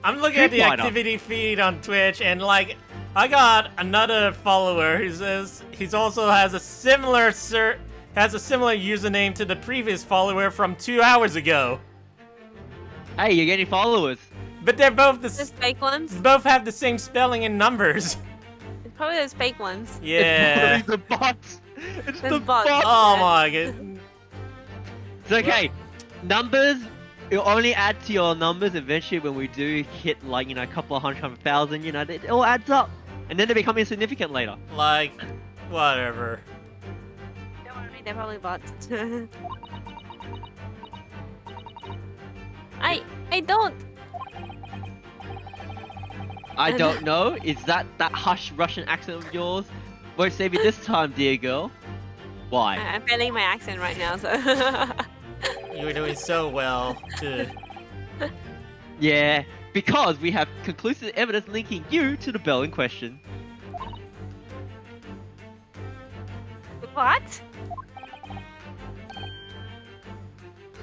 I'm looking at the activity feed on Twitch, and like, I got another follower who says he's also has a similar username to the previous follower from 2 hours ago. Hey, you're getting followers. But they're both Those fake ones? both have the same spelling and numbers. Probably those fake ones. Yeah. It's the bots. It's There's the bots. bots. Oh my god. It's okay. Numbers, it'll only add to your numbers eventually when we do hit like, you know, a couple of 100,000, you know, it all adds up. And then they become insignificant later. Like, whatever. Don't worry, they're probably bots. I don't. I don't know. Is that hush Russian accent of yours? Won't save you this time, dear girl. Why? I'm failing my accent right now, so. You were doing so well to. Yeah, because we have conclusive evidence linking you to the bell in question. What?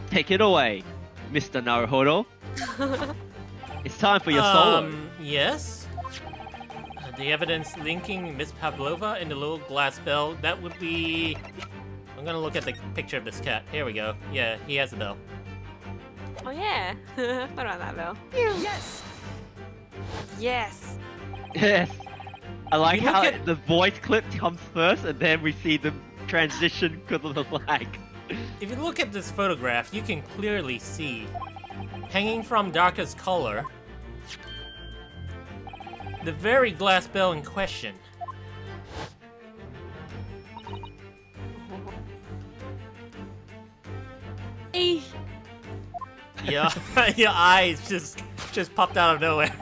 Take it away, Mr. Naruhodo. It's time for your solo. Yes. The evidence linking Miss Pavlova and the little glass bell, that would be. I'm gonna look at the picture of this cat. Here we go. Yeah, he has a bell. Oh yeah. What about that bell? Yes. Yes. Yes. I like you look how at- the voice clip comes first and then we see the transition because of the lag. If you look at this photograph, you can clearly see, hanging from darkest color, the very glass bell in question. Eh. Yeah, your eyes just popped out of nowhere.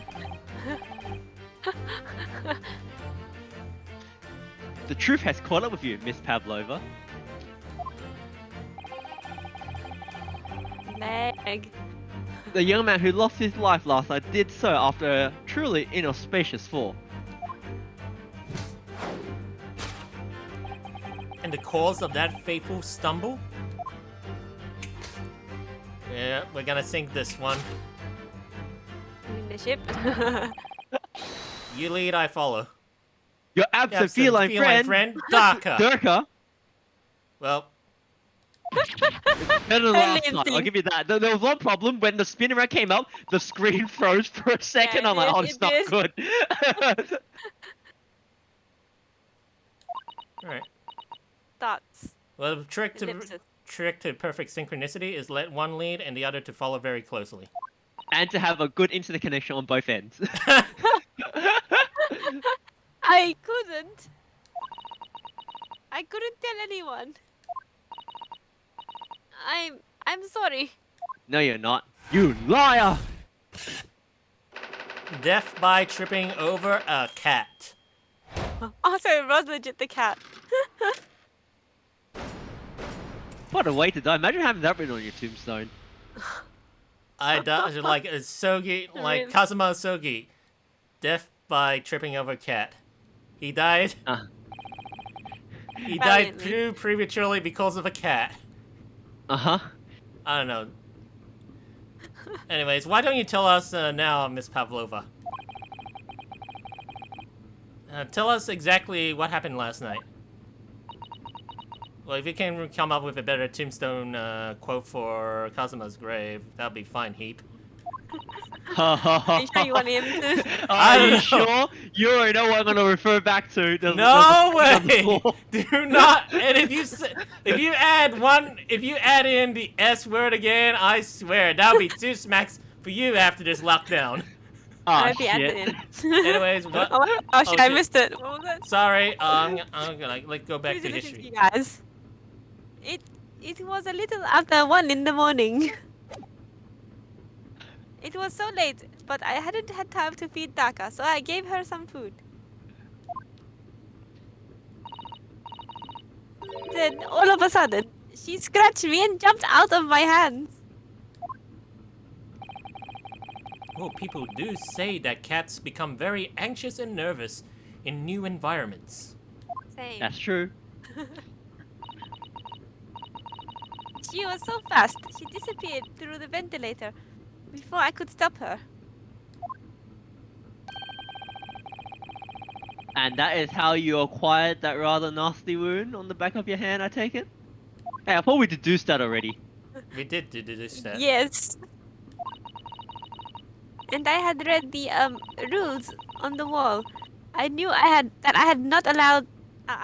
The truth has caught up with you, Miss Pavlova. Leg. The young man who lost his life last night did so after a truly inauspicious fall. And the cause of that fateful stumble? Yeah, we're gonna sink this one. In the ship. You lead, I follow. Your absent feline friend, Daka. Durka. Well, Better than last night, I'll give you that. There was one problem when the spinner came up, the screen froze for a second. Yeah, I'm like, oh, it it's not did. good. alright. Thoughts. Well, the trick Ellipsis. to perfect synchronicity is let one lead and the other to follow very closely. And to have a good internet connection on both ends. I couldn't. I couldn't tell anyone. I'm sorry. No, you're not. You liar! Death by tripping over a cat. Also, it was legit the cat. What a way to die. Imagine having that written on your tombstone. I died like a Sogi, like Really? Kazuma Sogi. Death by tripping over a cat. He died. He died Valiantly. too prematurely because of a cat. Uh-huh. I don't know. Anyways, why don't you tell us now, Miss Pavlova? Tell us exactly what happened last night. Well, if you can come up with a better tombstone quote for Kazuma's grave, that'd be fine, Heip. Are you sure you want him to? I Are don't you know. sure? You already know what I'm going to refer back to. No way! Do not. And if you add in the S word again, I swear that'll be 2 smacks for you after this lockdown. Ah, Might be added shit. in. Anyways, what? Oh, shit, I shit. missed it. What was that? Sorry, I'm gonna go back to Please listen history. you guys. It was a little after 1 in the morning. It was so late, but I hadn't had time to feed Daka, so I gave her some food. Then, all of a sudden, she scratched me and jumped out of my hands. Well, people do say that cats become very anxious and nervous in new environments. Same. That's true. She was so fast, she disappeared through the ventilator before I could stop her. And that is how you acquired that rather nasty wound on the back of your hand, I take it? Hey, I thought we deduced that already. We did do this step. Yes. And I had read the rules on the wall. I knew I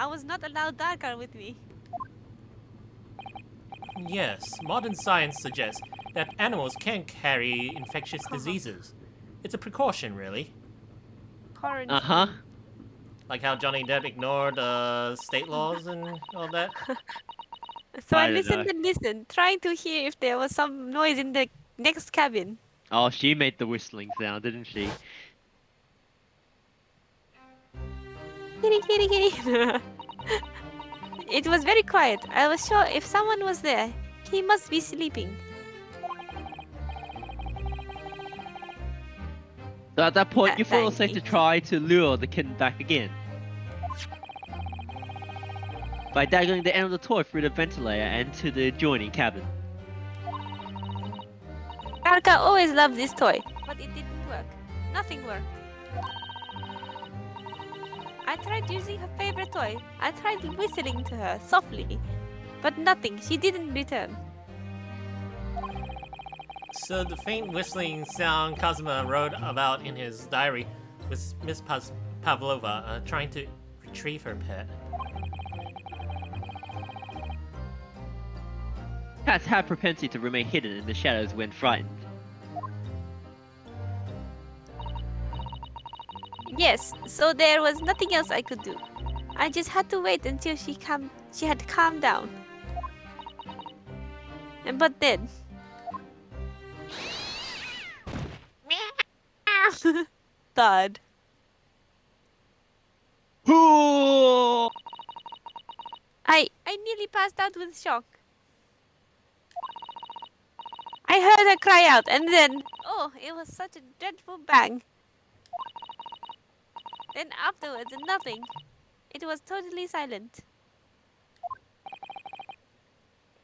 was not allowed Darkar with me. Yes, modern science suggests that animals can carry infectious diseases. It's a precaution, really. Quarantine. Uh-huh. Like how Johnny Depp ignored state laws and all that. So I I don't listened know. and listened, trying to hear if there was some noise in the next cabin. Oh, she made the whistling sound, didn't she? Kitty, kitty, kitty. It was very quiet. I was sure if someone was there, he must be sleeping. So at that point, you thought it was safe to Thank you. try to lure the kitten back again. By daggling the end of the toy through the ventilator and to the adjoining cabin. Darka always loved this toy, but it didn't work. Nothing worked. I tried using her favorite toy. I tried whistling to her softly, but nothing. She didn't return. So the faint whistling sound Kazuma wrote about in his diary was Miss Pavlova trying to retrieve her pet. Cats have propensity to remain hidden in the shadows when frightened. Yes, so there was nothing else I could do. I just had to wait until she had calmed down. But then... Thud. Ooh! I nearly passed out with shock. I heard her cry out and then... Oh, it was such a dreadful bang. Then afterwards, nothing. It was totally silent.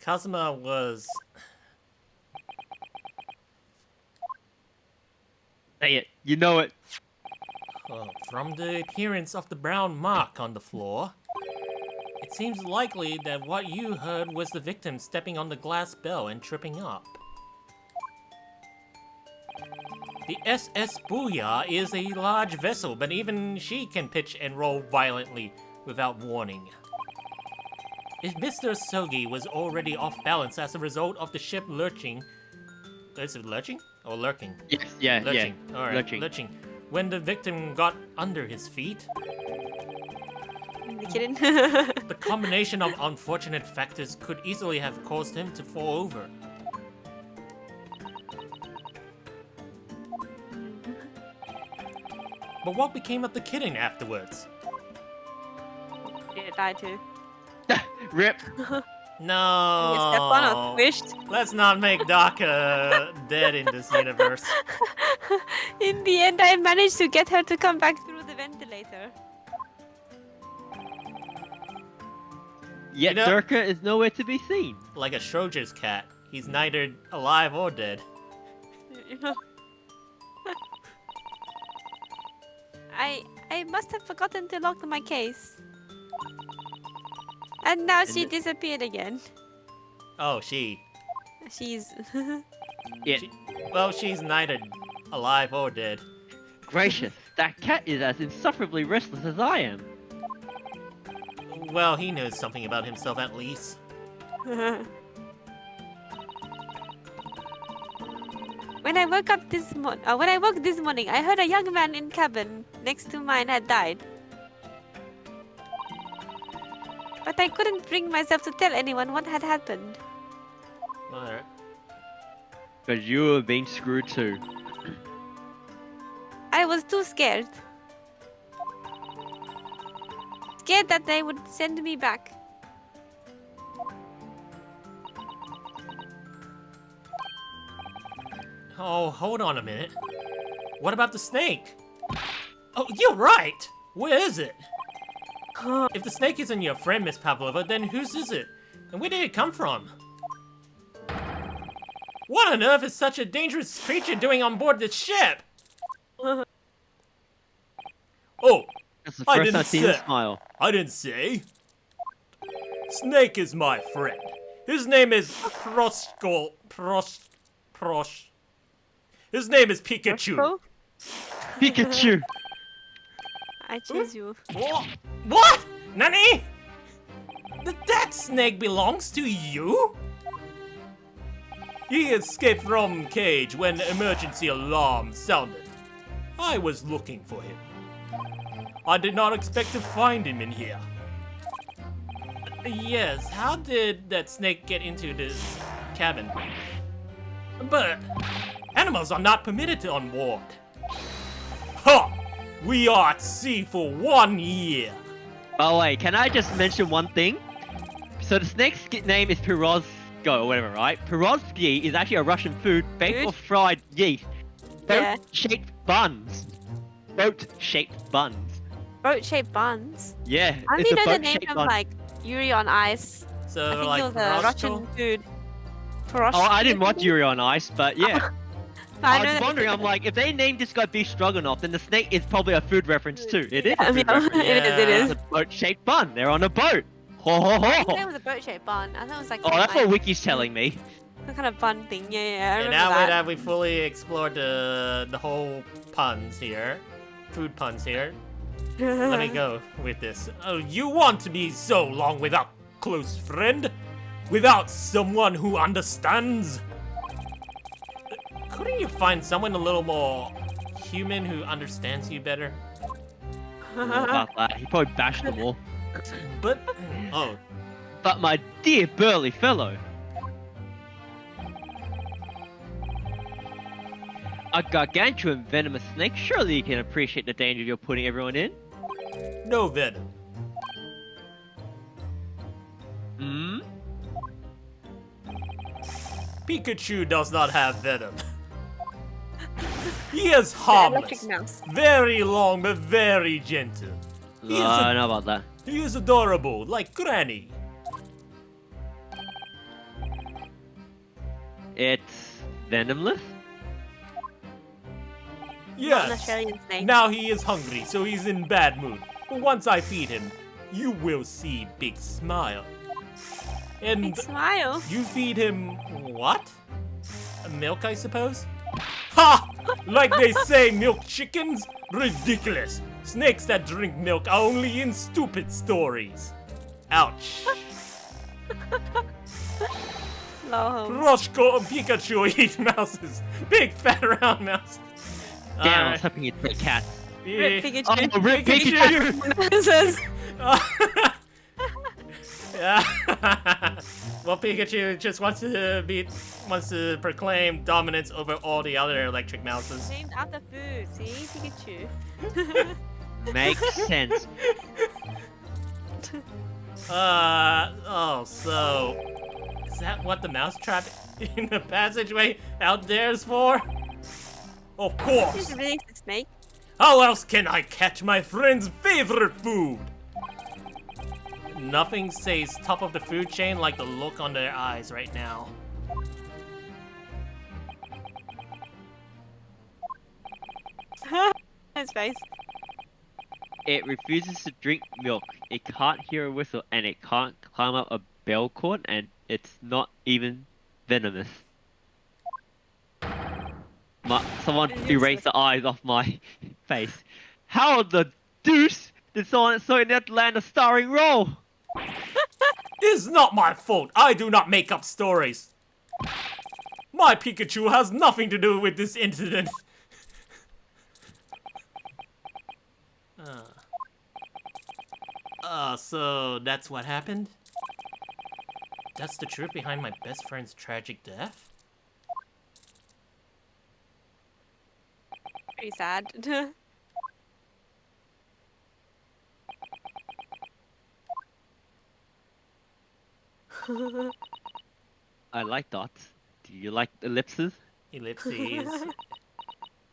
Kazuma was... Say it. You know it. From the appearance of the brown mark on the floor, it seems likely that what you heard was the victim stepping on the glass bell and tripping up. The SS Booyah is a large vessel, but even she can pitch and roll violently without warning. If Mr. Sogi was already off balance as a result of the ship lurching... Is it lurching? Or lurking? Yes, yeah, Lurching. yeah. Alright, lurching. When the victim got under his feet, I'm kidding. the combination of unfortunate factors could easily have caused him to fall over. But what became of the kitten afterwards? Yeah, died too. Rip. No. You step on or squished. Let's not make Daka dead in this universe. In the end, I managed to get her to come back through the ventilator. Yet You know- Durka is nowhere to be seen. Like a Schroeder's cat. He's neither alive or dead. I must have forgotten to lock my case. And now she it- disappeared again. Oh, she. She's... Yeah. Well, she's neither alive or dead. Gracious, that cat is as insufferably restless as I am. Well, he knows something about himself at least. When I woke this morning, I heard a young man in cabin next to mine had died. But I couldn't bring myself to tell anyone what had happened. Alright. Because you were being screwed too. I was too scared. Scared that they would send me back. Oh, hold on a minute. What about the snake? Oh, you're right! Where is it? If the snake isn't your friend, Miss Pavlova, then whose is it? And where did it come from? What on earth is such a dangerous creature doing on board this ship? Oh, That's the I first didn't I've seen him say. smile. I didn't say. Snake is my friend. His name is His name is Pikachu. Oh, Pikachu! I choose you. What? Nani? That snake belongs to you? He escaped from cage when emergency alarm sounded. I was looking for him. I did not expect to find him in here. Yes, how did that snake get into this cabin? But animals are not permitted to on board. Ha! We are at sea for 1 year. Oh wait, can I just mention one thing? So the snake's name is Pirozgo or whatever, right? Pirozgi is actually a Russian food baked or fried yeast. Yeah. Boat-shaped buns. Boat-shaped buns. Boat-shaped buns. Yeah, I it's only a know the name boat-shaped from bun. like Yuri on Ice. So I think like it was a Roscoe? Russian food. Oh, I didn't watch Yuri on Ice, but yeah. I know was that- wondering, I'm like, if they named this guy Beef Stroganoff, then the snake is probably a food reference too. It is a Yeah, food yeah, reference. it is. It's a boat-shaped bun. They're on a boat. Ho ho I think ho. that was a boat-shaped bun. I thought it was like Oh, some, that's like, what Wiki's telling me. some kind of bun thing. Yeah, yeah, I And remember now that. that we fully explored the whole puns here, food puns here, let me go with this. Oh, you want to be so long without close friend? Without someone who understands? Couldn't you find someone a little more human who understands you better? About that. He probably bashed them all. But oh, But my dear burly fellow, a gargantuan venomous snake, surely you can appreciate the danger you're putting everyone in? no venom. Hmm? Pikachu does not have venom. He is The harmless, electric mouse. very long but very gentle. I don't know about that. He is adorable, like Granny. It's venomless? Not an Yes. Australian snake. Now he is hungry, so he's in bad mood. But once I feed him, you will see Big Smile. And Big smile. you feed him what? Milk, I suppose? Ha! Like they say, milk chickens? Ridiculous. Snakes that drink milk are only in stupid stories. Ouch. Lol. Roshko and Pikachu eat mouses. Big fat round mouses. Damn, I was hoping you'd say cat. Rip Yeah. Pikachu. Oh, rip Pikachu! Says, Yeah. Well, Pikachu just wants to proclaim dominance over all the other electric mouses. named after food. See, Pikachu. Makes sense. So is that what the mousetrap in the passageway out there is for? Of Just course. release the snake. How else can I catch my friend's favorite food? Nothing says top of the food chain like the look on their eyes right now. His face. It refuses to drink milk, it can't hear a whistle, and it can't climb up a bell cord, and it's not even venomous. Someone erased the eyes off my face. How the deuce did someone so inept land a starring role? It's not my fault. I do not make up stories. My Pikachu has nothing to do with this incident. So that's what happened? That's the truth behind my best friend's tragic death? Pretty sad. I like dots. Do you like ellipses? Ellipses.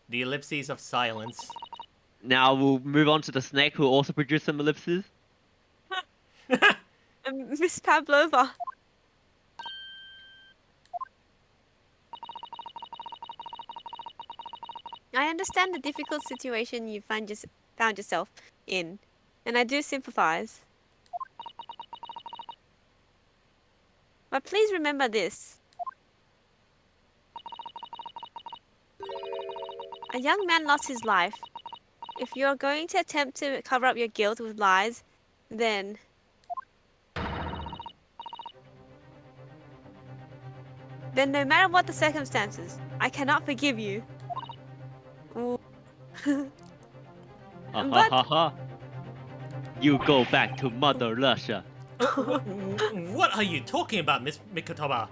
The ellipses of silence. Now we'll move on to the snake who also produced some ellipses. Miss Pavlova. I understand the difficult situation you found yourself in, and I do sympathize. But please remember this. A young man lost his life. If you're going to attempt to cover up your guilt with lies, then no matter what the circumstances, I cannot forgive you. Ooh. Ha ha But- ha ha. You go back to Mother Russia. What are you talking about, Miss Mikotaba?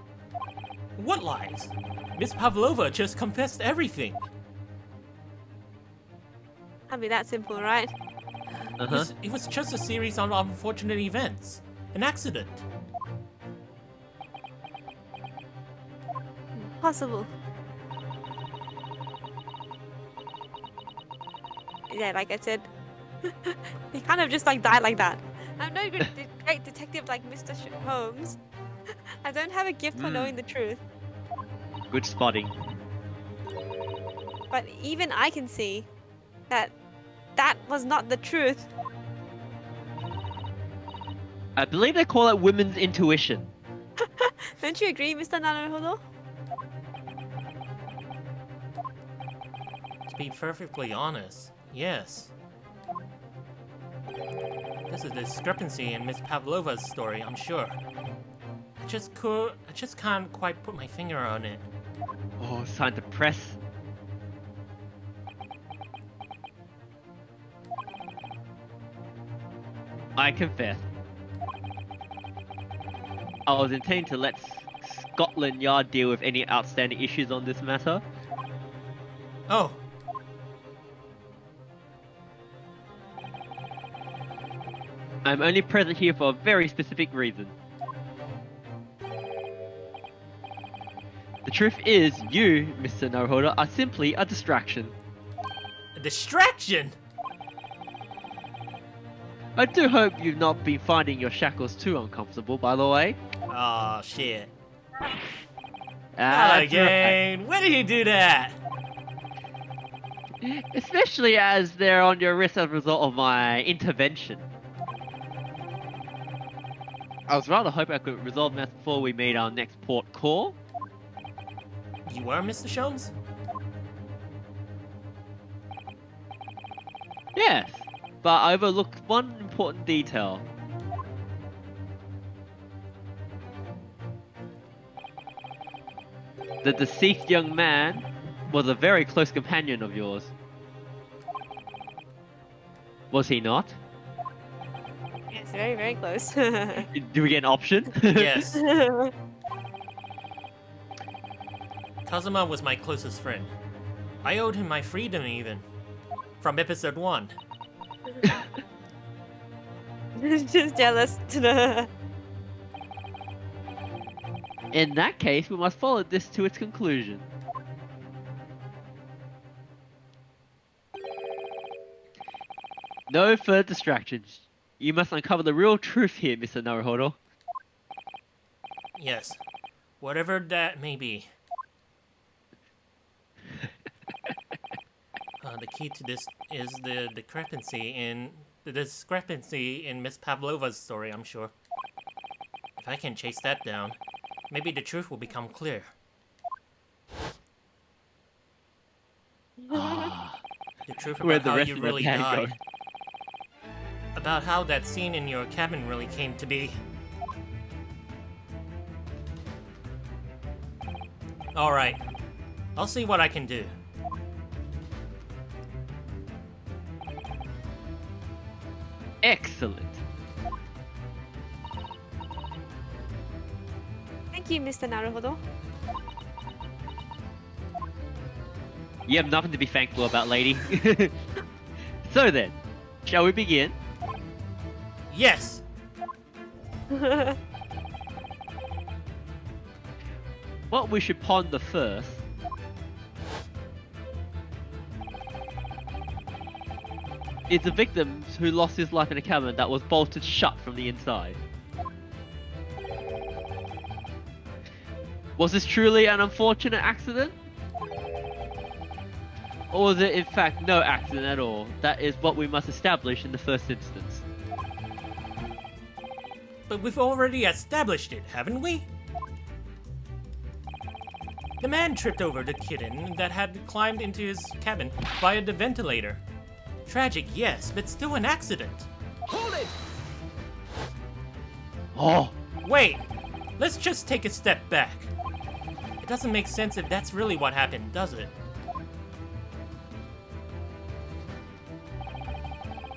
What lies? Miss Pavlova just confessed everything. Can't be that simple, right? It was just a series of unfortunate events. An accident. Possible. Yeah, like I said, he kind of just like died like that. I'm no good great detective like Mr. Holmes. I don't have a gift for knowing the truth, Good spotting. but even I can see that that was not the truth. I believe they call it women's intuition. Don't you agree, Mr. Naruhodo? To be perfectly honest, yes. There's a discrepancy in Miss Pavlova's story, I'm sure. I just can't quite put my finger on it. Oh, it's time to press. I confess. I was intending to let Scotland Yard deal with any outstanding issues on this matter. Oh, I'm only present here for a very specific reason. The truth is, you, Mr. Naruhodo, are simply a distraction. a distraction! I do hope you've not been finding your shackles too uncomfortable, by the way. Oh, shit. Not That's again! When did you do that? right. Especially as they're on your wrist as a result of my intervention. I was rather hoping I could resolve that before we made our next port call. You were Mr. Sholmes? Yes, but I overlooked one important detail. The deceased young man was a very close companion of yours. Was he not? It's very, very close. Do we get an option? Yes. Kazuma was my closest friend. I owed him my freedom even. From episode 1. Just jealous. In that case, we must follow this to its conclusion. No further distractions. You must uncover the real truth here, Mr. Naruhodo. Yes. Whatever that may be. The key to this is the discrepancy in Miss Pavlova's story, I'm sure. If I can chase that down, maybe the truth will become clear. The truth Where'd about the how rest you of my really plan go? died. About how that scene in your cabin really came to be. Alright. I'll see what I can do. Excellent. Thank you, Mr. Naruhodo. You have nothing to be thankful about, lady. So then, shall we begin? Yes! What we should ponder first is the victim who lost his life in a cabin that was bolted shut from the inside. Was this truly an unfortunate accident? Or was it in fact no accident at all? That is what we must establish in the first instance. But we've already established it, haven't we? The man tripped over the kitten that had climbed into his cabin via the ventilator. Tragic, yes, but still an accident. Hold it! Oh! Wait! Let's just take a step back. It doesn't make sense if that's really what happened, does it?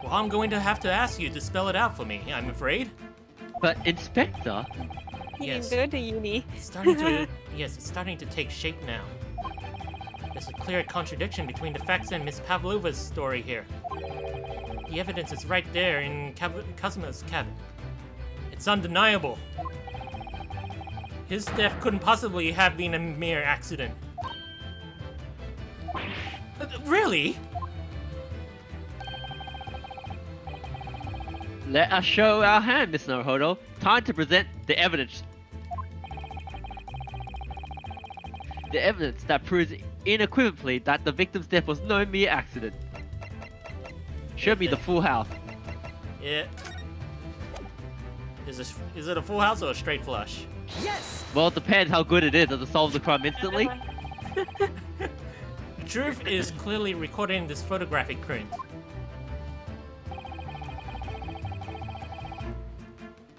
Well, I'm going to have to ask you to spell it out for me, I'm afraid. But Inspector, You Yes. can go to uni. It's starting to... yes, it's starting to take shape now. There's a clear contradiction between the facts and Miss Pavlova's story here. The evidence is right there in Kazuma's cabin. It's undeniable. His death couldn't possibly have been a mere accident. Really? let us show our hand, Miss Naruhodo. Time to present the evidence. The evidence that proves unequivocally that the victim's death was no mere accident. Show me the full house. Yeah. Is it a full house or a straight flush? Well, it depends how good it is. Does it solve the crime instantly? The truth is clearly recorded in this photographic print.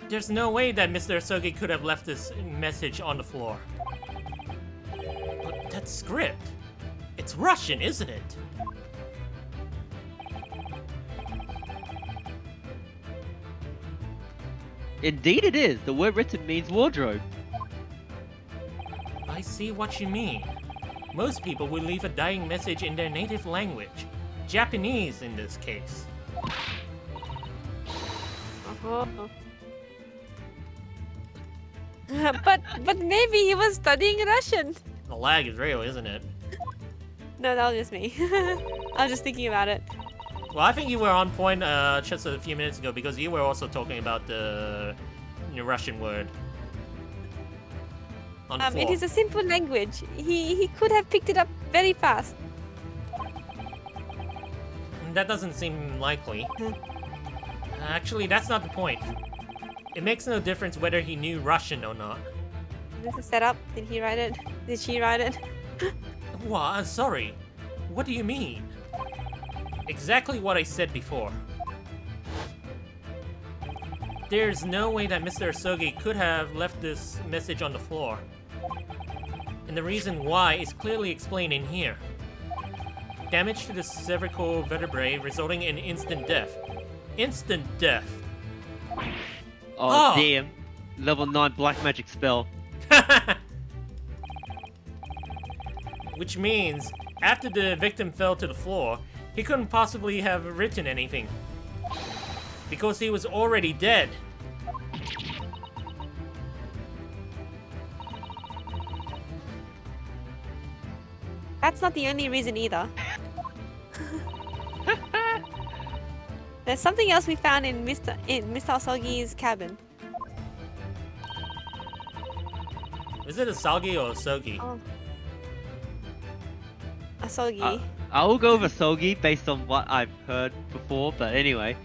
There's no way that Mr. Asogi could have left this message on the floor. But that script, it's Russian, isn't it? Indeed it is. The word written means wardrobe. I see what you mean. Most people would leave a dying message in their native language. Japanese in this case. But maybe he was studying Russian. The lag is real, isn't it? No, that was just me. I was just thinking about it. Well, I think you were on point just a few minutes ago because you were also talking about the Russian word. On the It floor. is a simple language. He could have picked it up very fast. That doesn't seem likely. Hmm. Actually, that's not the point. It makes no difference whether he knew Russian or not. This is set up. Did he write it? Did she write it? What? Sorry. What do you mean? Exactly what I said before. There's no way that Mr. Asogi could have left this message on the floor. And the reason why is clearly explained in here. Damage to the cervical vertebrae resulting in instant death. Instant death. Oh, Oh. damn. Level 9 black magic spell. Which means, after the victim fell to the floor, he couldn't possibly have written anything. Because he was already dead. That's not the only reason either. There's something else we found in Mr. Asogi's cabin. Is it Asagi or Asogi? Oh. Asogi. I will go with Sogi based on what I've heard before, but anyway.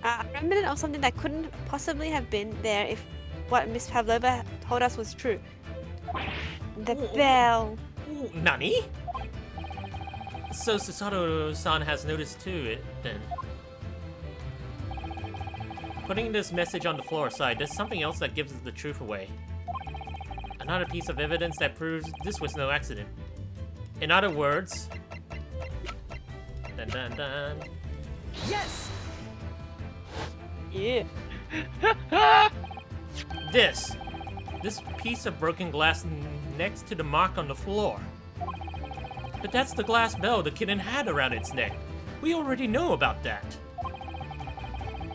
A remnant of something that couldn't possibly have been there if what Miss Pavlova told us was true. The bell. Ooh, Nani? So Susato-san has noticed too, then. Putting this message on the floor aside, there's something else that gives the truth away. Another piece of evidence that proves this was no accident. In other words... Dun dun dun. Yes! Yeah. This piece of broken glass next to the mark on the floor. But that's the glass bell the kitten had around its neck. We already know about that.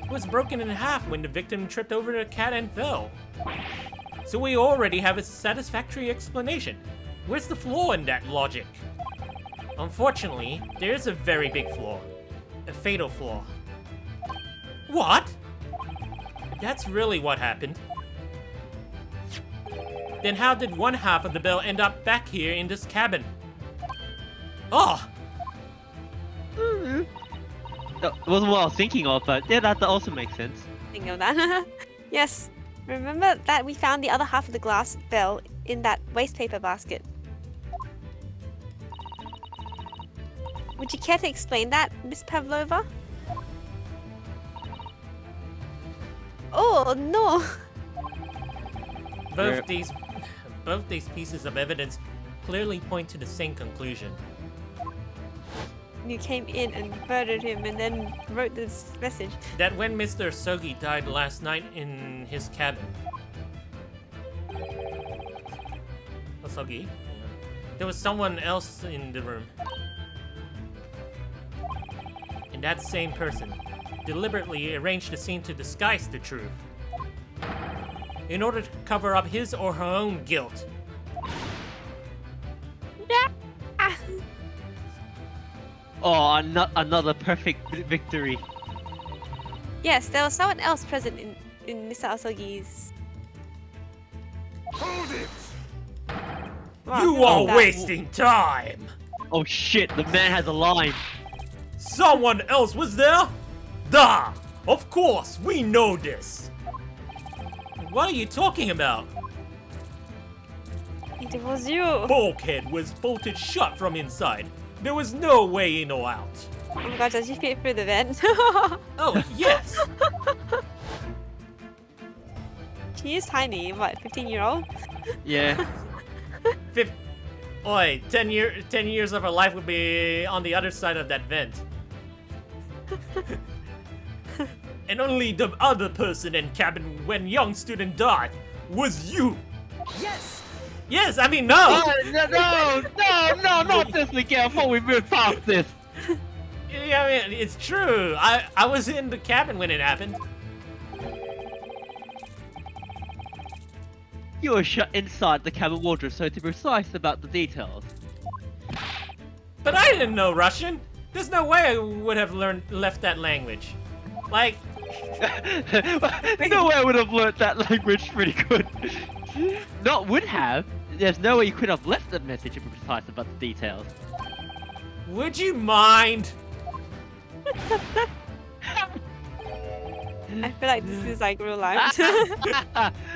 It was broken in half when the victim tripped over the cat and fell. So we already have a satisfactory explanation. Where's the flaw in that logic? Unfortunately, there is a very big flaw. A fatal flaw. What? That's really what happened. Then how did one half of the bell end up back here in this cabin? Oh! That wasn't what I was thinking of, but yeah, that also makes sense. Think of that. Yes. Remember that we found the other half of the glass bell in that waste paper basket. Would you care to explain that, Miss Pavlova? Oh no! Both these pieces of evidence clearly point to the same conclusion. You came in and murdered him and then wrote this message. That when Mr. Sogi died last night in his cabin. Sogi? Yeah. There was someone else in the room. And that same person deliberately arranged the scene to disguise the truth. In order to cover up his or her own guilt. Oh, another perfect victory. Yes, there was someone else present in Mr. Asogi's... Hold it! Wow, You who are was that? wasting time! Oh shit, the man has a line. Someone else was there? Duh! Of course, we know this! What are you talking about? It was you! Bulkhead was bolted shut from inside. There was no way in or out. Oh my god, does she fit through the vent? Oh, yes! She is tiny, what, 15-year-old? Yeah. Oi, 10 years of her life would be on the other side of that vent. And only the other person in cabin when young student died was you. Yes! Yes, I mean, no! No, not this, Miguel. Before we move past this. Yeah, I mean, it's true. I was in the cabin when it happened. You were shut inside the cabin wardrobe, so to be precise about the details. But I didn't know Russian. There's no way I would have left that language. Like, No way I would have learnt that language pretty good. Not would have. There's no way you could have left a message to be precise about the details. would you mind? I feel like this is like real life.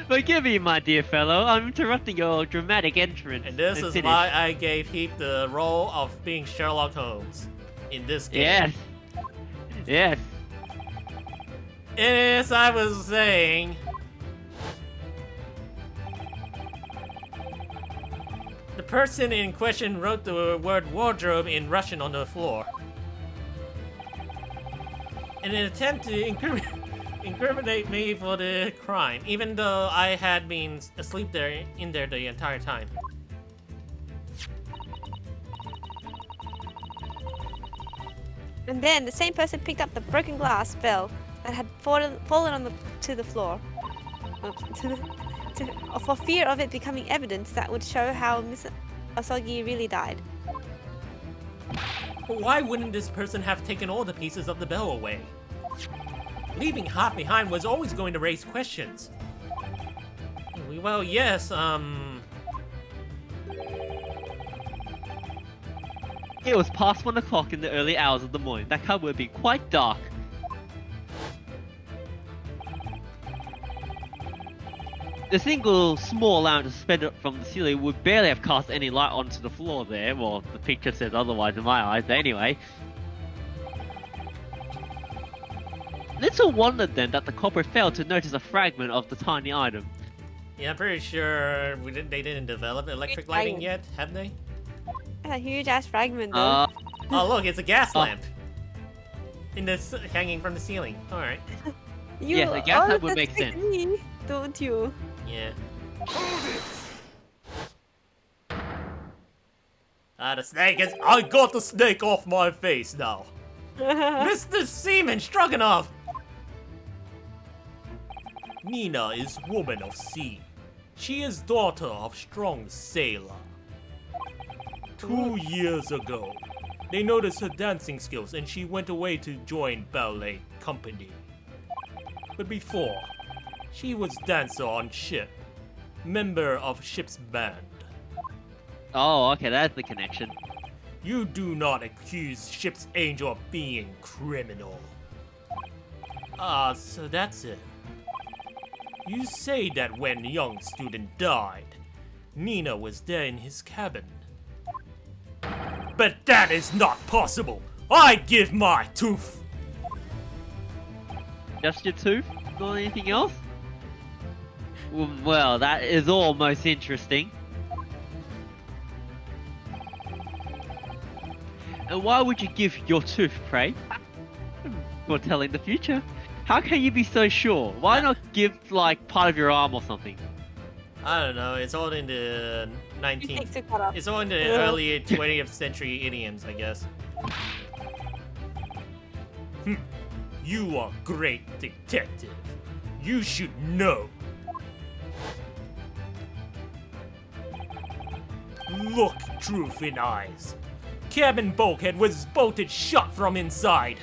Forgive me, my dear fellow. I'm interrupting your dramatic entrance. And this is finish. why I gave Heip the role of being Sherlock Holmes in this game. Yes. Yes. As I was saying, the person in question wrote the word wardrobe in Russian on the floor. In an attempt to incriminate me for the crime, even though I had been asleep in there the entire time. And then the same person picked up the broken glass bell that had fallen to the floor. For fear of it becoming evidence that would show how Miss Osogi really died. But why wouldn't this person have taken all the pieces of the bell away? Leaving half behind was always going to raise questions. Well, yes, It was past 1 o'clock in the early hours of the morning. That cupboard would be quite dark. The single small lamp suspended from the ceiling would barely have cast any light onto the floor there. Well, the picture says otherwise in my eyes, but anyway. Little wonder then that the culprit failed to notice a fragment of the tiny item. yeah, I'm pretty sure they didn't develop electric lighting yet, have they? That's a huge ass fragment though. Oh, look, it's a gas lamp. Hanging from the ceiling. Alright. You yes, a gas lamp would always make trick sense. me, don't you? Yeah. Hold it! The snake is. I got the snake off my face now. Mr. Seaman Stroganoff! Nina is woman of sea. She is daughter of strong sailor. 2 years ago, they noticed her dancing skills and she went away to join ballet company. But before, she was dancer on ship, member of ship's band. Oh, okay, that's the connection. You do not accuse ship's angel of being criminal. Ah, so that's it. You say that when young student died, Nina was there in his cabin. But that is not possible! I give my tooth! Just your tooth? Not anything else? Well, that is all most interesting. And why would you give your tooth, pray? For telling the future. How can you be so sure? Why not give, like, part of your arm or something? I don't know, it's all in the You 19th... take to cut off. It's all in the early 20th century idioms, I guess. You are great detective. You should know. Look truth in eyes. Cabin bulkhead was bolted shut from inside.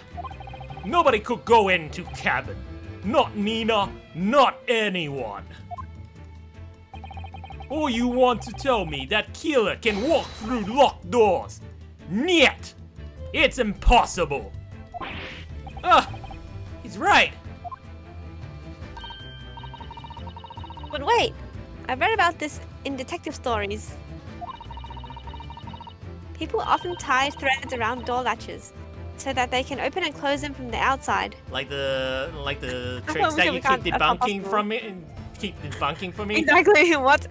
Nobody could go into cabin. Not Nina, not anyone. Or you want to tell me that killer can walk through locked doors? Niet! It's impossible! He's right! But wait, I read about this in detective stories. People often tie threads around door latches so that they can open and close them from the outside. Like the I tricks thought that we you can't- keep that's not debunking possible. from me and keep debunking for me? Exactly, what?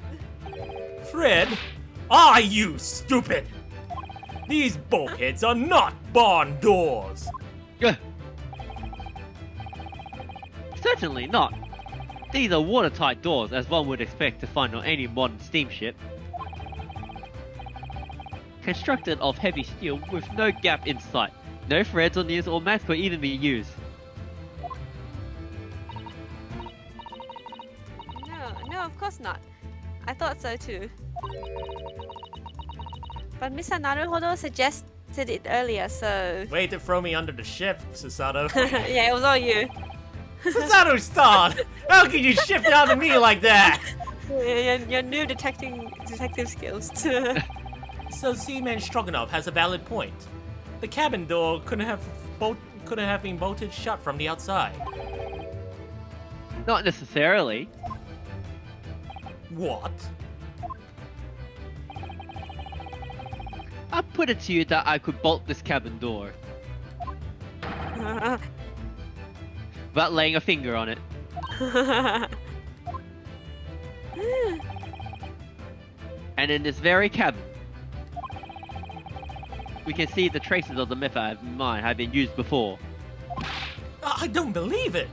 Fred, are you stupid? These bulkheads are not barn doors. Certainly not. These are watertight doors, as one would expect to find on any modern steamship. Constructed of heavy steel with no gap in sight. No threads on these or mats could even be used. No, of course not. I thought so too. But Mr. Naruhodo suggested it earlier, so... Way to throw me under the ship, Susato. Yeah, it was all you. Susato-san! How can you shift it out to me like that? Your new detective skills. So Seaman Stroganoff has a valid point. The cabin door couldn't have been bolted shut from the outside. Not necessarily. What? I put it to you that I could bolt this cabin door, without laying a finger on it. And in this very cabin, we can see the traces of the method I have in mind have been used before. I don't believe it!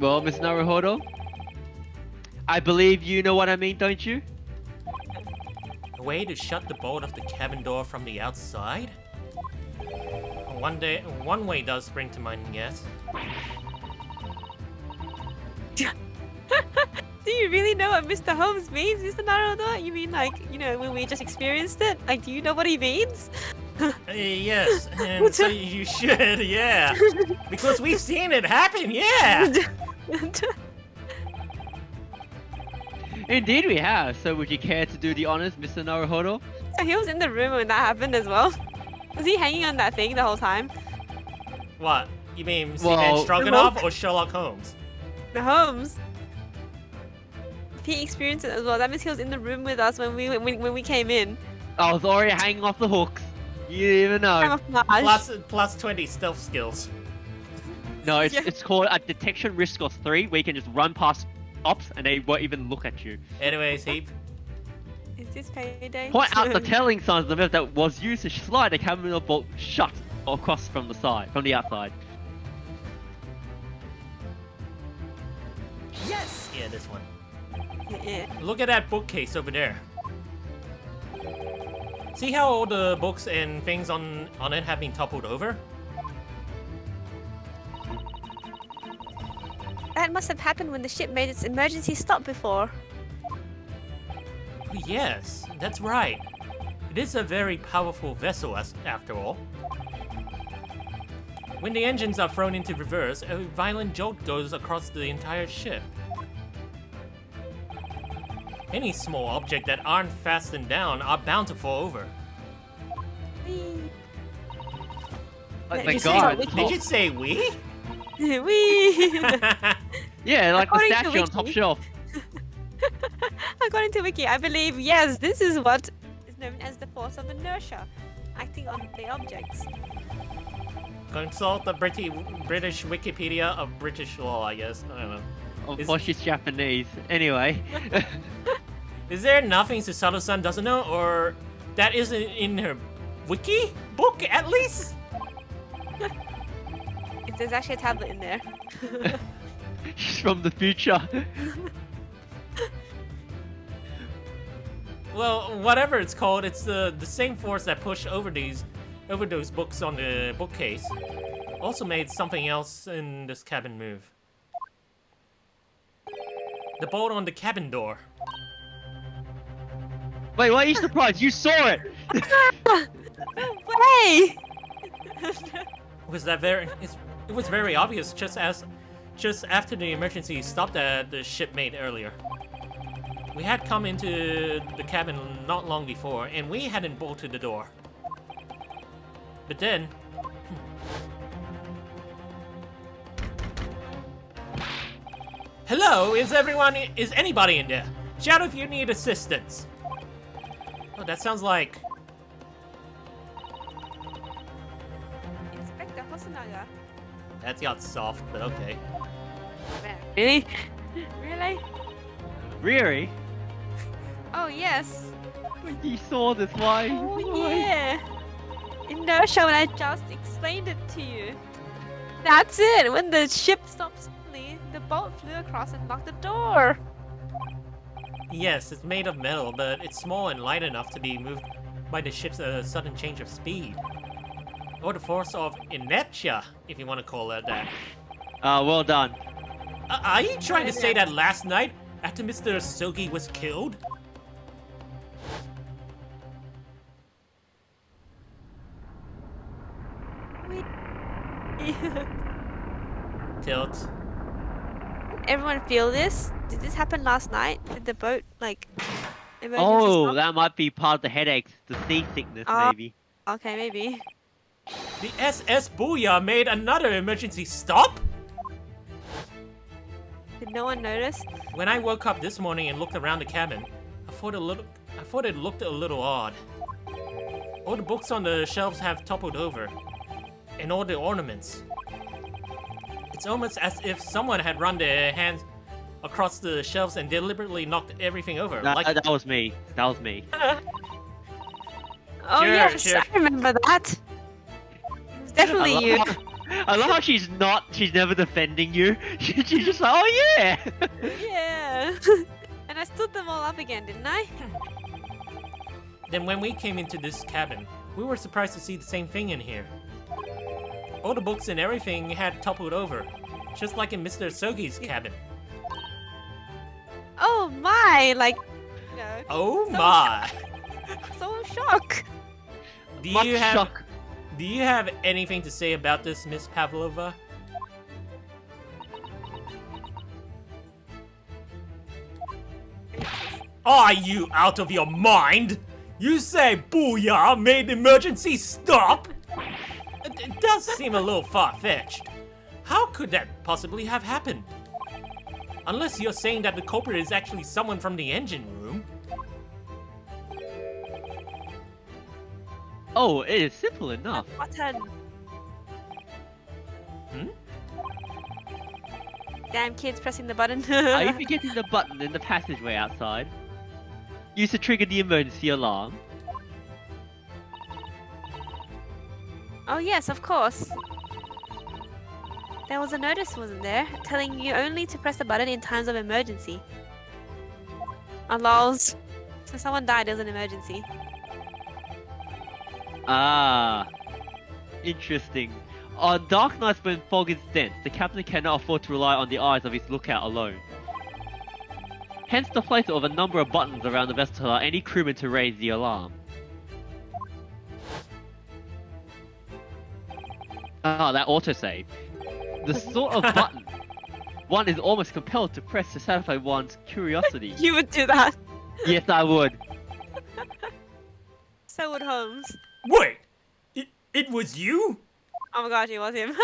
Well, Miss Naruhodo, I believe you know what I mean, don't you? A way to shut the bolt of the cabin door from the outside? One way does spring to mind, yes. Do you really know what Mr. Holmes means, Mr. Naruhodo? You mean like, you know, when we just experienced it? Like, do you know what he means? Yes, and so you should, yeah. Because we've seen it happen, yeah! Indeed we have, so would you care to do the honors, Mr. Naruhodo? So he was in the room when that happened as well? Was he hanging on that thing the whole time? What? You mean Well- Seaman Stroganoff or Sherlock Holmes? The Holmes? If he experienced it as well, that means he was in the room with us when we came in. I was already hanging off the hooks. You didn't even know. Camouflage. Plus 20 stealth skills. No, Yeah. it's called a detection risk of 3, where you can just run past ops and they won't even look at you. Anyways, Heip. Is this payday? Point out the telling signs of the method that was used to slide the cabin bolt shut across from the outside. Yes! Yeah, this one. Yeah. Look at that bookcase over there. See how all the books and things on it have been toppled over? That must have happened when the ship made its emergency stop before. Oh, yes, that's right. It is a very powerful vessel after all. When the engines are thrown into reverse, a violent jolt goes across the entire ship. Any small object that aren't fastened down are bound to fall over. Whee! Like Did the you say guard. something? Did you say we? Whee! Yeah, like the According to statue on top Wiki. shelf. According to Wiki, I believe, yes, this is what is known as the force of inertia, acting on the objects. Consult the British Wikipedia of British law, I guess. I don't know. Of course, she's Japanese. Anyway. Is there nothing Susato-san doesn't know, or that isn't in her wiki book at least? There's actually a tablet in there. She's from the future. Well, whatever it's called, it's the same force that pushed over those books on the bookcase. Also made something else in this cabin move. The bolt on the cabin door. Wait, why are you surprised? You saw it! Way! It was very obvious just after the emergency stop that the ship made earlier. We had come into the cabin not long before, and we hadn't bolted the door. But then... Hello, is anybody in there? Shout if you need assistance. Oh, that sounds like... Inspector Hosonaga. That got soft, but okay. Really? Really? Really? Oh, yes. You saw this, why? Oh, yeah. Inertia when I just explained it to you. That's it! When the ship stopped suddenly, the boat flew across and locked the door! Yes, it's made of metal, but it's small and light enough to be moved by the ship's sudden change of speed. Or the force of inertia, if you want to call it that. Well done. Are you trying to say that last night, after Mr. Sogi was killed? Tilt. Everyone feel this? Did this happen last night? Did the boat, like, emergency Oh, stop? that might be part of the headaches, the seasickness, maybe. Okay, maybe. The SS Booyah made another emergency stop? Did no one notice? When I woke up this morning and looked around the cabin, I thought it looked a little odd. All the books on the shelves have toppled over, and all the ornaments. It's almost as if someone had run their hands across the shelves and deliberately knocked everything over. That was me. That was me. Oh Sure, yes, sure. I remember that. It was definitely you. I love how she's never defending you. She's just like, oh yeah. Yeah. And I stood them all up again, didn't I? Then when we came into this cabin, we were surprised to see the same thing in here. All the books and everything had toppled over, just like in Mr. Sogi's cabin. Oh my, like, you know, Oh So my! so shock. Do Much you have shock. Do you have anything to say about this, Miss Pavlova? Are you out of your mind? You say Booyah made the emergency stop? It does seem a little far-fetched. How could that possibly have happened? Unless you're saying that the culprit is actually someone from the engine room. Oh, it is simple enough. Button. Hmm? Damn kids pressing the button. Are you forgetting the button in the passageway outside? Used to trigger the emergency alarm. Oh yes, of course. There was a notice, wasn't there, telling you only to press the button in times of emergency. Oh lols. So someone died, it was an emergency. Ah, interesting. On dark nights when fog is dense, the captain cannot afford to rely on the eyes of his lookout alone. Hence the placement of a number of buttons around the vessel to allow any crewman to raise the alarm. Ah, that autosave. The sort of button one is almost compelled to press to satisfy one's curiosity. You would do that. Yes, I would. So would Holmes. Wait! It was you? Oh my gosh, it was him.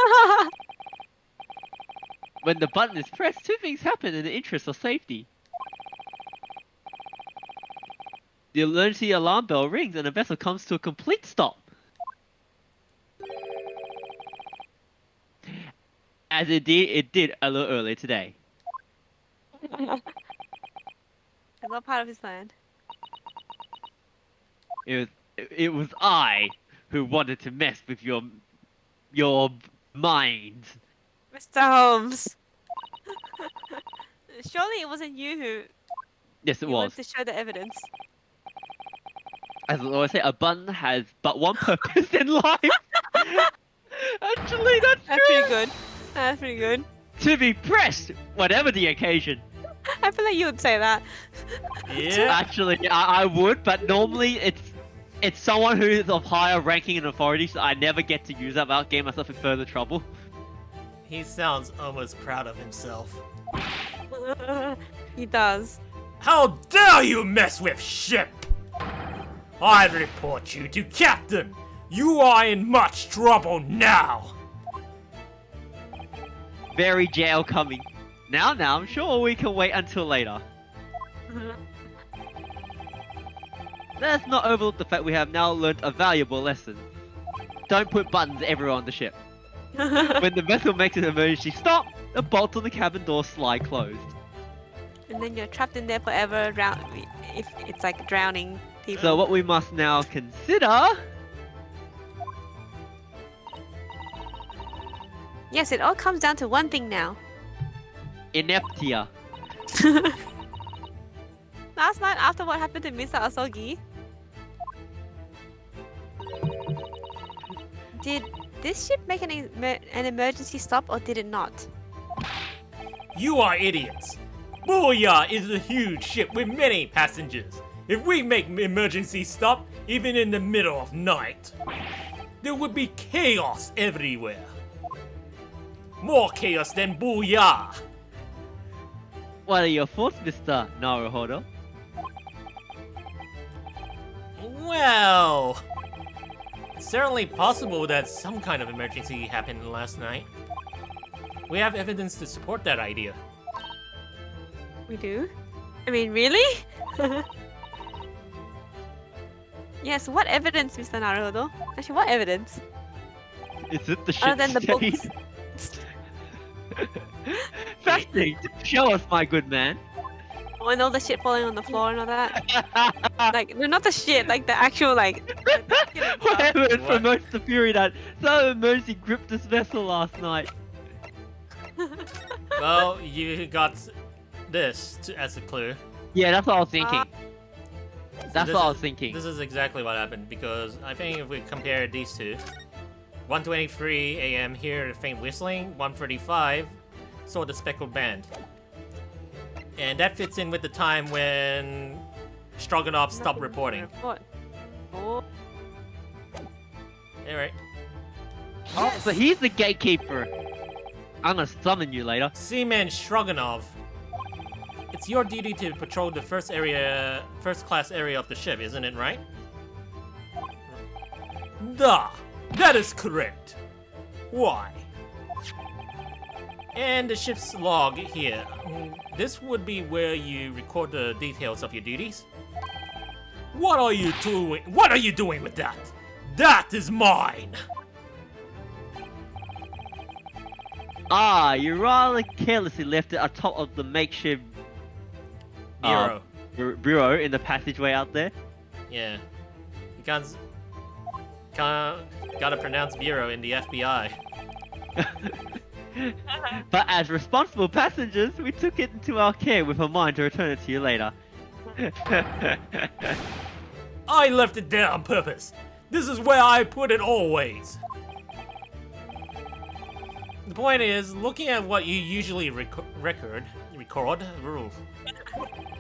When the button is pressed, two things happen in the interest of safety. The emergency alarm bell rings and the vessel comes to a complete stop. As it did a little earlier today. It's all part of his plan. It was I who wanted to mess with your mind. Mr. Holmes. Surely it wasn't you who Yes, it you was. wanted to show the evidence. As I always say, a button has but one purpose in life. Actually, that's That's true. pretty good. That's pretty good. To be pressed, whatever the occasion. I feel like you would say that. Yeah. Actually, I would, but normally it's someone who is of higher ranking and authority, so I never get to use that without getting myself in further trouble. He sounds almost proud of himself. He does. How dare you mess with ship! I report you to Captain! You are in much trouble now! Very jail coming. Now, I'm sure we can wait until later. Let's not overlook the fact we have now learned a valuable lesson. Don't put buttons everywhere on the ship. When the vessel makes an emergency stop, the bolts on the cabin door slide closed. And then you're trapped in there forever, if it's like drowning people. So what we must now consider... Yes, it all comes down to one thing now. Ineptia. Last night, after what happened to Mr. Asogi, did this ship make an emergency stop or did it not? You are idiots. Booyah is a huge ship with many passengers. If we make emergency stop, even in the middle of night, there would be chaos everywhere. More chaos than Booyah. What are your thoughts, Mr. Naruhodo? Well, it's certainly possible that some kind of emergency happened last night. We have evidence to support that idea. We do? I mean, really? Yes, what evidence, Mr. Naruhodo? Actually, what evidence? Is it the ship Other than the state? books. Fascinating. Show us, my good man. Oh, and all the shit falling on the floor and all that. Like, no, not the shit, like the actual, like... Whatever it What? promotes the theory that some emergency gripped this vessel last night. Well, you got this as a clue. Yeah, that's what I was thinking. That's This what I is- was thinking. This is exactly what happened because I think if we compare these two, 1:23 a.m. hear faint whistling, 1:35 saw the speckled band, and that fits in with the time when Stroganoff stopped reporting. Report. Oh, Alright. Oh, so he's the gatekeeper. I'm gonna summon you later. Seaman Stroganov, it's your duty to patrol the first class area of the ship, isn't it, right? Duh! That is correct. Why? And the ship's log here. This would be where you record the details of your duties. What are you doing? What are you doing with that? That is mine! Ah, you rather carelessly left it atop of the makeshift Bureau. bureau in the passageway out there. Yeah. You can't gotta pronounce bureau in the FBI. But as responsible passengers, we took it into our care with a mind to return it to you later. I left it there on purpose. This is where I put it always. The point is, looking at what you usually record,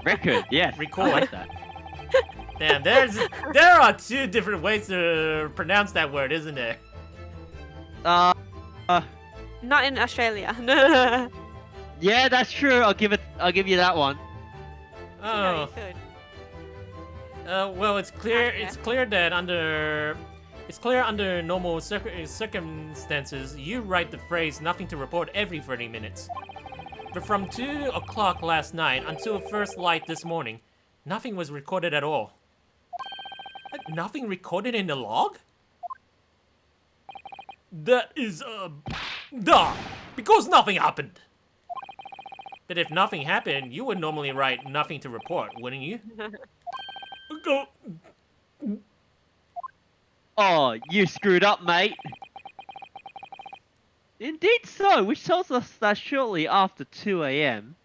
Record, yes. Record. I like that. damn, there are two different ways to pronounce that word, isn't there? not in Australia. Yeah, that's true. I'll give you that one. No, you Oh, could. well, it's clear. Okay. It's clear that under normal circumstances, you write the phrase "nothing to report" every 30 minutes. But from 2 o'clock last night until first light this morning, nothing was recorded at all. Nothing recorded in the log? That is, duh! Because nothing happened! But if nothing happened, you would normally write "nothing to report," wouldn't you? Go. Oh, you screwed up, mate. Indeed so, which tells us that shortly after 2 a.m.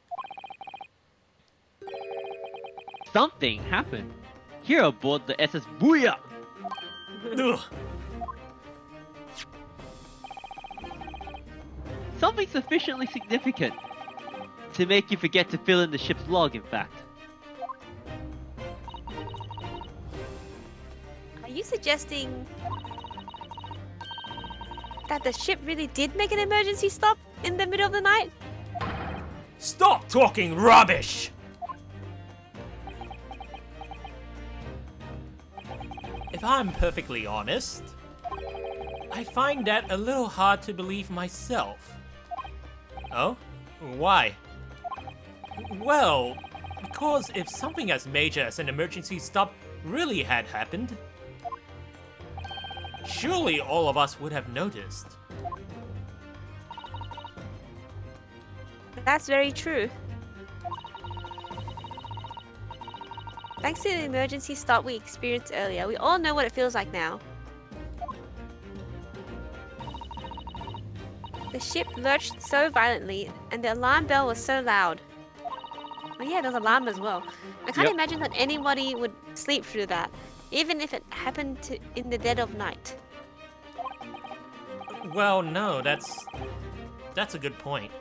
something happened. Here aboard the SS Booyah! Ugh. Something sufficiently significant to make you forget to fill in the ship's log, in fact. Are you suggesting that the ship really did make an emergency stop in the middle of the night? Stop talking rubbish! If I'm perfectly honest, I find that a little hard to believe myself. Oh? Why? Well, because if something as major as an emergency stop really had happened, surely all of us would have noticed. That's very true. Thanks to the emergency stop we experienced earlier, we all know what it feels like now. The ship lurched so violently, and the alarm bell was so loud. Oh yeah, there's alarm as well. I can't Yep. imagine that anybody would sleep through that, even if it happened in the dead of night. Well, no, that's a good point.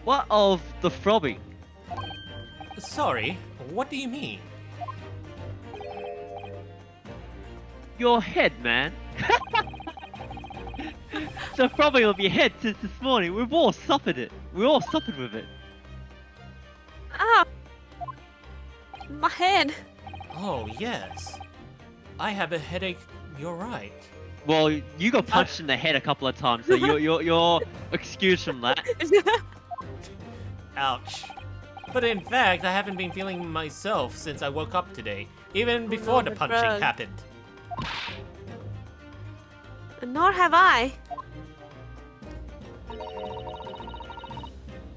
What of the throbbing? Sorry, what do you mean? Your head, man. The throbbing of your head since this morning. We've all suffered it. We all suffered with it. Ah! My head! Oh, yes. I have a headache, you're right. Well, you got punched in the head a couple of times, so you're excused from that. Ouch. But in fact, I haven't been feeling myself since I woke up today, even before the the punching drug. happened. Nor have I.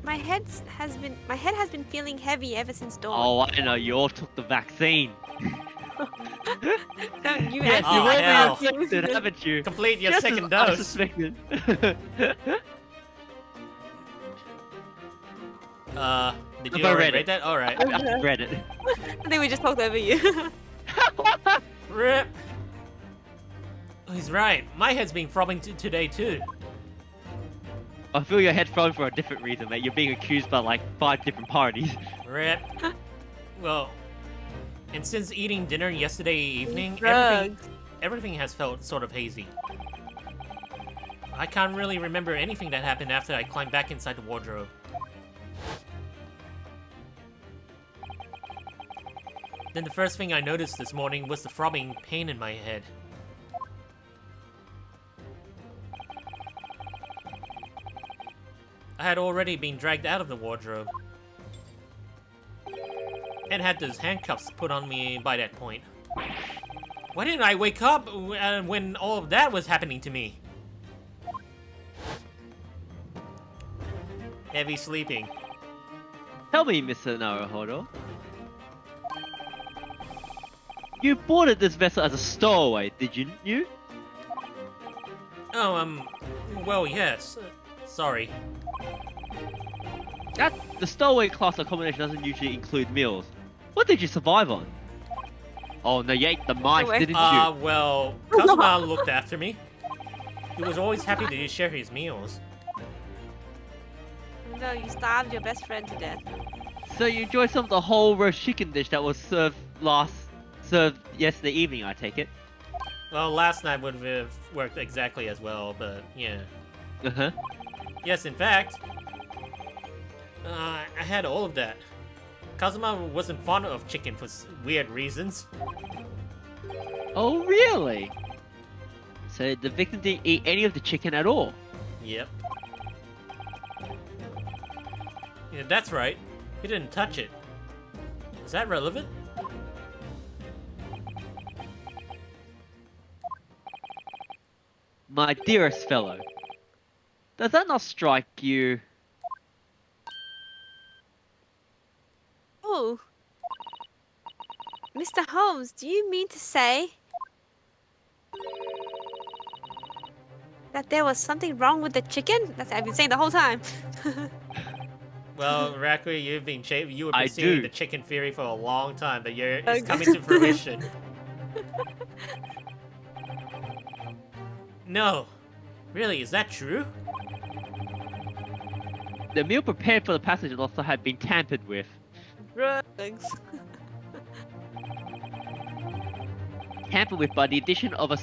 My head has been feeling heavy ever since dawn. Oh, I know. You all took the vaccine. Don't you Yes, Oh, you've actually- hell. all been infected, haven't you? Complete your Just second as I dose. suspected. Did Have you I already read read it? that? Alright. I read it. I think we just talked over you. Rip. Oh, he's right. My head's been throbbing today too. I feel your head thrown for a different reason, mate. You're being accused by like 5 different parties. Rip. Well, and since eating dinner yesterday evening, Drugs. everything has felt sort of hazy. I can't really remember anything that happened after I climbed back inside the wardrobe. Then the first thing I noticed this morning was the throbbing pain in my head. I had already been dragged out of the wardrobe and had those handcuffs put on me by that point. Why didn't I wake up when all of that was happening to me? Heavy sleeping. Tell me, Mr. Naruhodo. You boarded this vessel as a stowaway, didn't you? Oh, well, yes. Sorry. The stowaway class accommodation doesn't usually include meals. What did you survive on? Oh no, you ate the mice, Stowaway. didn't you? Well, Kazuma looked after me. He was always happy to share his meals. No, you starved your best friend to death. So you enjoyed some of the whole roast chicken dish that was served yesterday evening, I take it. Well, last night would have worked exactly as well, but yeah. Uh-huh. Yes, in fact, I had all of that. Kazuma wasn't fond of chicken for weird reasons. Oh, really? So the victim didn't eat any of the chicken at all? Yep. Yeah, that's right. He didn't touch it. Is that relevant? My dearest fellow, does that not strike you? Oh. Mr. Holmes, do you mean to say that there was something wrong with the chicken? That's what I've been saying the whole time. Well, Rakui, you have been I pursuing do. the chicken theory for a long time, but it's Okay. coming to fruition. No. Really, is that true? The meal prepared for the passengers also had been tampered with. Drugs. Tampered with by the addition of a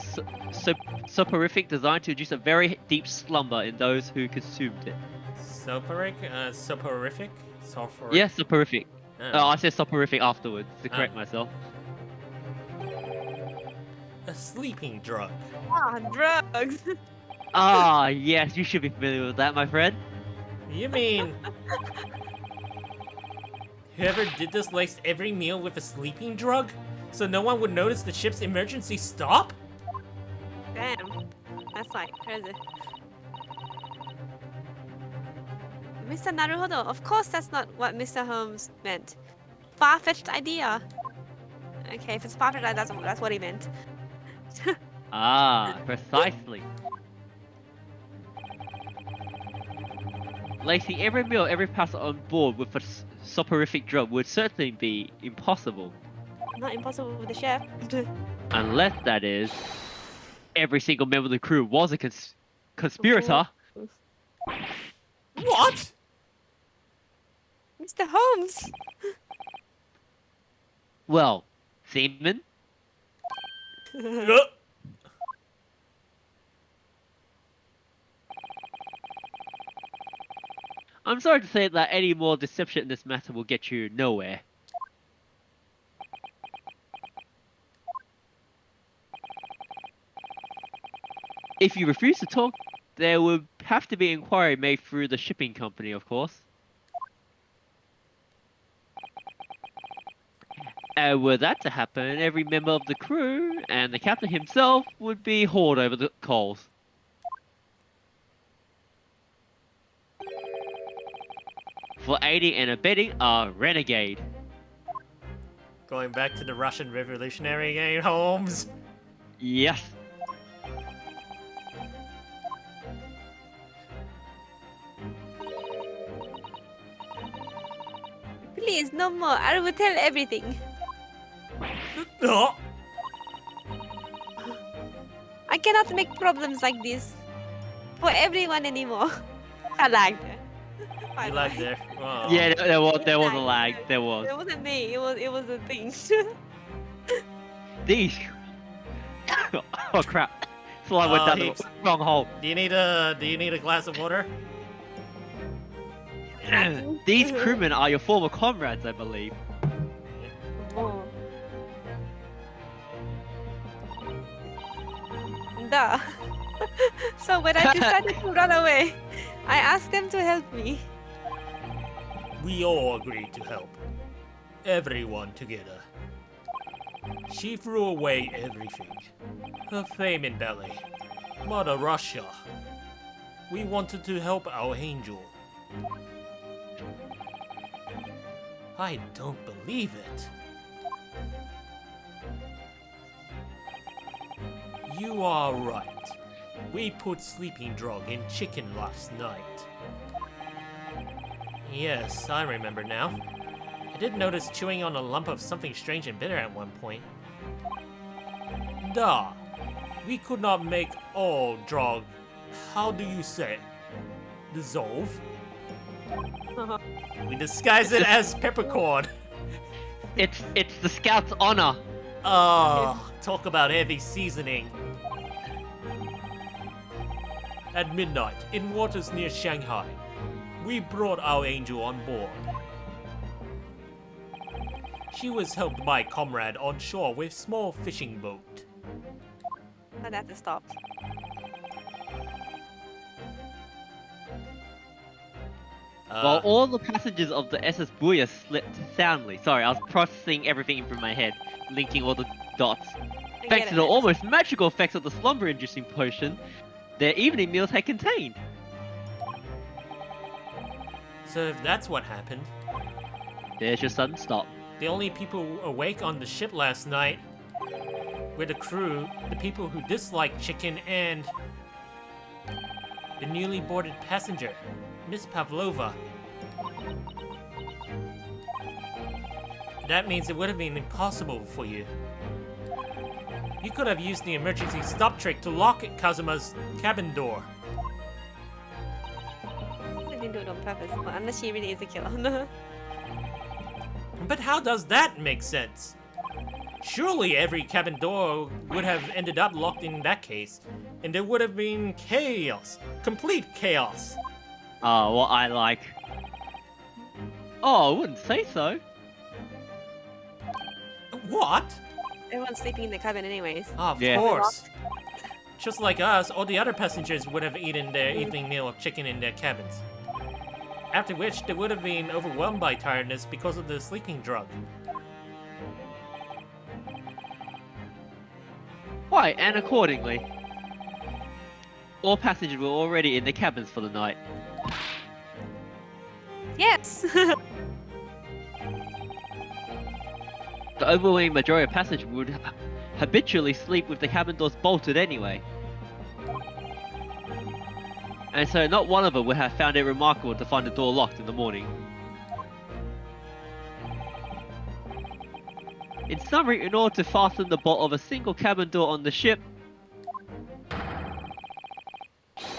soporific designed to induce a very deep slumber in those who consumed it. Soporific? Soporific? Sulfuric? Yes, soporific. Oh. I said soporific afterwards to correct Oh. myself. A sleeping drug. Ah, drugs. Ah, yes, you should be familiar with that, my friend. You mean... Whoever did this laced every meal with a sleeping drug? So no one would notice the ship's emergency stop? Damn. That's like crazy. Mr. Naruhodo, of course that's not what Mr. Holmes meant. Far-fetched idea. Okay, if it's after that, that's what he meant. Ah, precisely. Lacing every meal, every passenger on board with a soporific drug would certainly be impossible. Not impossible with the chef. Unless, that is, every single member of the crew was a conspirator. What? Mr. Holmes! Well, seaman? Uh, I'm sorry to say that any more deception in this matter will get you nowhere. If you refuse to talk, there would have to be inquiry made through the shipping company, of course. And were that to happen, every member of the crew and the captain himself would be hauled over the coals. For aiding and abetting a renegade. Going back to the Russian Revolutionary game, Holmes. Yes. Please, no more. I will tell everything. Oh, I cannot make problems like this for everyone anymore. I lagged there. By you the like way. there. Oh. Yeah, there was a lagged lag. there. There was. It wasn't me. It was the thing. These. Oh crap! So I went down Heaps. the wrong hole. Do you need a glass of water? These crewmen are your former comrades, I believe. Oh. Duh. So when I decided to run away, I asked them to help me. We all agreed to help. Everyone together. She threw away everything. Her fame and belly. Mother Russia. We wanted to help our angel. I don't believe it. You are right. We put sleeping drug in chicken last night. Yes, I remember now. I did notice chewing on a lump of something strange and bitter at one point. Duh. We could not make all drug. How do you say? Dissolve? We disguise it as peppercorn. It's the scout's honor. Oh, talk about heavy seasoning. At midnight, in waters near Shanghai, we brought our angel on board. She was helped by a comrade on shore with small fishing boat. I'd have to stop. While all the passengers of the SS Booyah slept soundly. Sorry, I was processing everything from my head, linking all the dots. I Thanks get to it. the almost magical effects of the slumber-inducing potion, their evening meals had contained. So if that's what happened, There's your sudden stop. the only people awake on the ship last night were the crew, the people who disliked chicken, and the newly boarded passenger, Miss Pavlova. That means it would have been impossible for you. You could have used the emergency stop trick to lock Kazuma's cabin door. I didn't do it on purpose, but unless she really is a killer. But how does that make sense? Surely every cabin door would have ended up locked in that case, and there would have been chaos. Complete chaos. Oh, what I like. Oh, I wouldn't say so. What? Everyone's sleeping in the cabin anyways. Of Yeah. course. Just like us, all the other passengers would have eaten their evening meal of chicken in their cabins. After which, they would have been overwhelmed by tiredness because of the sleeping drug. Why, and accordingly, all passengers were already in their cabins for the night. Yes! The the overwhelming majority of passengers would habitually sleep with the cabin doors bolted anyway. And so not one of them would have found it remarkable to find the door locked in the morning. In summary, in order to fasten the bolt of a single cabin door on the ship,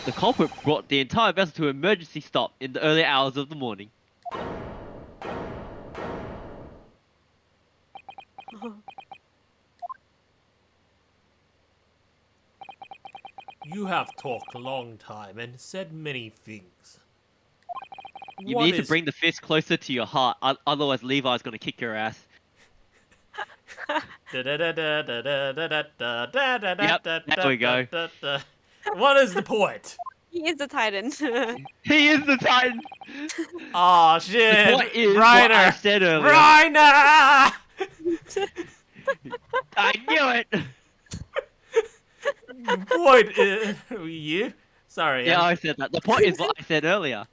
the culprit brought the entire vessel to an emergency stop in the early hours of the morning. You have talked a long time and said many things. You need to bring the fist closer to your heart, otherwise Levi's gonna kick your ass. Yep, there we go. What is the point? He is the Titan. He is the Titan! Aw, shit! The point is what I Reiner! said earlier. Reiner! I knew it! The point is... You? Sorry. Yeah, I said that. The point is what I said earlier.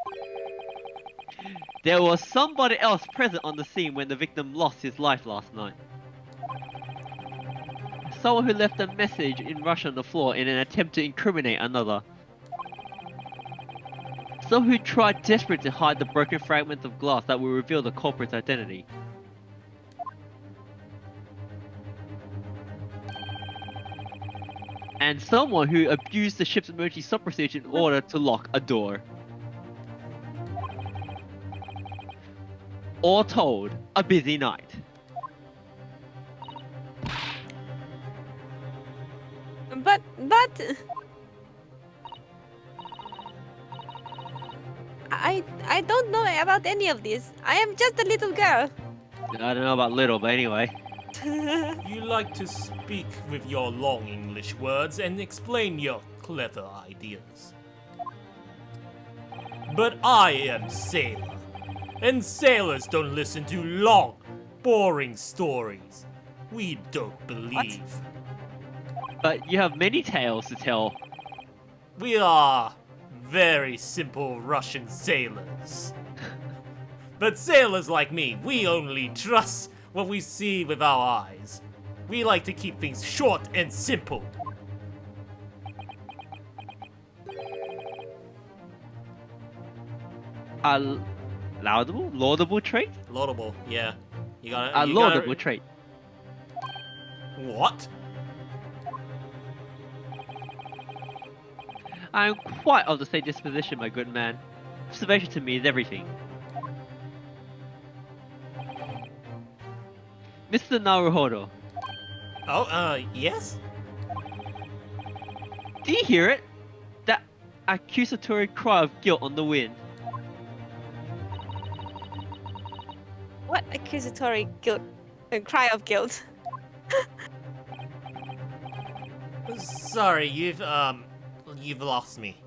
There was somebody else present on the scene when the victim lost his life last night. Someone who left a message in Russian on the floor in an attempt to incriminate another. Someone who tried desperately to hide the broken fragments of glass that will reveal the culprit's identity. And someone who abused the ship's emergency stop procedure in order to lock a door. All told, a busy night. But I don't know about any of this. I am just a little girl. I don't know about little, but anyway. You like to speak with your long English words and explain your clever ideas. But I am sailor, and sailors don't listen to long, boring stories. We don't believe. But you have many tales to tell. We are very simple Russian sailors. But sailors like me, we only trust what we see with our eyes. We like to keep things short and simple. A laudable trait? Laudable, yeah. You gotta. A laudable trait. What? I am quite of the same disposition, my good man. Observation to me is everything. Mr. Naruhodo, Oh, yes? do you hear it? That accusatory cry of guilt on the wind. What accusatory guilt and cry of guilt? Sorry, you've lost me.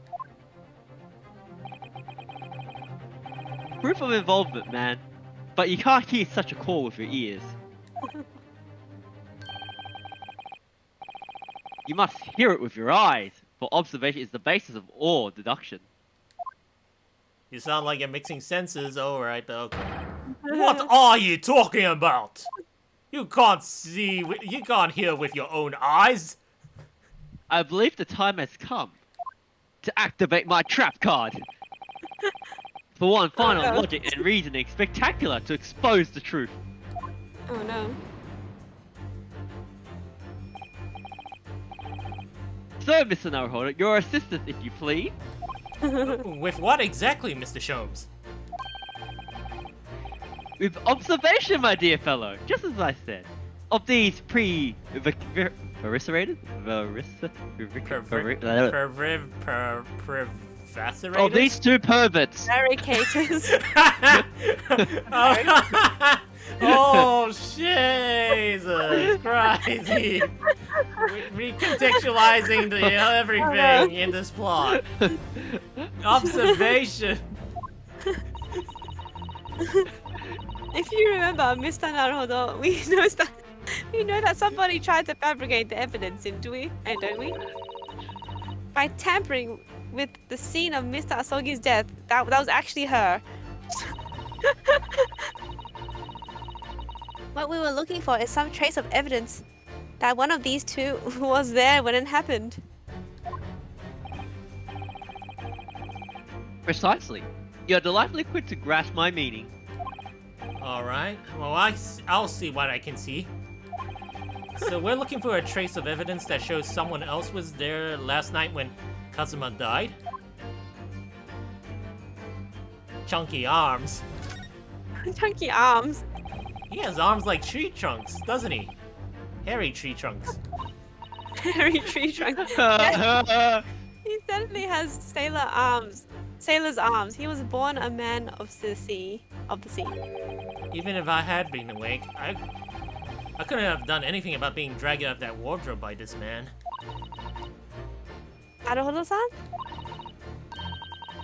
Proof of involvement, man. But you can't hear such a call with your ears. You must hear it with your eyes, for observation is the basis of all deduction. You sound like you're mixing senses. Alright, okay. What are you talking about? You can't hear with your own eyes. I believe the time has come to activate my trap card. For one final no. logic and reasoning spectacular to expose the truth. Oh no. So, Mr. Naruhodo, your assistance, if you please. With what exactly, Mr. Sholmes? With observation, my dear fellow, just as I said, of these eviscerated? Of these two perverts. Barricators. Oh, Jesus Christ! Recontextualizing everything in this plot. Observation. If you remember, Mr. Naruhodo, we know that somebody tried to fabricate the evidence, didn't we? And don't we? By tampering with the scene of Mr. Asogi's death, that was actually her. What we were looking for is some trace of evidence that one of these two was there when it happened. Precisely. You're delightfully quick to grasp my meaning. Alright, well, I'll see what I can see. So we're looking for a trace of evidence that shows someone else was there last night when Kazuma died. Chunky arms. Chunky arms. He has arms like tree trunks, doesn't he? Hairy tree trunks. Hairy tree trunk. Yes, he certainly has sailor's arms. He was born a man of the sea. Even if I had been awake, I couldn't have done anything about being dragged out of that wardrobe by this man. Haruhiro-san?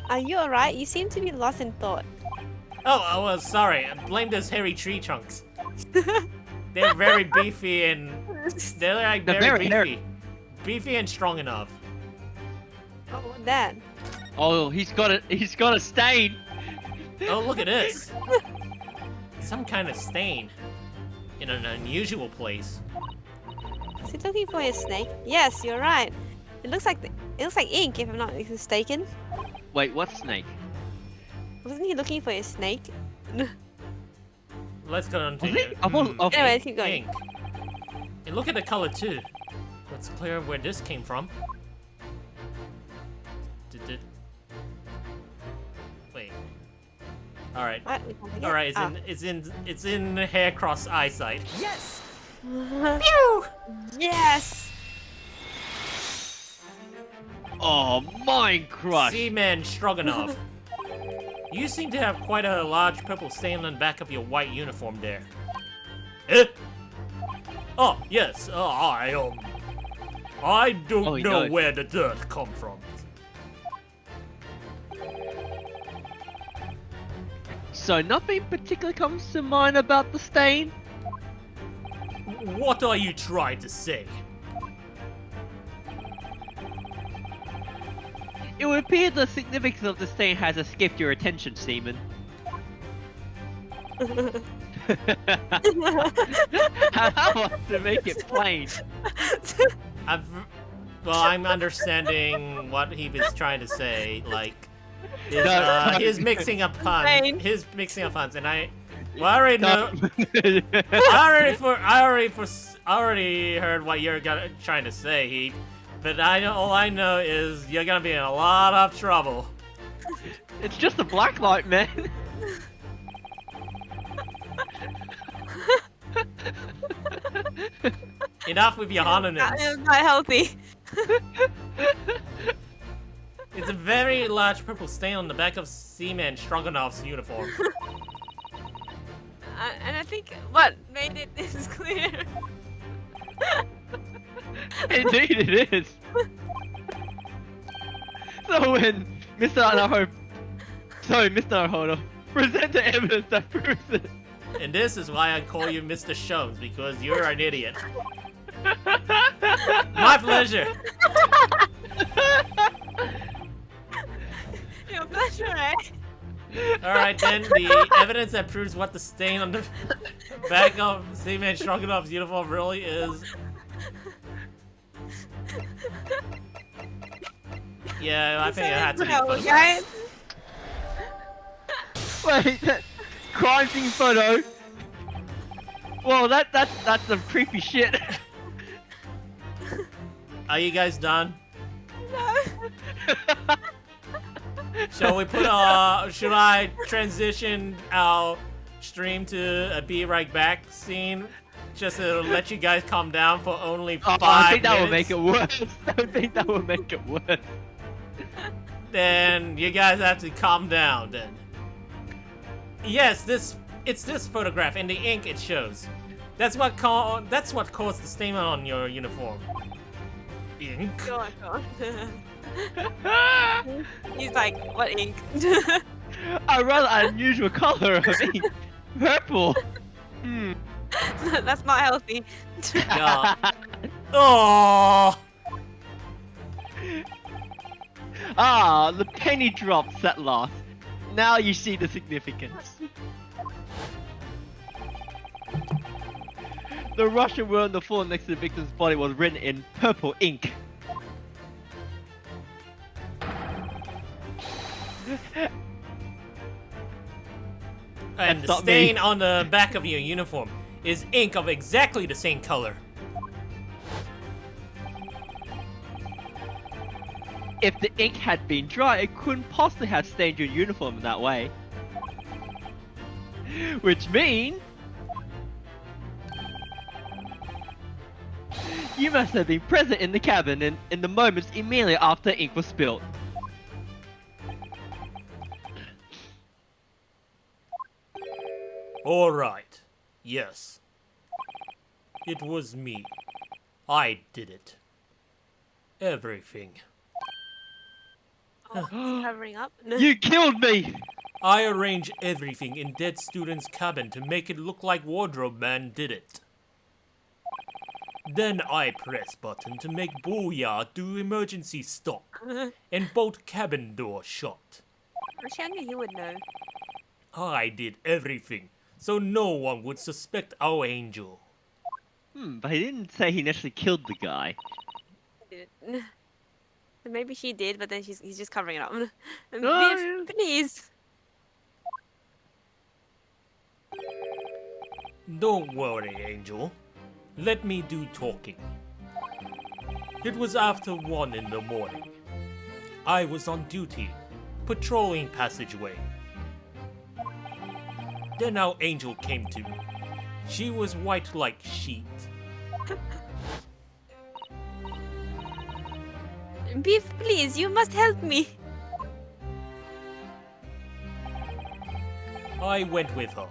Are you alright? You seem to be lost in thought. Oh, well, sorry. I blame those hairy tree trunks. They're very beefy and they're like very beefy. Beefy and strong enough. Oh, what that? Oh, he's got a stain. Oh, look at this. Some kind of stain. In an unusual place. Is he looking for his snake? Yes, you're right. It looks like ink, if I'm not mistaken. Wait, what snake? Wasn't he looking for his snake? Let's go on to Was it? I thought- Anyway, keep going. ink. And look at the color too. Let's clear where this came from. Wait. All right. What? We can't forget? All right. Ah. It's in hair cross eyesight. Yes! Pew! Yes! Oh, mind crush. Seaman Stroganoff. You seem to have quite a large purple stain on the back of your white uniform there. Eh? Oh, yes. I don't Oh, he know does. where the dirt come from. So nothing particular comes to mind about the stain? What are you trying to say? It would appear the significance of the stain has escaped your attention, Seaman. How about to make it plain? I'm understanding what he was trying to say. Like, his mixing up puns. Fine. His mixing up puns, and I already know. No. I already heard what you're trying to say, Heip. But all I know is you're gonna be in a lot of trouble. It's just a black light, man. Enough with your That homonyms. is not healthy. It's a very large purple stain on the back of Seaman Stroganoff's uniform. And I think what made it is clear. Indeed it is. So when Mr. Naruhodo, present the evidence that proves it. And this is why I call you Mr. Sholmes, because you're an idiot. My pleasure. Your pleasure, eh? Alright then, the evidence that proves what the stain on the back of Seaman Stroganoff's uniform really is. Yeah, I think it had to be No, photographed. guys. Wait, crime scene photo. Well, that's some creepy shit. Are you guys done? No. Shall we should I transition our stream to a Be Right Back scene? Just to let you guys calm down for only 5 minutes? I think that would make it worse. I think that would make it worse. Then you guys have to calm down then. Yes, it's this photograph and the ink it shows. That's what caused the stain on your uniform. Ink? Go on. He's like, what ink? A rather unusual color of ink. Purple. That's not healthy. Yeah. Oh. Ah, the penny drops at last. Now you see the significance. The Russian word on the floor next to the victim's body was written in purple ink. And the That's not stain me. on the back of your uniform is ink of exactly the same color. If the ink had been dry, it couldn't possibly have stained your uniform in that way. Which means... you must have been present in the cabin in the moments immediately after ink was spilled. Alright. Yes. It was me. I did it. Everything. Oh, is he covering up? No. You killed me! I arranged everything in dead student's cabin to make it look like Wardrobe Man did it. Then I press button to make Booyah do emergency stop and bolt cabin door shut. I knew you would know. I did everything, so no one would suspect our angel. But he didn't say he necessarily killed the guy. Did it. Maybe she did, but then he's just covering it up. Oh, Biff, please. Don't worry, Angel. Let me do talking. It was after 1 in the morning. I was on duty, patrolling passageway. Then our angel came to me. She was white like sheet. Biff, please, you must help me. I went with her.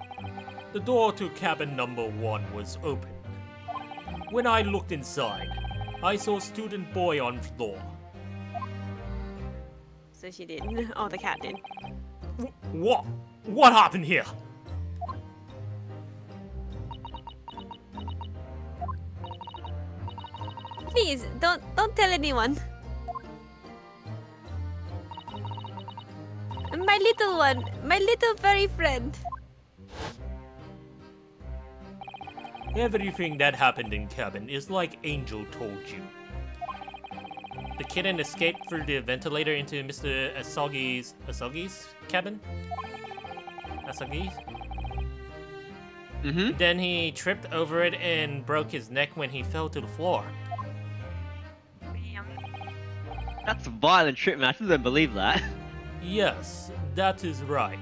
The door to cabin number 1 was open. When I looked inside, I saw student boy on floor. So she did. Oh, the cat did. What? What happened here? Please, don't tell anyone. My little one, my little furry friend. Everything that happened in cabin is like Angel told you. The kitten escaped through the ventilator into Mr. Asogi's cabin? Asogi's? Mm-hmm. Then he tripped over it and broke his neck when he fell to the floor. That's a violent treatment. I still don't believe that. Yes, that is right.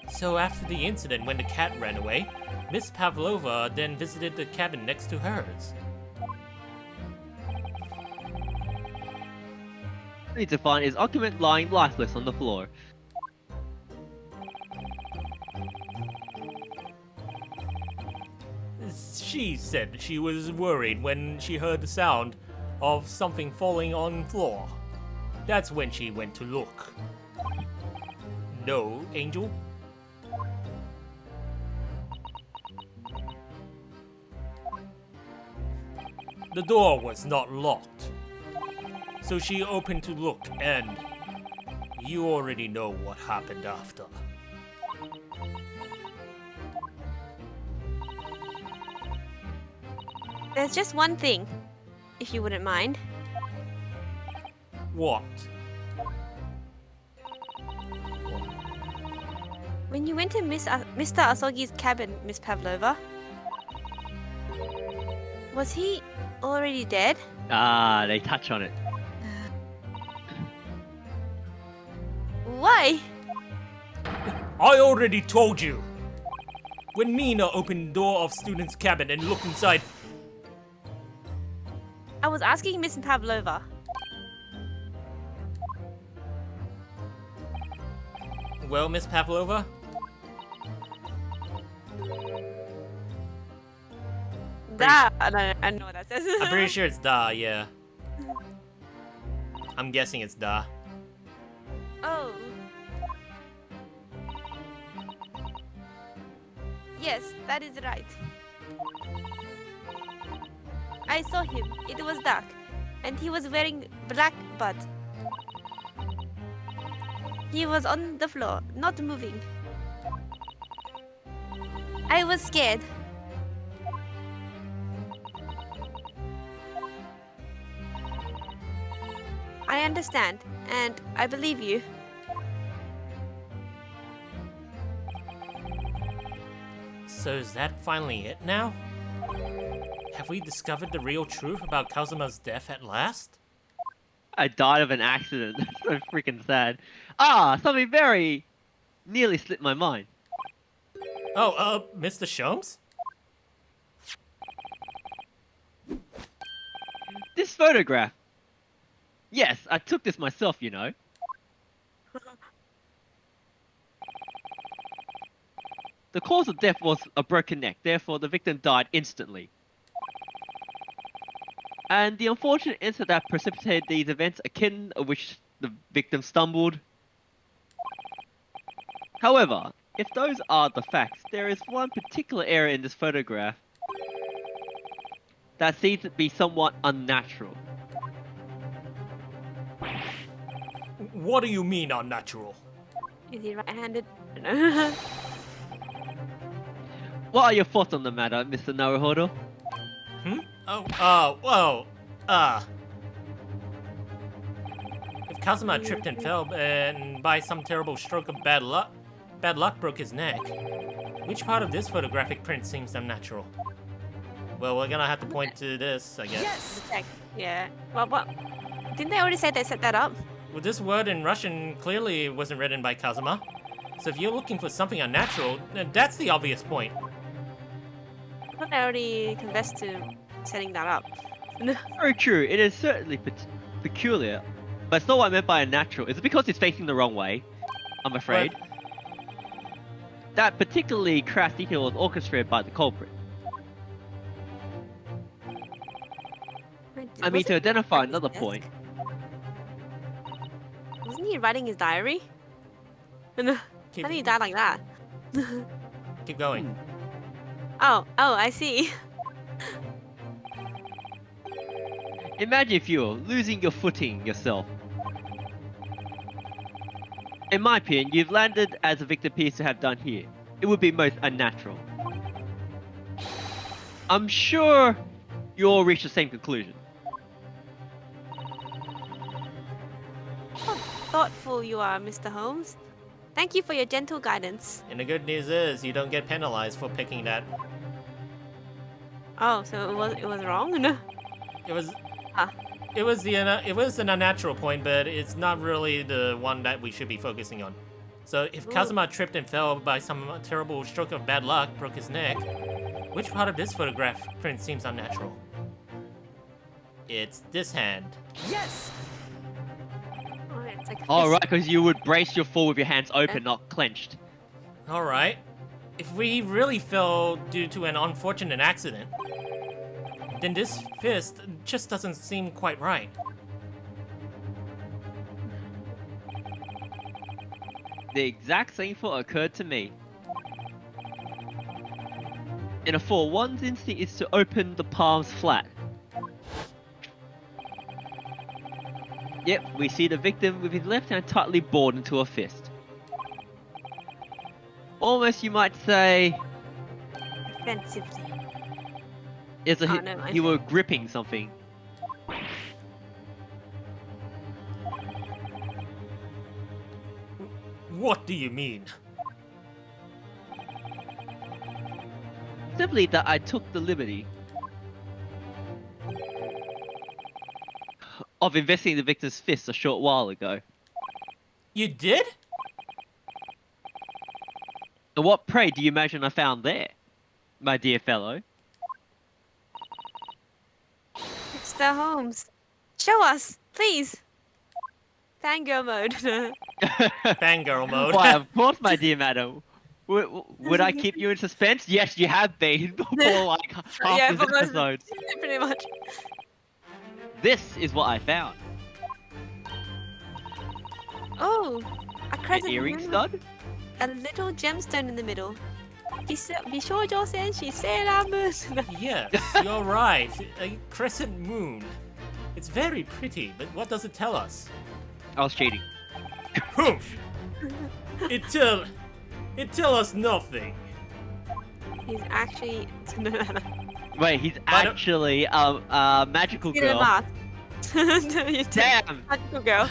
So after the incident when the cat ran away, Miss Pavlova then visited the cabin next to hers. I need to find his occupant lying lifeless on the floor. She said she was worried when she heard the sound of something falling on floor. That's when she went to look. No, Angel? The door was not locked. So she opened to look and you already know what happened after. There's just one thing, if you wouldn't mind. What? When you went to Mr. Asogi's cabin, Miss Pavlova, was he already dead? Ah, they touch on it. Why? I already told you! When Mina opened the door of student's cabin and looked inside, I was asking Miss Pavlova. well, Miss Pavlova, Da, I know what that says. I'm pretty sure it's Da, yeah. I'm guessing it's Da. Oh. Yes, that is right. I saw him. It was dark. And he was wearing black, but he was on the floor, not moving. I was scared. I understand, and I believe you. So is that finally it now? Have we discovered the real truth about Kazuma's death at last? I died of an accident. That's so freaking sad. Ah, something very nearly slipped my mind. Oh, Mr. Sholmes? This photograph. Yes, I took this myself, you know. The cause of death was a broken neck, therefore the victim died instantly. And the unfortunate incident that precipitated these events akin of which the victim stumbled. However, if those are the facts, there is one particular area in this photograph that seems to be somewhat unnatural. What do you mean unnatural? Is he right-handed? No. What are your thoughts on the matter, Mr. Naruhodo? If Kazuma tripped and fell and by some terrible stroke of bad luck broke his neck, which part of this photographic print seems unnatural? Well, we're gonna have to point to this, I guess. Yes! Check. Yeah. Well, what? Didn't they already say they set that up? Well, this word in Russian clearly wasn't written by Kazuma. So if you're looking for something unnatural, then that's the obvious point. I thought they already confessed to setting that up. Very true, it is certainly peculiar, but it's not what I meant by unnatural. Is it because it's facing the wrong way? I'm afraid. That particularly crass detail was orchestrated by the culprit. I mean, to identify another point. Wasn't he writing his diary? How did he die like that? Keep going. Oh, I see. Imagine if you're losing your footing yourself. In my opinion, you've landed as the victim appears to have done here. It would be most unnatural. I'm sure you all reach the same conclusion. How thoughtful you are, Mr. Holmes. Thank you for your gentle guidance. And the good news is you don't get penalized for picking that. Oh, so it was wrong? It was Ah. it was an unnatural point, but it's not really the one that we should be focusing on. So if Ooh. Kazuma tripped and fell by some terrible stroke of bad luck, broke his neck, which part of this photograph print seems unnatural? It's this hand. Yes! Oh, it's like Oh, this. right, because you would brace your fall with your hands open, not clenched. Alright. If we really fell due to an unfortunate accident, then this fist just doesn't seem quite right. The exact same thought occurred to me. In a fall, one's instinct is to open the palms flat. Yep, we see the victim with his left hand tightly balled into a fist. Almost, you might say, Defensively. it's a Oh, never mind. you were gripping something. What do you mean? Simply that I took the liberty of investigating the victim's fist a short while ago. You did? And what, pray, do you imagine I found there, my dear fellow? Mr. Holmes, show us, please. Fangirl mode. Fangirl mode. Why, of course, my dear madam. Would I keep you in suspense? Yes, you have been for like half Yeah, this for most- episode. Pretty much. This is what I found. Oh, a An crescent earring moon, stud? a little gemstone in the middle. Be sure, Josen, she said I'm Yes, you're right. A crescent moon. It's very pretty, but what does it tell us? I was cheating. Humph! It tell us nothing. He's actually. Wait, he's actually a magical Get him girl. off. You did. Damn! Magical girl.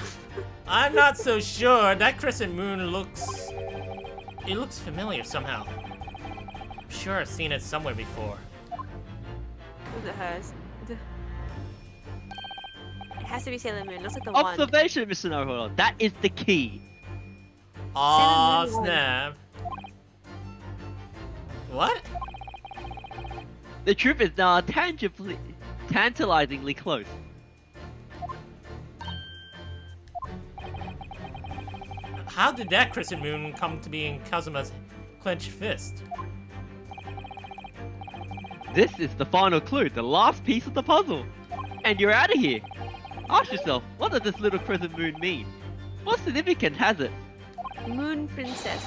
I'm not so sure. That crescent moon looks... It looks familiar somehow. I'm sure I've seen it somewhere before. Was it hers? It has to be Sailor Moon. Looks like the one. Observation, Mr. Naruhodo. That is the key. Aw, Sailor Moon one. snap. What? The truth is now tantalizingly close. How did that crescent moon come to be in Kazuma's clenched fist? This is the final clue, the last piece of the puzzle. And you're out of here. Ask yourself, what does this little crescent moon mean? What significance has it? Moon Princess.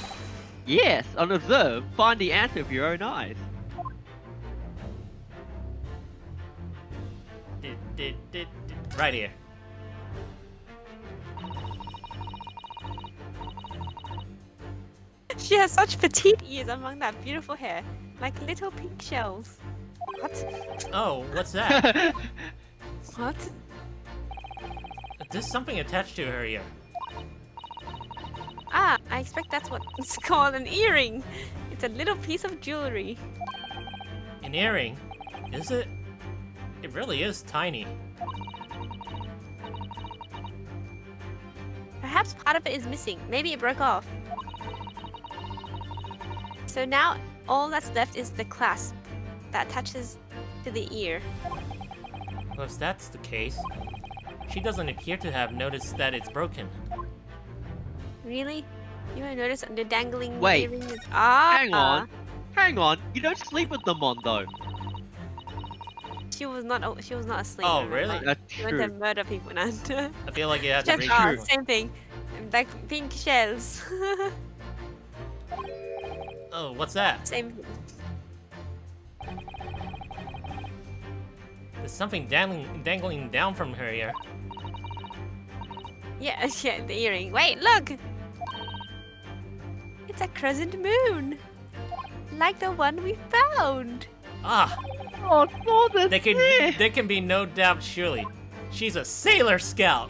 Yes, unobserved, find the answer with your own eyes. Right here. She has such petite ears among that beautiful hair, like little pink shells. What? Oh, what's that? What? There's something attached to her ear. Ah, I expect that's what it's called an earring. It's a little piece of jewelry. An earring? Is it? It really is tiny. Perhaps part of it is missing. Maybe it broke off. So now all that's left is the clasp that attaches to the ear. Well, if that's the case, she doesn't appear to have noticed that it's broken. Really? You haven't noticed the dangling Wait. earring is Hang on, you don't sleep with them on though. She was not asleep. Oh, remember? really? That's She went to true. murder people now. I feel like it has to Just, reach. true. same thing. Like pink shells. Oh, what's that? Same. There's something dangling down from her ear. Yeah, yeah, the earring. Wait, look! It's a crescent moon! Like the one we found! Ah, Oh, no, that's there can be no doubt. Surely, she's a Sailor Scout.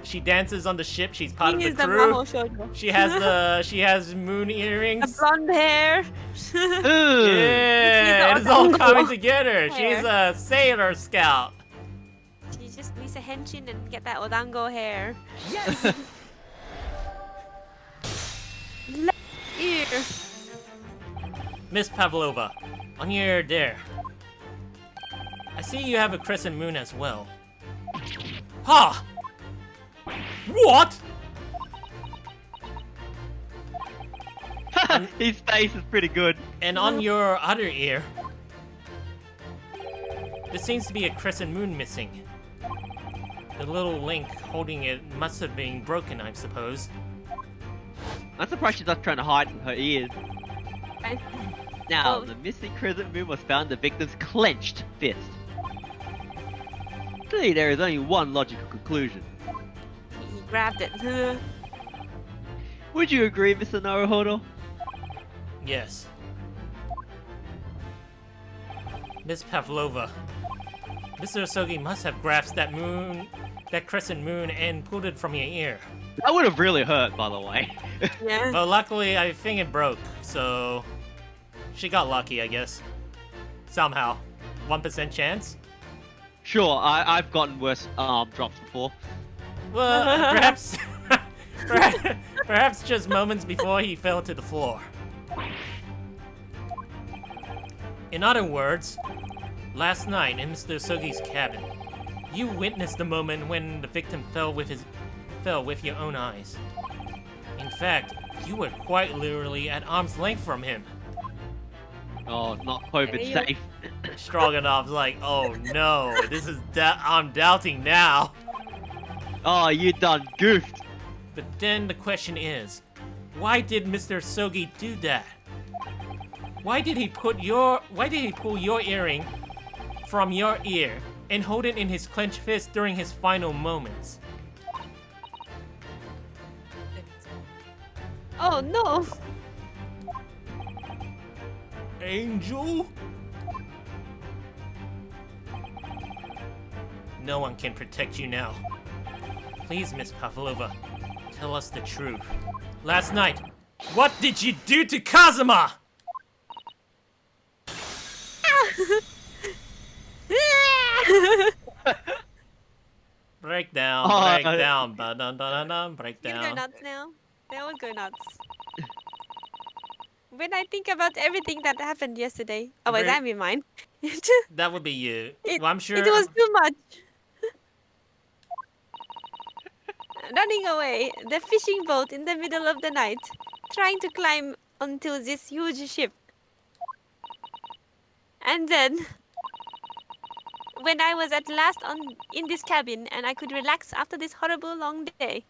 She dances on the ship. She's part of the He is the crew. Maho Shoujo. She has moon The earrings. blonde hair. Yeah, She's it's all the coming Odango together. hair. She's a Sailor Scout. She just needs a henshin and get that Odango hair. Yes! Left ear. Miss Pavlova, on your there. I see you have a crescent moon as well. Ha! What? His face is pretty good. And on your other ear, there seems to be a crescent moon missing. The little link holding it must have been broken, I suppose. I'm surprised she's not trying to hide her ears. Okay. Now, Oh. the missing crescent moon was found in the victim's clenched fist. Clearly, there is only one logical conclusion. He grabbed it. Would you agree, Mr. Naruhodo? Yes. Miss Pavlova, Mr. Osogi must have grasped that crescent moon, and pulled it from your ear. That would have really hurt, by the way. Yeah. But luckily, I think it broke, so she got lucky, I guess. Somehow. 1% chance? Sure, I've gotten worse arm drops before. Well, perhaps, perhaps just moments before he fell to the floor. In other words, last night in Mr. Sogi's cabin, you witnessed the moment when the victim fell with your own eyes. In fact, you were quite literally at arm's length from him. Oh, not COVID Hey, safe. Stroganov's like, oh no, this is I'm doubting now. Oh, you done goofed. But then the question is, why did Mr. Sogi do that? Why did he pull your earring from your ear and hold it in his clenched fist during his final moments? Oh no! Angel? No one can protect you now. Please, Miss Pavlova, tell us the truth. Last night, what did you do to Kazuma? Breakdown, Oh, breakdown, ba-dun-dun-dun-dun, You're gonna go breakdown. nuts now. They always go nuts. When I think about everything that happened yesterday. Oh wait, Very- that be mine. That would be you. It, Well, I'm sure. it was too much. Running away, the fishing boat in the middle of the night, trying to climb onto this huge ship. And then, when I was at last in this cabin and I could relax after this horrible long day.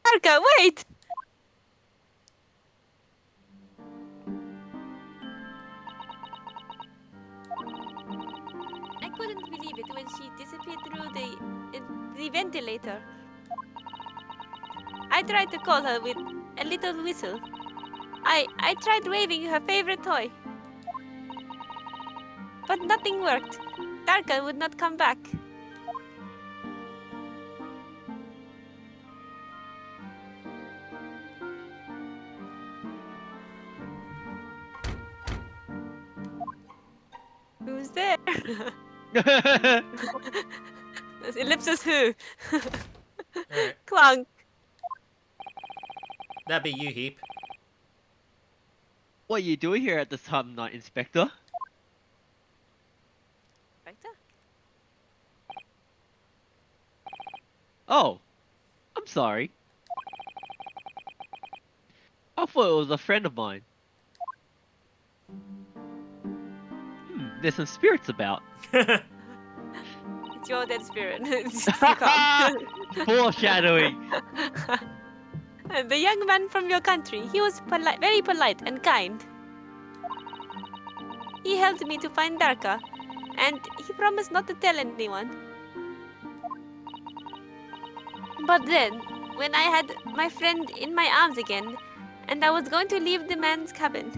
Arka, wait! I couldn't believe it when she disappeared through the ventilator. I tried to call her with a little whistle. I tried waving her favorite toy. But nothing worked. Darka would not come back. Who's there? Ellipsis who? Alright, Clunk. that'd be you, Heap. What are you doing here at this time of night, Inspector? Vector? Oh, I'm sorry. I thought it was a friend of mine. There's some spirits about. It's your dead spirit. It's just you can't. Foreshadowing. The young man from your country, he was very polite and kind. He helped me to find Darka, and he promised not to tell anyone. But then, when I had my friend in my arms again, and I was going to leave the man's cabin.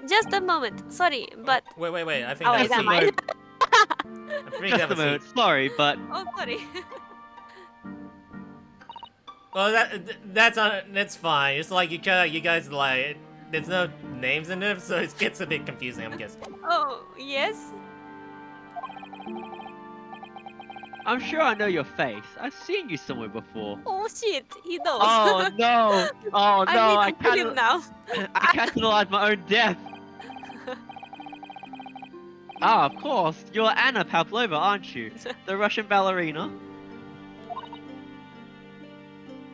Just a moment, sorry, but... Wait. I think Oh, that's is that Heap. mine? I think Just that a was moment. Heap. Sorry, but Oh, sorry. Well, that's fine. It's like you guys like there's no names in it, so it gets a bit confusing. I'm guessing. Oh, yes? I'm sure I know your face. I've seen you somewhere before. Oh, shit, he knows. Oh no! Oh I no! need to kill him now. I capitalized my own death. Ah, of course. You're Anna Pavlova, aren't you? The Russian ballerina.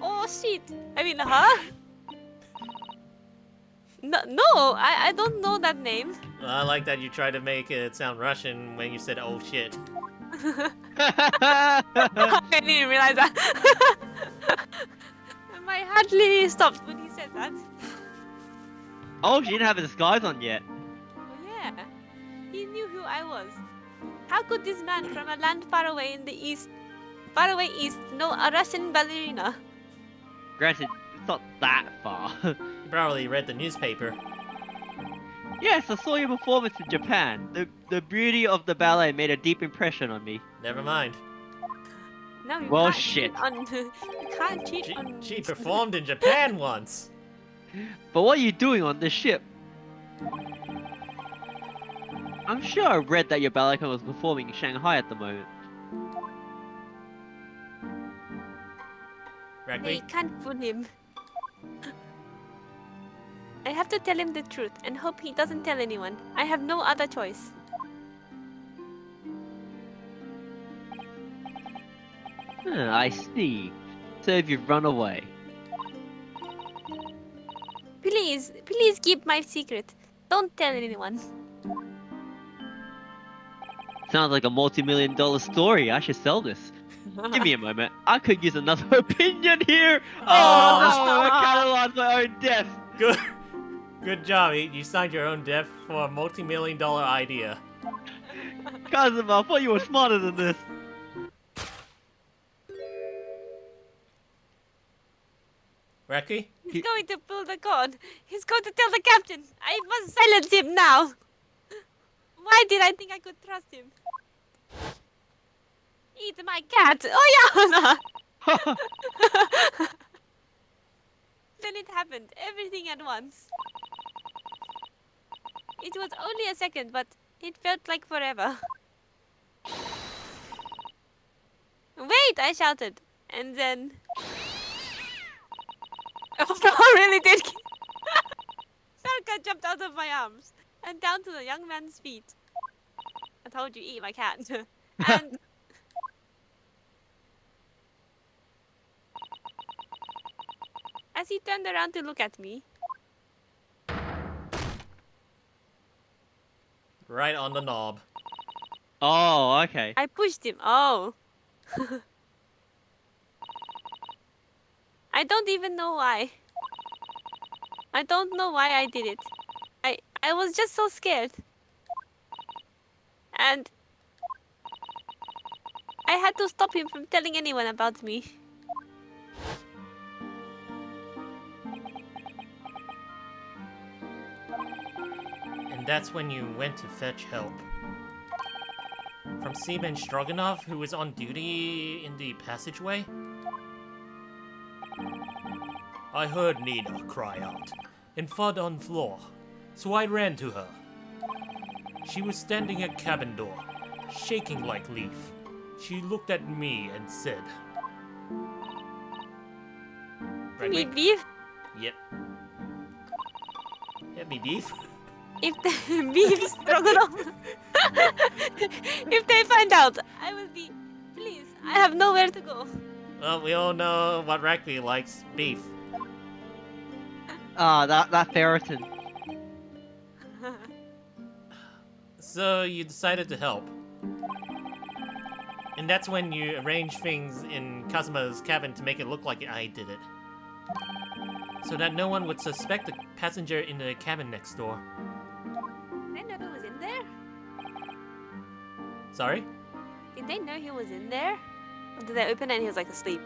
Oh, shit. I mean, huh? No, I don't know that name. I like that you tried to make it sound Russian when you said "oh shit." I didn't realize that. My heart literally stopped when he said that. Oh, she didn't have a disguise on yet. Oh, yeah. He knew who I was. How could this man from a land far away east, know a Russian ballerina? Granted, it's not that far. You probably read the newspaper. Yes, I saw your performance in Japan. The beauty of the ballet made a deep impression on me. Never mind. No, you Well, can't shit. cheat on. You can't cheat She, on. she performed in Japan once. But what are you doing on this ship? I'm sure I read that your ballet was performing in Shanghai at the moment. They Rakui? can't fool him. I have to tell him the truth and hope he doesn't tell anyone. I have no other choice. I see. So if you've run away. Please keep my secret. Don't tell anyone. Sounds like a multi-million-dollar story. I should sell this. Give me a moment. I could use another opinion here. Oh, no, I catalyzed my own death. Good job. You signed your own death for a multi-million-dollar idea. Kazuma, I thought you were smarter than this. Rakui? He's going to pull the cord. He's going to tell the captain. I must silence him now. Why did I think I could trust him? Eat my cat. Oh yeah. Then it happened. Everything at once. It was only a second, but it felt like forever. Wait! I shouted. And then... Oh no, I really did. Sarka jumped out of my arms and down to the young man's feet. I told you, eat my cat. And... as he turned around to look at me, Right on the knob. Oh, okay. I pushed him. Oh. I don't even know why. I don't know why I did it. I was just so scared. And I had to stop him from telling anyone about me. And that's when you went to fetch help. From Seaman Stroganoff, who was on duty in the passageway? I heard Nina cry out and thud on floor, so I ran to her. She was standing at cabin door, shaking like leaf. She looked at me and said... Me beef? Yep. Yeah, me beef. If the beef stroganoff... if they find out, I will be... Please, I have nowhere to go. Well, we all know what Rakui likes, beef. Ah, that ferritin. So you decided to help. And that's when you arranged things in Kazuma's cabin to make it look like I did it. So that no one would suspect the passenger in the cabin next door. Did they know who was in there? Sorry? Did they know he was in there? Or did they open it and he was like asleep?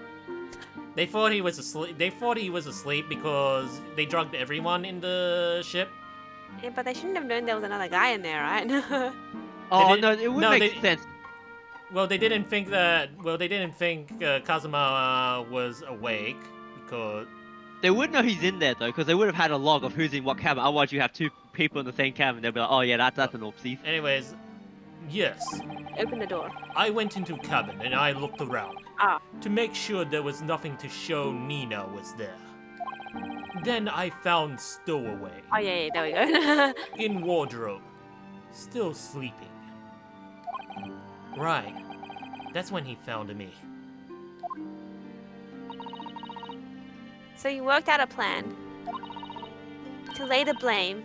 They thought he was asleep. They thought he was asleep because they drugged everyone in the ship. Yeah, but they shouldn't have known there was another guy in there, right? Oh did- no, it would no, make they- sense. Well, they didn't think that. Well, they didn't think Kazuma was awake because. They would know he's in there though, because they would have had a log of who's in what cabin. Otherwise, you have two people in the same cabin. They'll be like, oh yeah, that's an oopsie. Anyways, yes, Open the door. I went into cabin and I looked around Ah. to make sure there was nothing to show Nina was there. Then I found Stowaway Oh yeah, there we go. in wardrobe, still sleeping. Right, that's when he found me. So you worked out a plan to lay the blame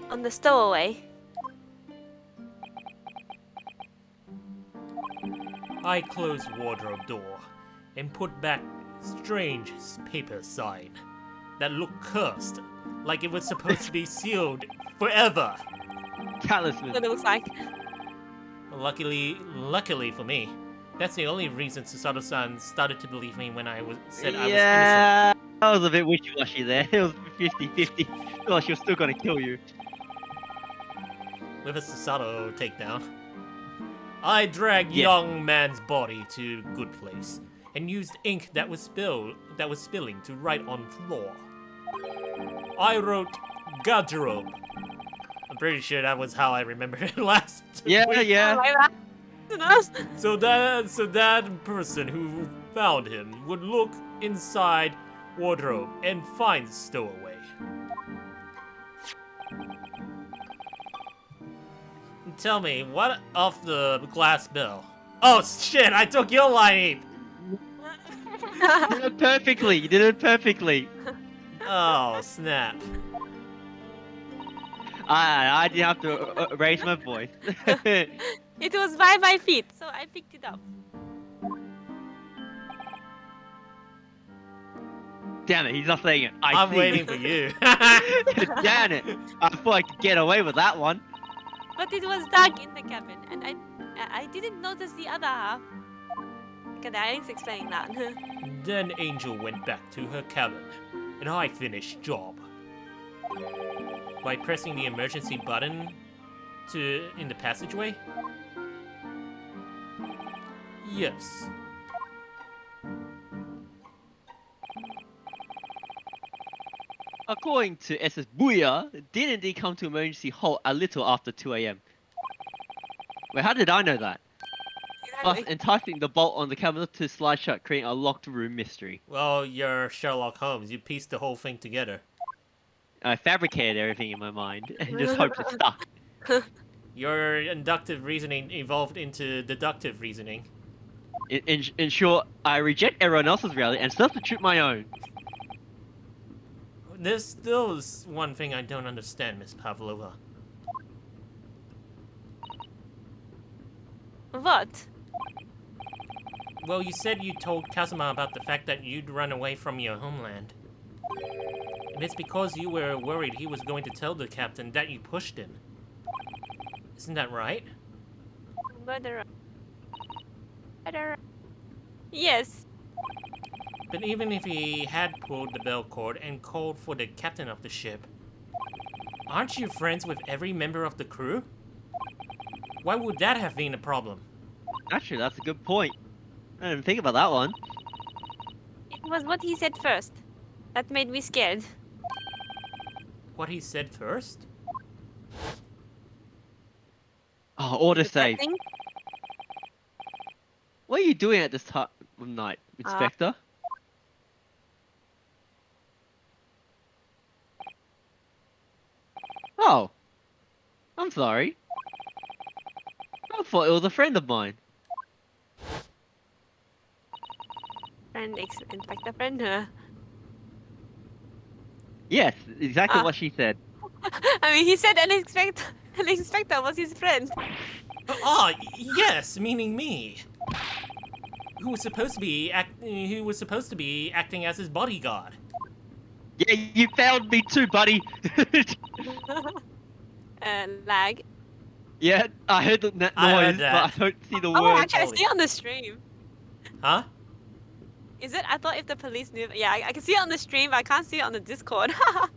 on the stowaway. I closed wardrobe door and put back strange paper sign that looked cursed, like it was supposed to be sealed forever. Talisman. What it looks like. Luckily for me, that's the only reason Susato-san started to believe me when I said I was innocent. Yeah, that was a bit wishy-washy there. It was 50-50. Oh, she was still gonna kill you. With a Susato takedown, I dragged Yeah. young man's body to good place and used ink that was spilling to write on floor. I wrote garderobe. I'm pretty sure that was how I remembered it last Yeah, week. yeah. Like that. Who knows? So that person who found him would look inside wardrobe and find Stowaway. Tell me, what of the glass bell? Oh shit, I took your line, Heip! You did it perfectly. You did it perfectly. Oh, snap. I didn't have to raise my voice. It was by my feet, so I picked it up. Damn it, he's not saying it. I'm see. waiting for you. Damn it. I thought I could get away with that one. But it was dark in the cabin, and I didn't notice the other half. Okay, I ain't explaining that. Then Angel went back to her cabin. an high-finish job. By pressing the emergency button in the passageway? Yes. According to SS Booyah, it did indeed come to emergency halt a little after 2 a.m. Wait, how did I know that? Thus, Exactly. enticing the bolt on the cabinet to slide shut, creating a locked room mystery. Well, you're Sherlock Holmes. You pieced the whole thing together. I fabricated everything in my mind and just hoped it stuck. Your inductive reasoning evolved into deductive reasoning. In short, I reject everyone else's reality and substitute my own. There's still one thing I don't understand, Miss Pavlova. What? Well, you said you told Kazuma about the fact that you'd run away from your homeland. And it's because you were worried he was going to tell the captain that you pushed him. Isn't that right? Murderer. Murderer. Yes. But even if he had pulled the bell cord and called for the captain of the ship, aren't you friends with every member of the crew? Why would that have been a problem? Actually, that's a good point. I didn't think about that one. It was what he said first. That made me scared. What he said first? Oh, order Is that save. thing? What are you doing at this time of night, Inspector? Oh. I'm sorry. I thought it was a friend of mine. Friend, inspector friend. Yes, exactly Ah. what she said. I mean, he said an inspector was his friend. Yes, meaning me. Who was supposed to be acting as his bodyguard. Yeah, you failed me too, buddy. Lag. Yeah, I heard that noise, I heard that. but I don't see the Oh, word. actually, I Holy- see it on the stream. Huh? Is it? I thought if the police knew. Yeah, I can see it on the stream, but I can't see it on the Discord.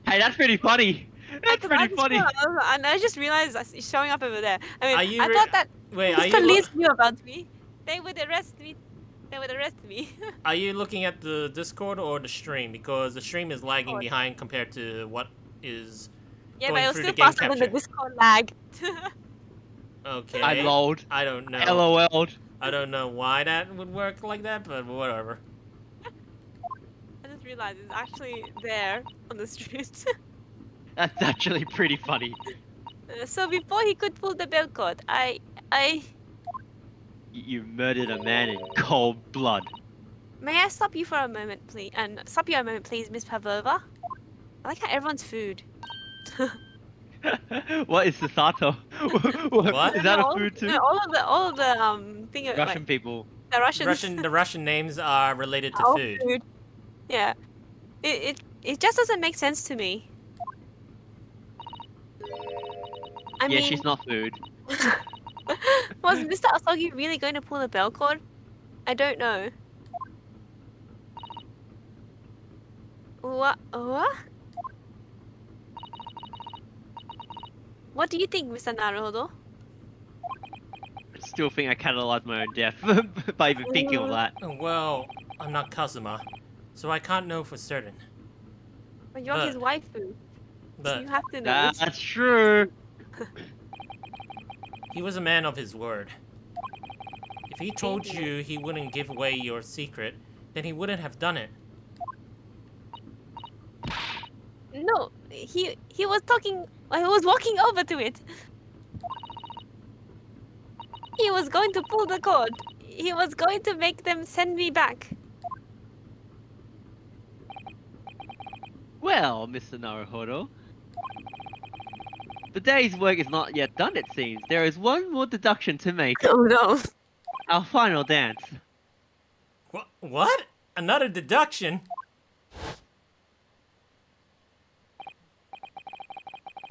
Hey, that's pretty funny. That's pretty funny. And I just realized it's showing up over there. I Are mean, you I re- thought that Wait, if police knew about me, they would arrest me. They would arrest me. are you looking at the Discord or the stream? Because the stream is lagging Discord. behind compared to what is Yeah, going but it was through still the game faster than the capture. Discord lag. Okay. I lolled. I don't know. LOL'd. I don't know why that would work like that, but whatever. I just realized it's actually there on the street. That's actually pretty funny. So before he could pull the bell cord, I You murdered a man in cold blood. may I stop you for a moment, please? And stop you a moment, please, Miss Pavlova. I like how everyone's food. What is Sasato? What? Is that No, a food too? No, all of the thing. Russian Like, people. the Russians. The Russian names are related to all food. Yeah. It just doesn't make sense to me. I Yeah, mean, she's not food. was Mr. Asogi really going to pull the bell cord? I don't know. What? What? What do you think, Mr. Naruhodo? I still think I catalyzed my own death by even thinking of that. Well, I'm not Kazuma, so I can't know for certain. But you're his waifu. So But you have to know. That's true. he was a man of his word. If he told Maybe. you he wouldn't give away your secret, then he wouldn't have done it. No, he was talking. He was walking over to it. He was going to pull the cord. He was going to make them send me back. Well, Mr. Naruhodo, the day's work is not yet done, it seems. There is one more deduction to make. Oh no. Our final dance. What? Another deduction?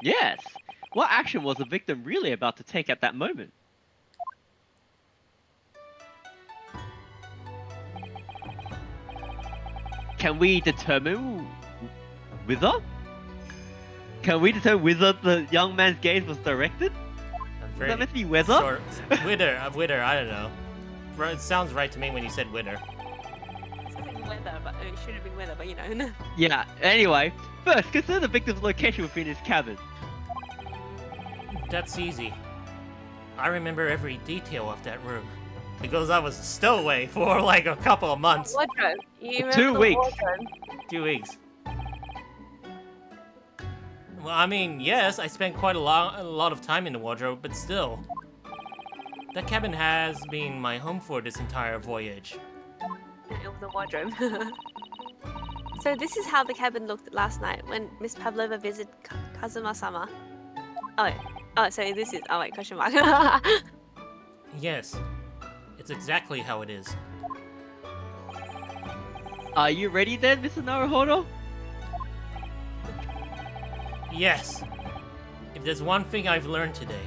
Yes. What action was the victim really about to take at that moment? Can we determine Whither? Can we determine whither the young man's gaze was directed? Is that meant to be weather? Sure. Wither, I don't know. It sounds right to me when you said wither. It's like weather, but it should have been weather, but you know. Yeah, anyway. First, consider the victim's location within his cabin. That's easy. I remember every detail of that room. Because I was a stowaway for like a couple of months. Wardrobe. You remember 2 the weeks. wardrobe? 2 weeks. Well, I mean, yes, I spent quite a lot of time in the wardrobe, but still. That cabin has been my home for this entire voyage. It was a wardrobe. So this is how the cabin looked last night when Miss Pavlova visited Kazuma-sama. Oh, so this is... Oh wait, question mark. Yes, it's exactly how it is. Are you ready then, Mr. Naruhodo? Yes. If there's one thing I've learned today,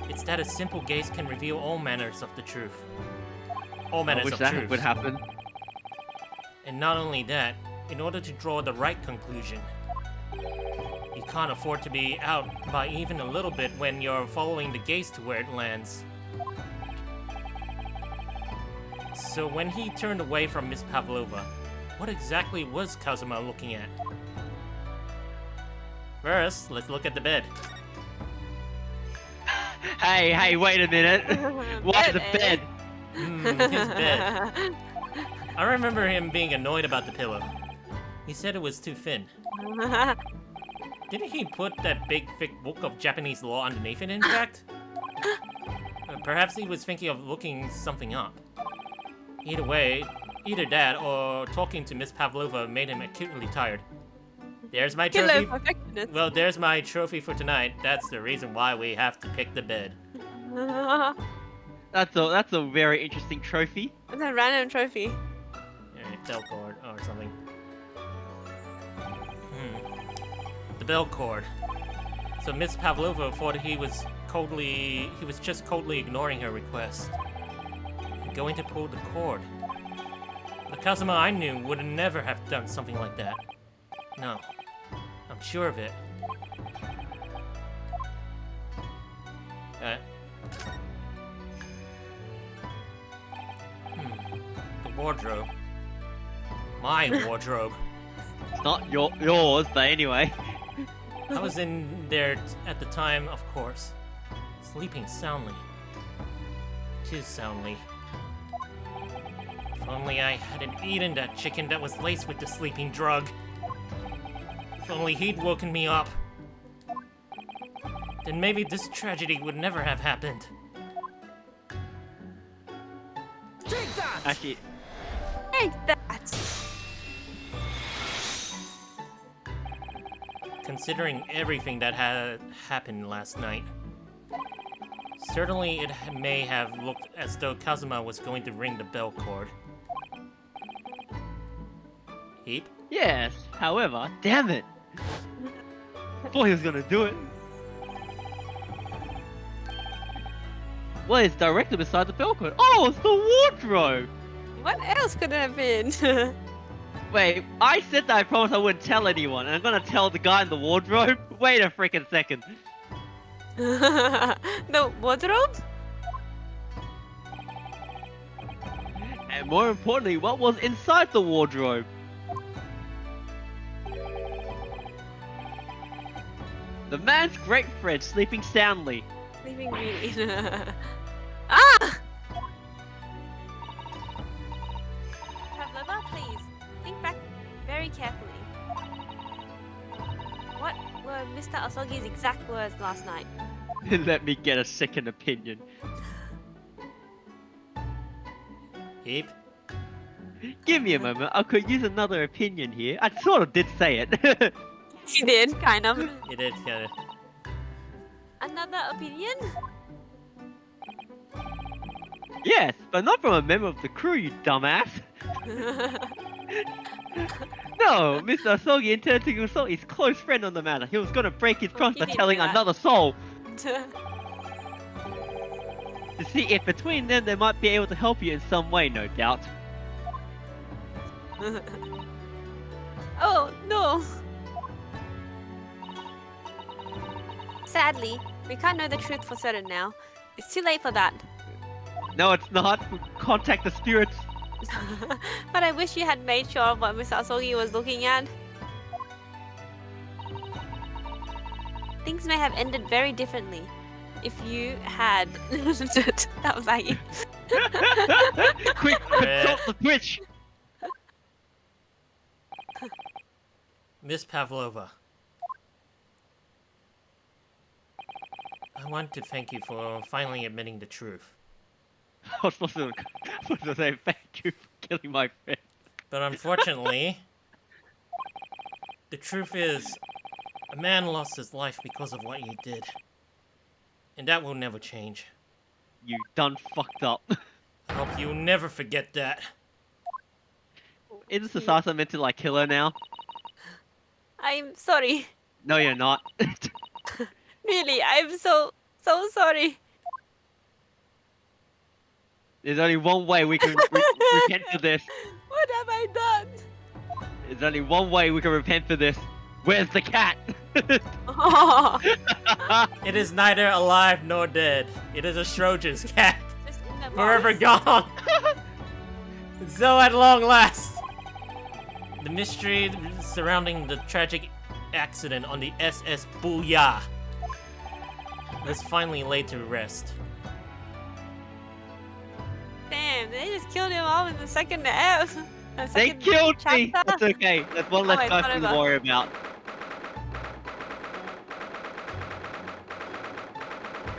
it's that a simple gaze can reveal all manners of the truth. All I manners wish of that truth. would happen. And not only that, in order to draw the right conclusion, you can't afford to be out by even a little bit when you're following the gaze to where it lands. So when he turned away from Miss Pavlova, what exactly was Kazuma looking at? First, let's look at the bed. Hey, wait a minute. Why the bed? His bed. I remember him being annoyed about the pillow. He said it was too thin. Didn't he put that big thick book of Japanese law underneath it, in fact? Perhaps he was thinking of looking something up. Either way, either that or talking to Miss Pavlova made him acutely tired. There's my Hello, trophy. perfectionist. Well, there's my trophy for tonight. That's the reason why we have to pick the bed. That's a very interesting trophy. It's a random trophy. Bell cord or something. The bell cord. So Miss Pavlova thought he was just coldly ignoring her request. And going to pull the cord. The Kazuma I knew would never have done something like that. No. I'm sure of it. The wardrobe. My wardrobe. It's not yours, but anyway. I was in there at the time, of course. Sleeping soundly. Too soundly. If only I hadn't eaten that chicken that was laced with the sleeping drug. If only he'd woken me up. Then maybe this tragedy would never have happened. Take that! Actually, Take that! Considering everything that had happened last night, certainly it may have looked as though Kazuma was going to ring the bell cord. Heip? yes. However, damn it. Thought he was gonna do it. Well, it's directly beside the bell cord. Oh, it's the wardrobe. What else could it have been? Wait, I said that I promised I wouldn't tell anyone, and I'm gonna tell the guy in the wardrobe? Wait a freaking second. The wardrobe? And more importantly, what was inside the wardrobe? The man's great friend sleeping soundly. Sleeping Beauty. Ah! Pavlova, please, think back very carefully. What were Mr. Asogi's exact words last night? Let me get a second opinion. Heip? Give me a moment, I could use another opinion here. I sort of did say it. He did, kind of. You did kinda. Another opinion? Yes, but not from a member of the crew, you dumbass. No, Mr. Asogi intended to consult his close friend on the matter. He was gonna break his promise by He did telling that. another soul. To see if between them they might be able to help you in some way, no doubt. Oh, no! Sadly, we can't know the truth for certain now. It's too late for that. No, it's not. We contact the spirits. But I wish you had made sure of what Miss Asogi was looking at. Things may have ended very differently if you had. That was Aggie. Quick, consult the Twitch. Miss Pavlova, I want to thank you for finally admitting the truth. I was supposed to say thank you for killing my friend. But unfortunately, the truth is, a man lost his life because of what you did. And that will never change. You done fucked up. I hope you never forget that. Isn't Sasasa meant to like kill her now? I'm sorry. No, you're not. Really, I'm so sorry. There's only one way we can repent for this. What have I done? There's only one way we can repent for this. Where's the cat? Oh, It is neither alive nor dead. It is a Schroeder's cat, just in the forever box. gone. So at long last, the mystery surrounding the tragic accident on the SS Booyah was finally laid to rest. Damn, they just killed him all in the second half. The They second killed me! chapter. That's okay. That's one Oh, less I guy thought to about- worry about.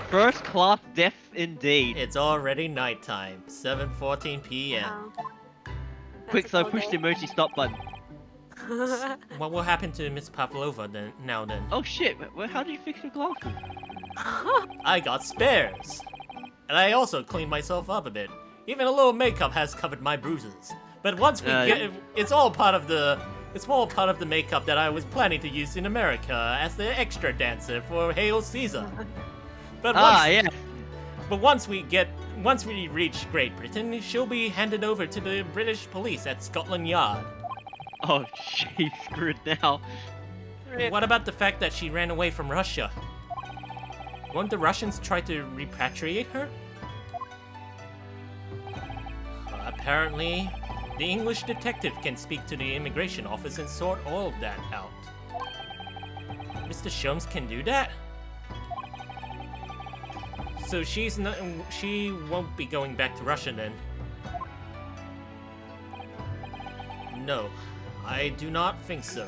First class death indeed. It's already nighttime, 7:14 p.m. Wow. Quick, That's so a push cold the emoji stop button. day. What will happen to Miss Pavlova then? Oh shit, how did you fix your glasses? I got spares. And I also cleaned myself up a bit. Even a little makeup has covered my bruises. But once we get, it's all part of the makeup that I was planning to use in America as the extra dancer for Hail Caesar. But once once we reach Great Britain, she'll be handed over to the British police at Scotland Yard. Oh, she's screwed now. Rip. What about the fact that she ran away from Russia? Won't the Russians try to repatriate her? Apparently, the English detective can speak to the immigration office and sort all of that out. Mr. Sholmes can do that? So she won't be going back to Russia then? No, I do not think so.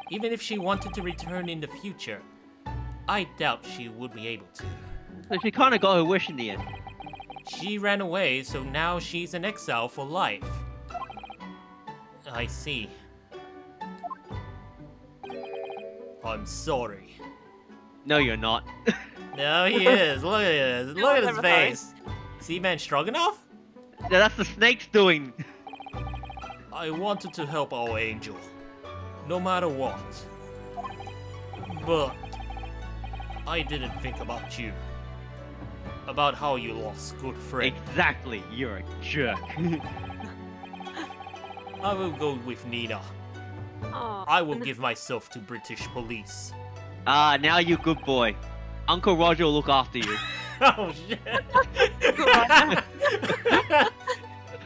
Even if she wanted to return in the future, I doubt she would be able to. So she kinda got her wish in the end. She ran away, so now she's in exile for life. I see. I'm sorry. No, you're not. No, he is. Look at this. Look at his never face. See, man, Stroganoff? Yeah, that's the snake's doing. I wanted to help our angel, no matter what. But I didn't think about you. About how you lost good friend. Exactly, you're a jerk. I will go with Nina. Aw. I will give myself to British police. Ah, now you good boy. Uncle Roger will look after you. Oh shit!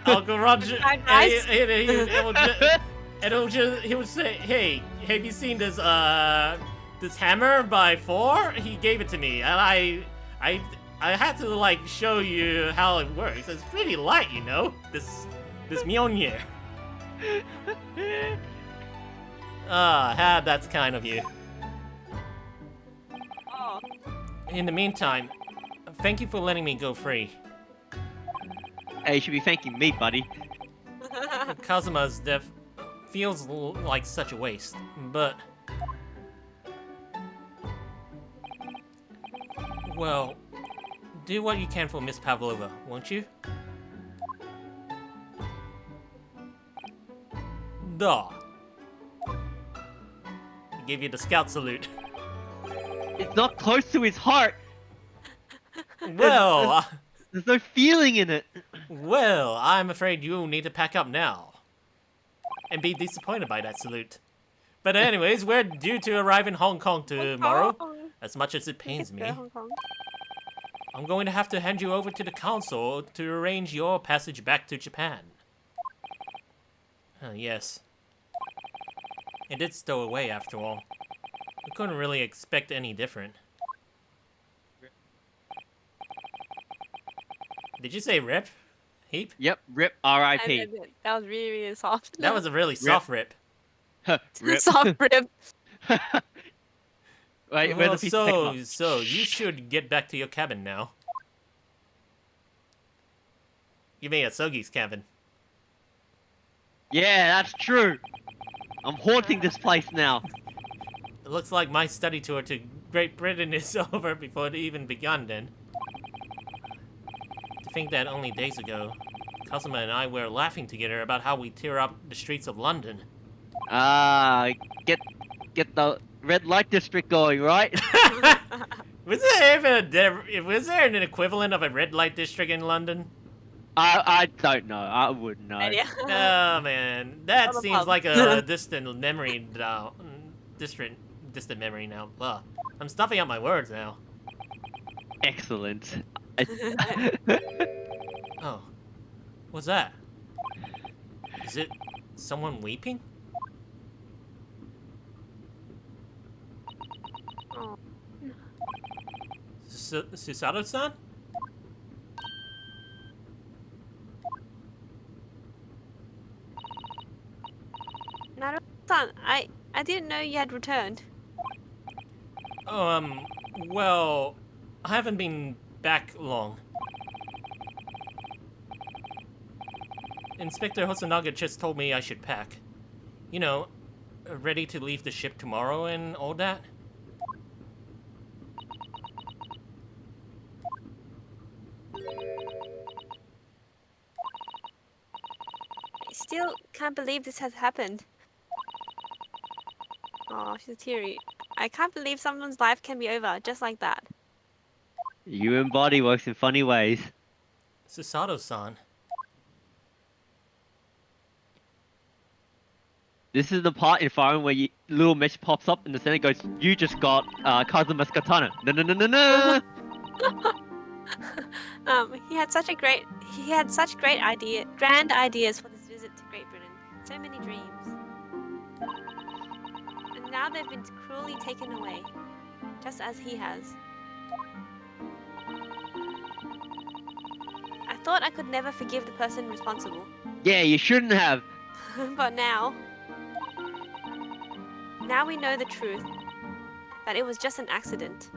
Uncle Roger, Hi, guys. he would say, "Hey, have you seen this this hammer by Thor? He gave it to me, and I had to like show you how it works. It's pretty light, you know. This Mjolnir. That's kind of you. Oh. In the meantime, thank you for letting me go free. Hey, you should be thanking me, buddy. Kazuma's death feels like such a waste, but... Well, do what you can for Miss Pavlova, won't you? Duh. I gave you the scout salute. It's not close to his heart. Well, There's no feeling in it. well, I'm afraid you'll need to pack up now. And be disappointed by that salute. But anyways, we're due to arrive in Hong Kong tomorrow. Oh, As much as it pains me, Hong Kong. I'm going to have to hand you over to the council to arrange your passage back to Japan. Yes. It did stow away after all. We couldn't really expect any different. Did you say rip? Heap? Yep, rip I R.I.P. did it. That was really, really soft. That was a really soft rip. Rip. soft rip. Wait, where's Well, the piece of so techno? you should get back to your cabin now. You mean Asogi's cabin? Yeah, that's true. I'm haunting this place now. It looks like my study tour to Great Britain is over before it even begun then. To think that only days ago, Kazuma and I were laughing together about how we tear up the streets of London. Get the red light district going, right? Was there an equivalent of a red light district in London? I don't know. I wouldn't know. Idea. Oh man, that Other seems pub. like a distant memory now. Distant memory now. Ugh. I'm stuffing up my words now. Excellent. Oh, what's that? Is it someone weeping? Oh. Susato-san? Naruto-san, I didn't know you had returned. Well, I haven't been back long. Inspector Hosonaga just told me I should pack. You know, ready to leave the ship tomorrow and all that. I still can't believe this has happened. Oh, she's teary. I can't believe someone's life can be over just like that. Human body works in funny ways. Susato-san. This is the part in Fire where little mesh pops up and the center goes, "You just got Kazuma's katana." No, no, no, no, no. He had such grand ideas for this visit to Great Britain. So many dreams. And now they've been cruelly taken away, just as he has. I thought I could never forgive the person responsible, Yeah, you shouldn't have. but now we know the truth, that it was just an accident.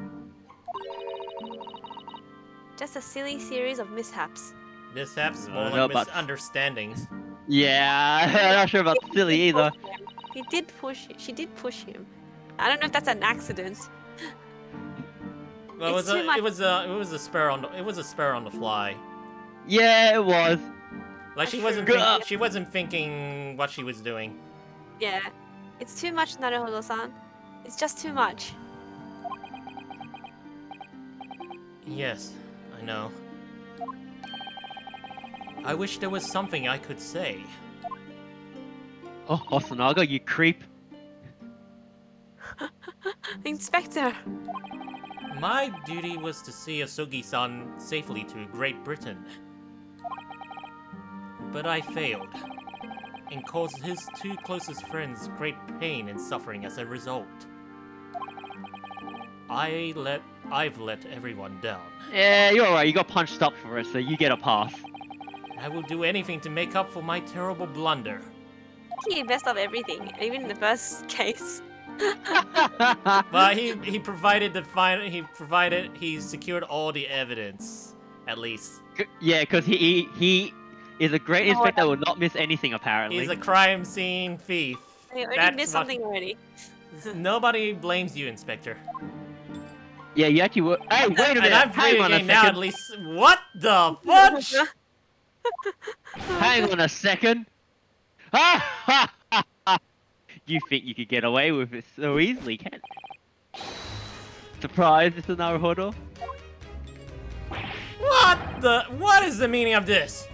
Just a silly series of mishaps. Mishaps, I more don't know like about- misunderstandings. Yeah, I'm not sure about silly either. She did push him. I don't know if that's an accident. Well, It's too much. it was a spur on the fly. Yeah, it was. Like she That's wasn't true. she wasn't thinking what she was doing. Yeah. It's too much, Naruhodo-san. It's just too much. Yes, I know. I wish there was something I could say. Oh, Hosonaga, you creep. Inspector! My duty was to see Asogi-san safely to Great Britain. But I failed, and caused his two closest friends great pain and suffering as a result. I've let everyone down. Yeah, you're alright. You got punched up for it, so you get a pass. I will do anything to make up for my terrible blunder. He messed up everything, even in the first case. But he secured all the evidence, at least. Yeah, because he is a great inspector that will not miss anything, apparently. He's a crime scene thief. I already That's missed what- something already. Nobody blames you, Inspector. Yeah, you actually were. Hey, wait a minute! And I'm Hang free on a again now, at second. least. What the fudge? Hang on a second. Ha ha ha ha! You think you could get away with it so easily, can you? Surprise, Mr. Naruhodo? What is the meaning of this?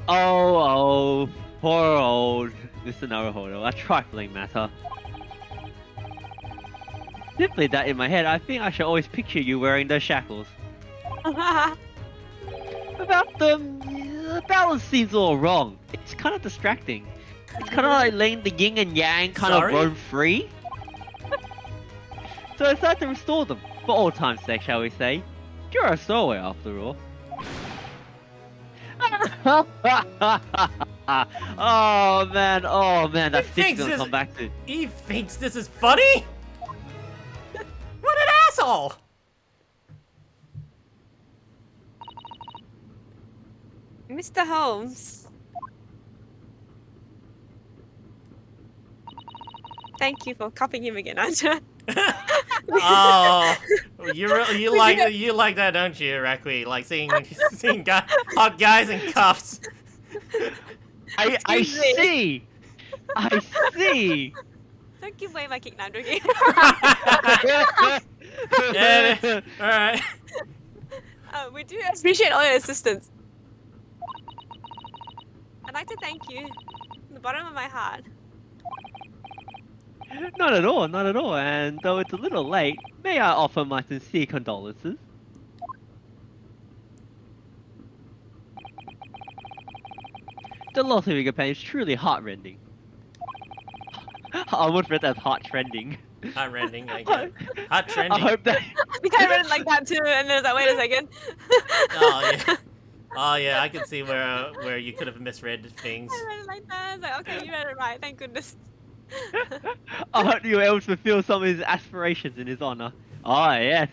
Oh, Poor old Mr. Naruhodo, a trifling matter. Simply that in my head, I think I should always picture you wearing those shackles. About the balance seems all wrong. It's kind of distracting. It's kind of like letting the yin and yang kind Sorry? of roam free. So I decided to restore them, for old time's sake, shall we say. You're a stowaway after all. Oh man, that stick's gonna come back to. He thinks this is funny? What an asshole! Mr. Holmes. Thank you for copying him again, Anja. Oh, you like that, don't you, Rakui? Like seeing hot guys in cuffs. I see. Don't give away my kick, now, Druggy. Yeah, all right. We do appreciate all your assistance. I'd like to thank you from the bottom of my heart. Not at all, not at all. And though it's a little late, may I offer my sincere condolences? The loss of your companion is truly heartrending. I would read that as heart-trending. Heart-rending, I guess. Heart-trending. I hope that... We kind of read it like that too, and then I was like, wait a second. Oh yeah. Oh yeah, I can see where you could have misread things. I read it like that. I was like, okay, you read it right. Thank goodness. I hope you were able to fulfill some of his aspirations in his honor. Ah, yes.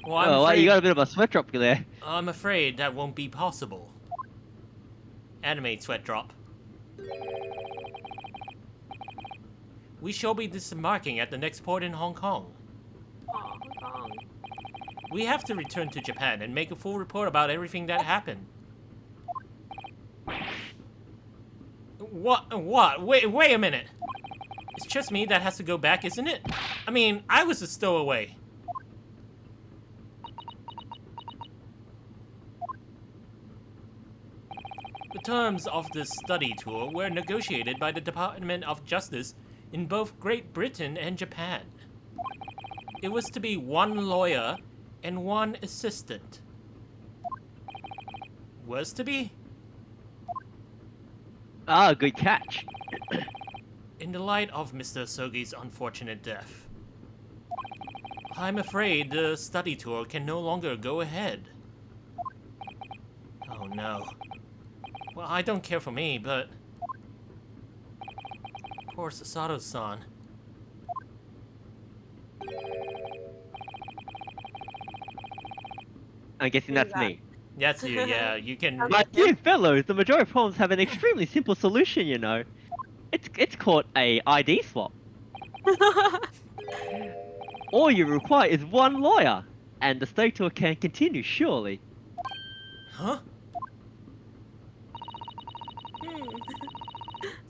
Well, I'm Oh, afraid, you got a bit of a sweat drop there. I'm afraid that won't be possible. Animate sweat drop. We shall be disembarking at the next port in Hong Kong. Oh, Hong Kong. We have to return to Japan and make a full report about everything that happened. What? Wait a minute. It's just me that has to go back, isn't it? I mean, I was a stowaway. The terms of the study tour were negotiated by the Department of Justice in both Great Britain and Japan. It was to be one lawyer and one assistant. Was to be? Ah, good catch. In the light of Mr. Sogi's unfortunate death, I'm afraid the study tour can no longer go ahead. Oh no. Well, I don't care for me, but... Poor Sasato-san. I'm guessing that's me. That's you, yeah. You can... My dear fellows, the majority of problems have an extremely simple solution, you know. It's called a ID swap. All you require is one lawyer, and the study tour can continue, surely. Huh?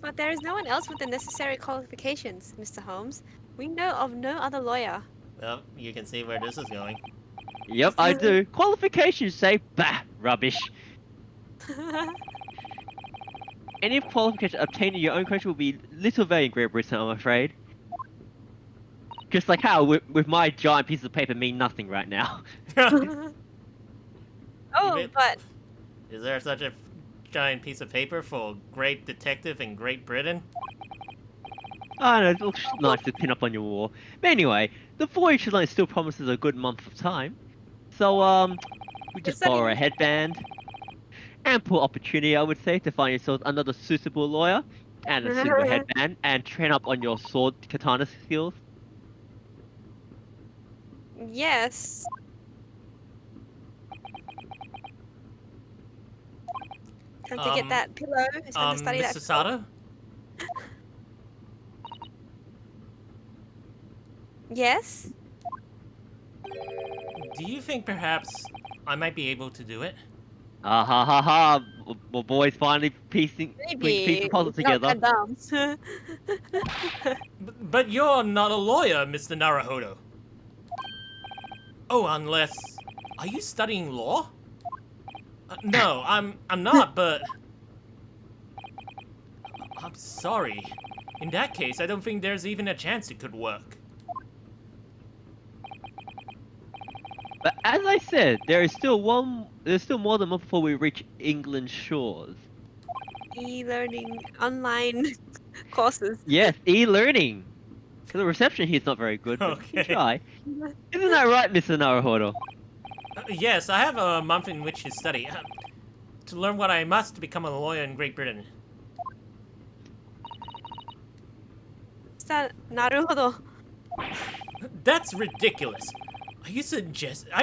But there is no one else with the necessary qualifications, Mr. Holmes. We know of no other lawyer. Well, you can see where this is going. Yep, I do. Qualifications say, bah, rubbish. Any qualification obtained in your own country will be little value in Great Britain, I'm afraid. Just like how with my giant piece of paper mean nothing right now. Oh, but Is there such a giant piece of paper for great detective in Great Britain? I know, it looks nice to pin up on your wall. But anyway, the voyage to London still promises a good month of time. So, we just borrow a headband. Ample opportunity, I would say, to find yourself another suitable lawyer. And a suitable headband. And train up on your sword katana skills. yes. Time to get that pillow. It's time to study Mr. that. Sato? Yes? Do you think perhaps I might be able to do it? Ah ha ha ha! My boy's finally piecing the puzzle together. Not that dumb. But you're not a lawyer, Mr. Naruhodo. Oh, unless... Are you studying law? No, I'm not, but... I'm sorry. In that case, I don't think there's even a chance it could work. But as I said, there's still more than a month before we reach England's shores. E-learning online courses. Yes, e-learning. Because the reception here's not very good, but you Okay. can try. Isn't that right, Mr. Naruhodo? Yes, I have a month in which to study. To learn what I must to become a lawyer in Great Britain. Naruhodo. That's ridiculous. Are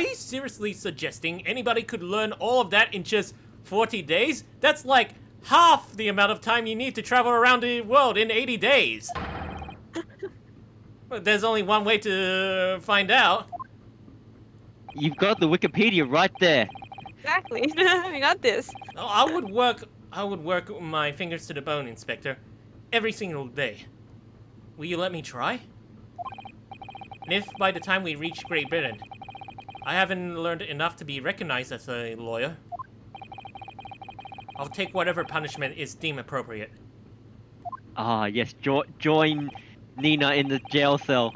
you seriously suggesting anybody could learn all of that in just 40 days? That's like half the amount of time you need to travel around the world in 80 days. Well, there's only one way to find out. You've got the Wikipedia right there. Exactly. We got this. Oh, I would work my fingers to the bone, Inspector. Every single day. Will you let me try? And if by the time we reach Great Britain, I haven't learned enough to be recognized as a lawyer, I'll take whatever punishment is deemed appropriate. Ah, yes, join Nina in the jail cell.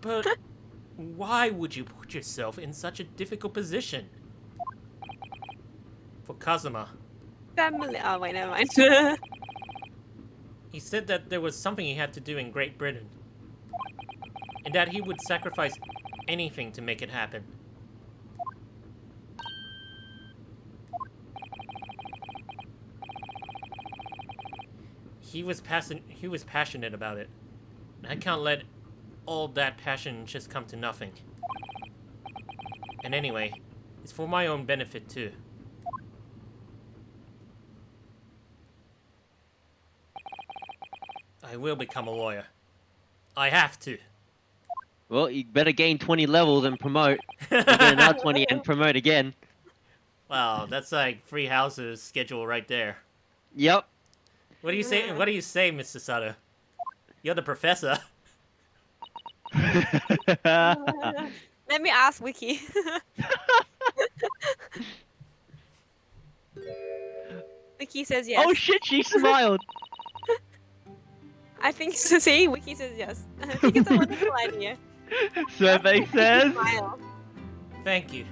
But why would you put yourself in such a difficult position? For Kazuma, Family. Oh, wait, never mind. he said that there was something he had to do in Great Britain. And that he would sacrifice anything to make it happen. He was passionate about it. And I can't let all that passion just come to nothing. And anyway, it's for my own benefit too. I will become a lawyer. I have to. Well, you better gain 20 levels and promote. You get another 20 and promote again. Wow, that's like free houses schedule right there. Yep. What do you say? What do you say, Mr. Sato? You're the professor. Let me ask Wiki. Wiki says yes. Oh shit, she smiled. I think so. See, Wiki says yes. I think it's a wonderful idea. Survey says. Smile. Thank you.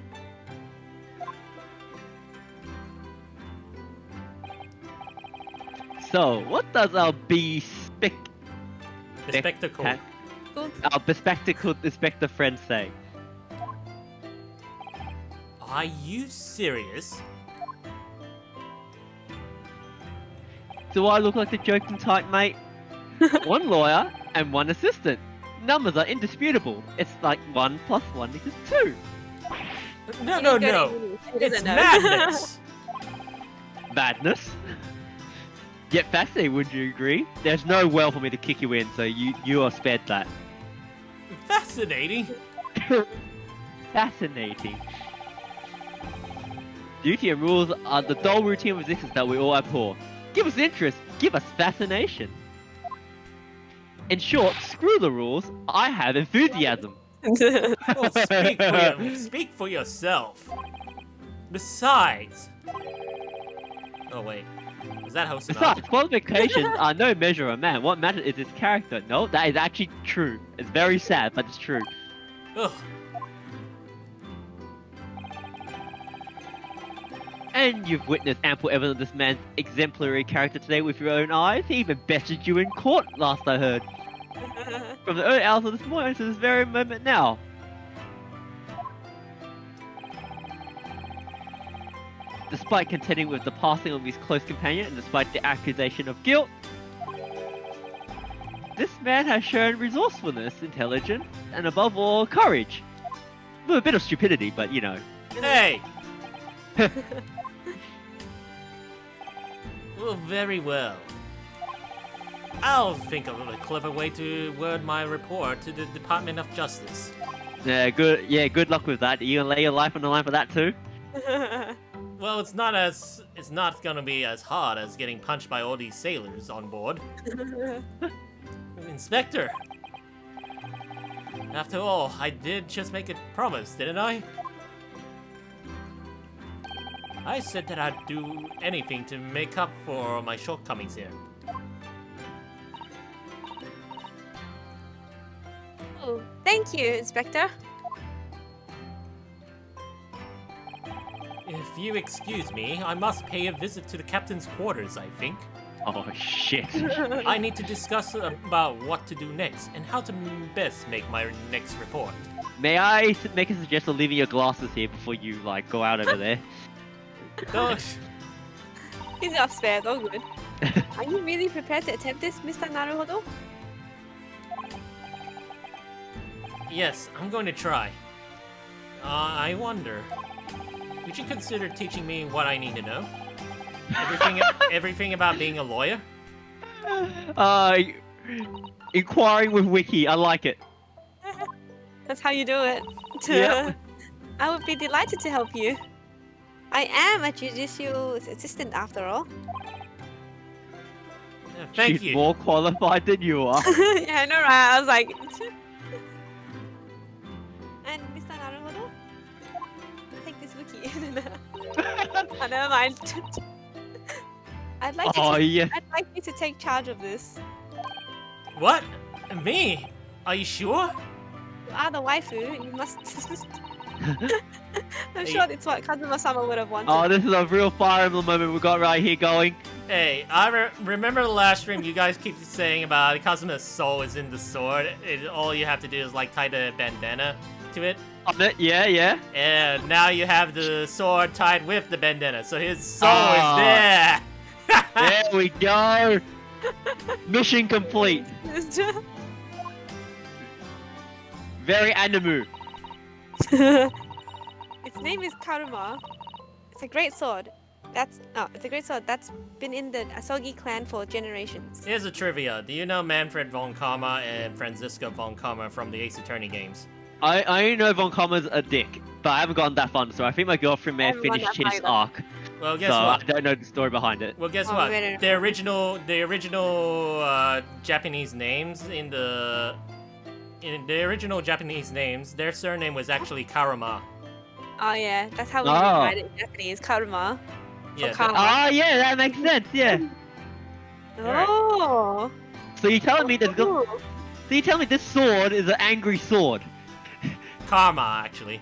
So, what does our bespectacled The spectacle. bespectacled friend say? Are you serious? Do I look like the joking type, mate? One lawyer and one assistant. Numbers are indisputable. It's like 1 + 1 = 2. No, He's no, good at no. uni. He It's doesn't know. madness. Madness. Yet fascinating, would you agree? There's no well for me to kick you in, so you are spared that. Fascinating. Fascinating. Duty and rules are the dull routine of existence that we all abhor. Give us interest, give us fascination. In short, screw the rules, I have enthusiasm. Well, speak for yourself. Besides... Oh, wait. Was that host enough? Besides, qualifications are no measure of a man. What matters is his character. No, that is actually true. It's very sad, but it's true. Ugh. And you've witnessed ample evidence of this man's exemplary character today with your own eyes. He even bested you in court, last I heard. From the early hours of this morning to this very moment now. Despite contending with the passing of his close companion and despite the accusation of guilt, this man has shown resourcefulness, intelligence, and above all, courage. With a bit of stupidity, but you know. Hey! Well, very well. I'll think of a clever way to word my report to the Department of Justice. Yeah, good luck with that. Are you gonna lay your life on the line for that too? Well, it's not gonna be as hard as getting punched by all these sailors on board. Inspector! After all, I did just make a promise, didn't I? I said that I'd do anything to make up for my shortcomings here. Oh, thank you, Inspector. If you excuse me, I must pay a visit to the captain's quarters, I think. Oh shit. I need to discuss about what to do next and how to best make my next report. May I make a suggestion of leaving your glasses here before you like go out over there? No, He's got spared, all good. Are you really prepared to attempt this, Mr. Naruhodo? yes, I'm going to try. I wonder, would you consider teaching me what I need to know? Everything about being a lawyer? Inquiring with Wiki, I like it. That's how you do it. Yeah. I would be delighted to help you. I am a judicial assistant after all. Thank She's you. more qualified than you are. Yeah, I know, right? I was like... And Mr. Naruhodo? Take this wiki. Oh, never mind. I'd like Oh yeah. I'd like you to take charge of this. What? Me? Are you sure? You are the waifu. You must. I'm sure it's what Kazuma-sama would have wanted. Oh, this is a real Fire Emblem moment we got right here going. Hey, I remember the last stream you guys keep saying about Kazuma's soul is in the sword. All you have to do is like tie the bandana to it. On it, yeah, yeah. And now you have the sword tied with the bandana, so his soul Ah. is there. There we go. Mission complete. Very animu. Its name is Karuma. It's a great sword. It's a great sword that's been in the Asogi clan for generations. Here's a trivia. Do you know Manfred von Karma and Franziska von Karma from the Ace Attorney games? I only know Von Comma's a dick, but I haven't gotten that far, so I think my girlfriend may have haven't gone finished that far his either. arc. Well, guess So what? I don't know the story behind it. Well, guess Oh, what? we don't know. The original Japanese names in the original Japanese names, their surname was actually Karuma. Oh yeah, that's how we Oh. write it in Japanese. Karuma. Yeah. Karma. Ah, yeah, that makes sense. Yeah. Oh. So you're telling me there's Cool. so you tell me this sword is an angry sword? Karma, actually.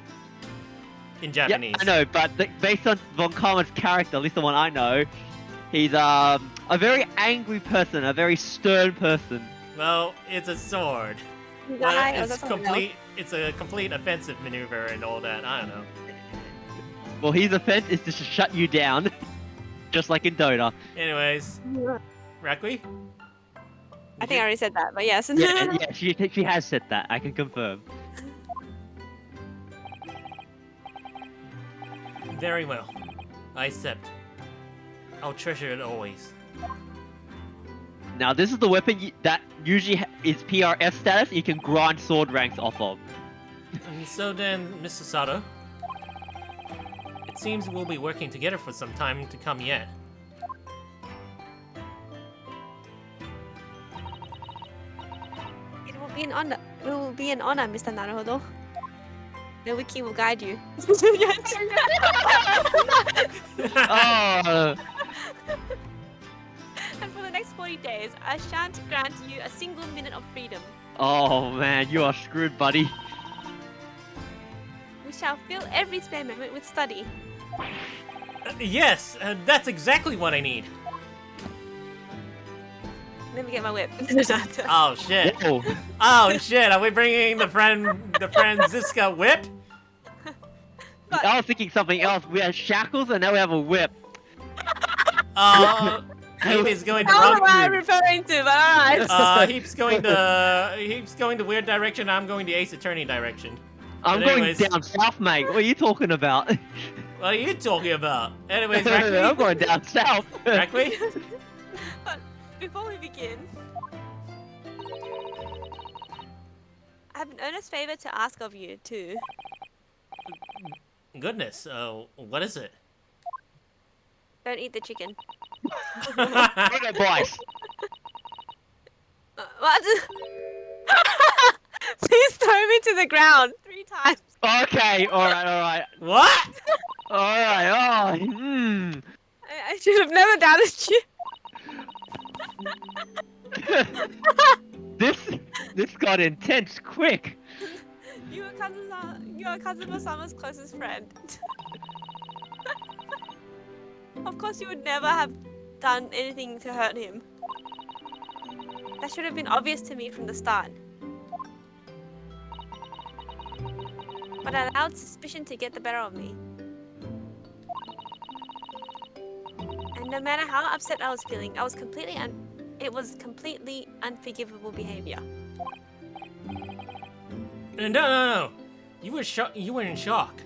In Japanese. Yeah, I know, but based on Von Karma's character, at least the one I know, he's a very angry person, a very stern person. Well, it's a sword. Guy, But or it's that's something else? complete. It's a complete offensive maneuver and all that. I don't know. Well, his offense is just to shut you down, just like in Dota. Anyways, Rakui? I think I already said that, but yes. Yeah, she has said that. I can confirm. Very well. I accept. I'll treasure it always. Now, this is the weapon that usually is PRF status. You can grind sword ranks off of. And so then, Mr. Sato, it seems we'll be working together for some time to come yet. It will be an honor. It will be an honor, Mr. Naruhodo. The wiki will guide you. Oh, And for the next 40 days, I shan't grant you a single minute of freedom. oh man, you are screwed, buddy. We shall fill every spare moment with study. Yes, that's exactly what I need. Let me get my whip. Oh shit. Whoa. Oh shit. Are we bringing the Franziska whip? I was thinking something else. We had shackles and now we have a whip. Heip is going to I don't know what wrong. I'm referring to, but alright. Heip's going the weird direction. I'm going the Ace Attorney direction. I'm But going anyways- down south, mate. What are you talking about? What are you talking about? Anyways, I'm Rakui. going down south. Rakui? But before we begin, I have an earnest favor to ask of you, too. Goodness. What is it? Don't eat the chicken. Okay, boys. What? Please throw me to the ground 3 times. Okay, alright. What? Alright, I should have never doubted you. This got intense quick. You are Kazuma-sama's closest friend. Of course, you would never have done anything to hurt him. That should have been obvious to me from the start. But I allowed suspicion to get the better of me. And no matter how upset I was feeling, it was completely unforgivable behavior. No. You were in shock.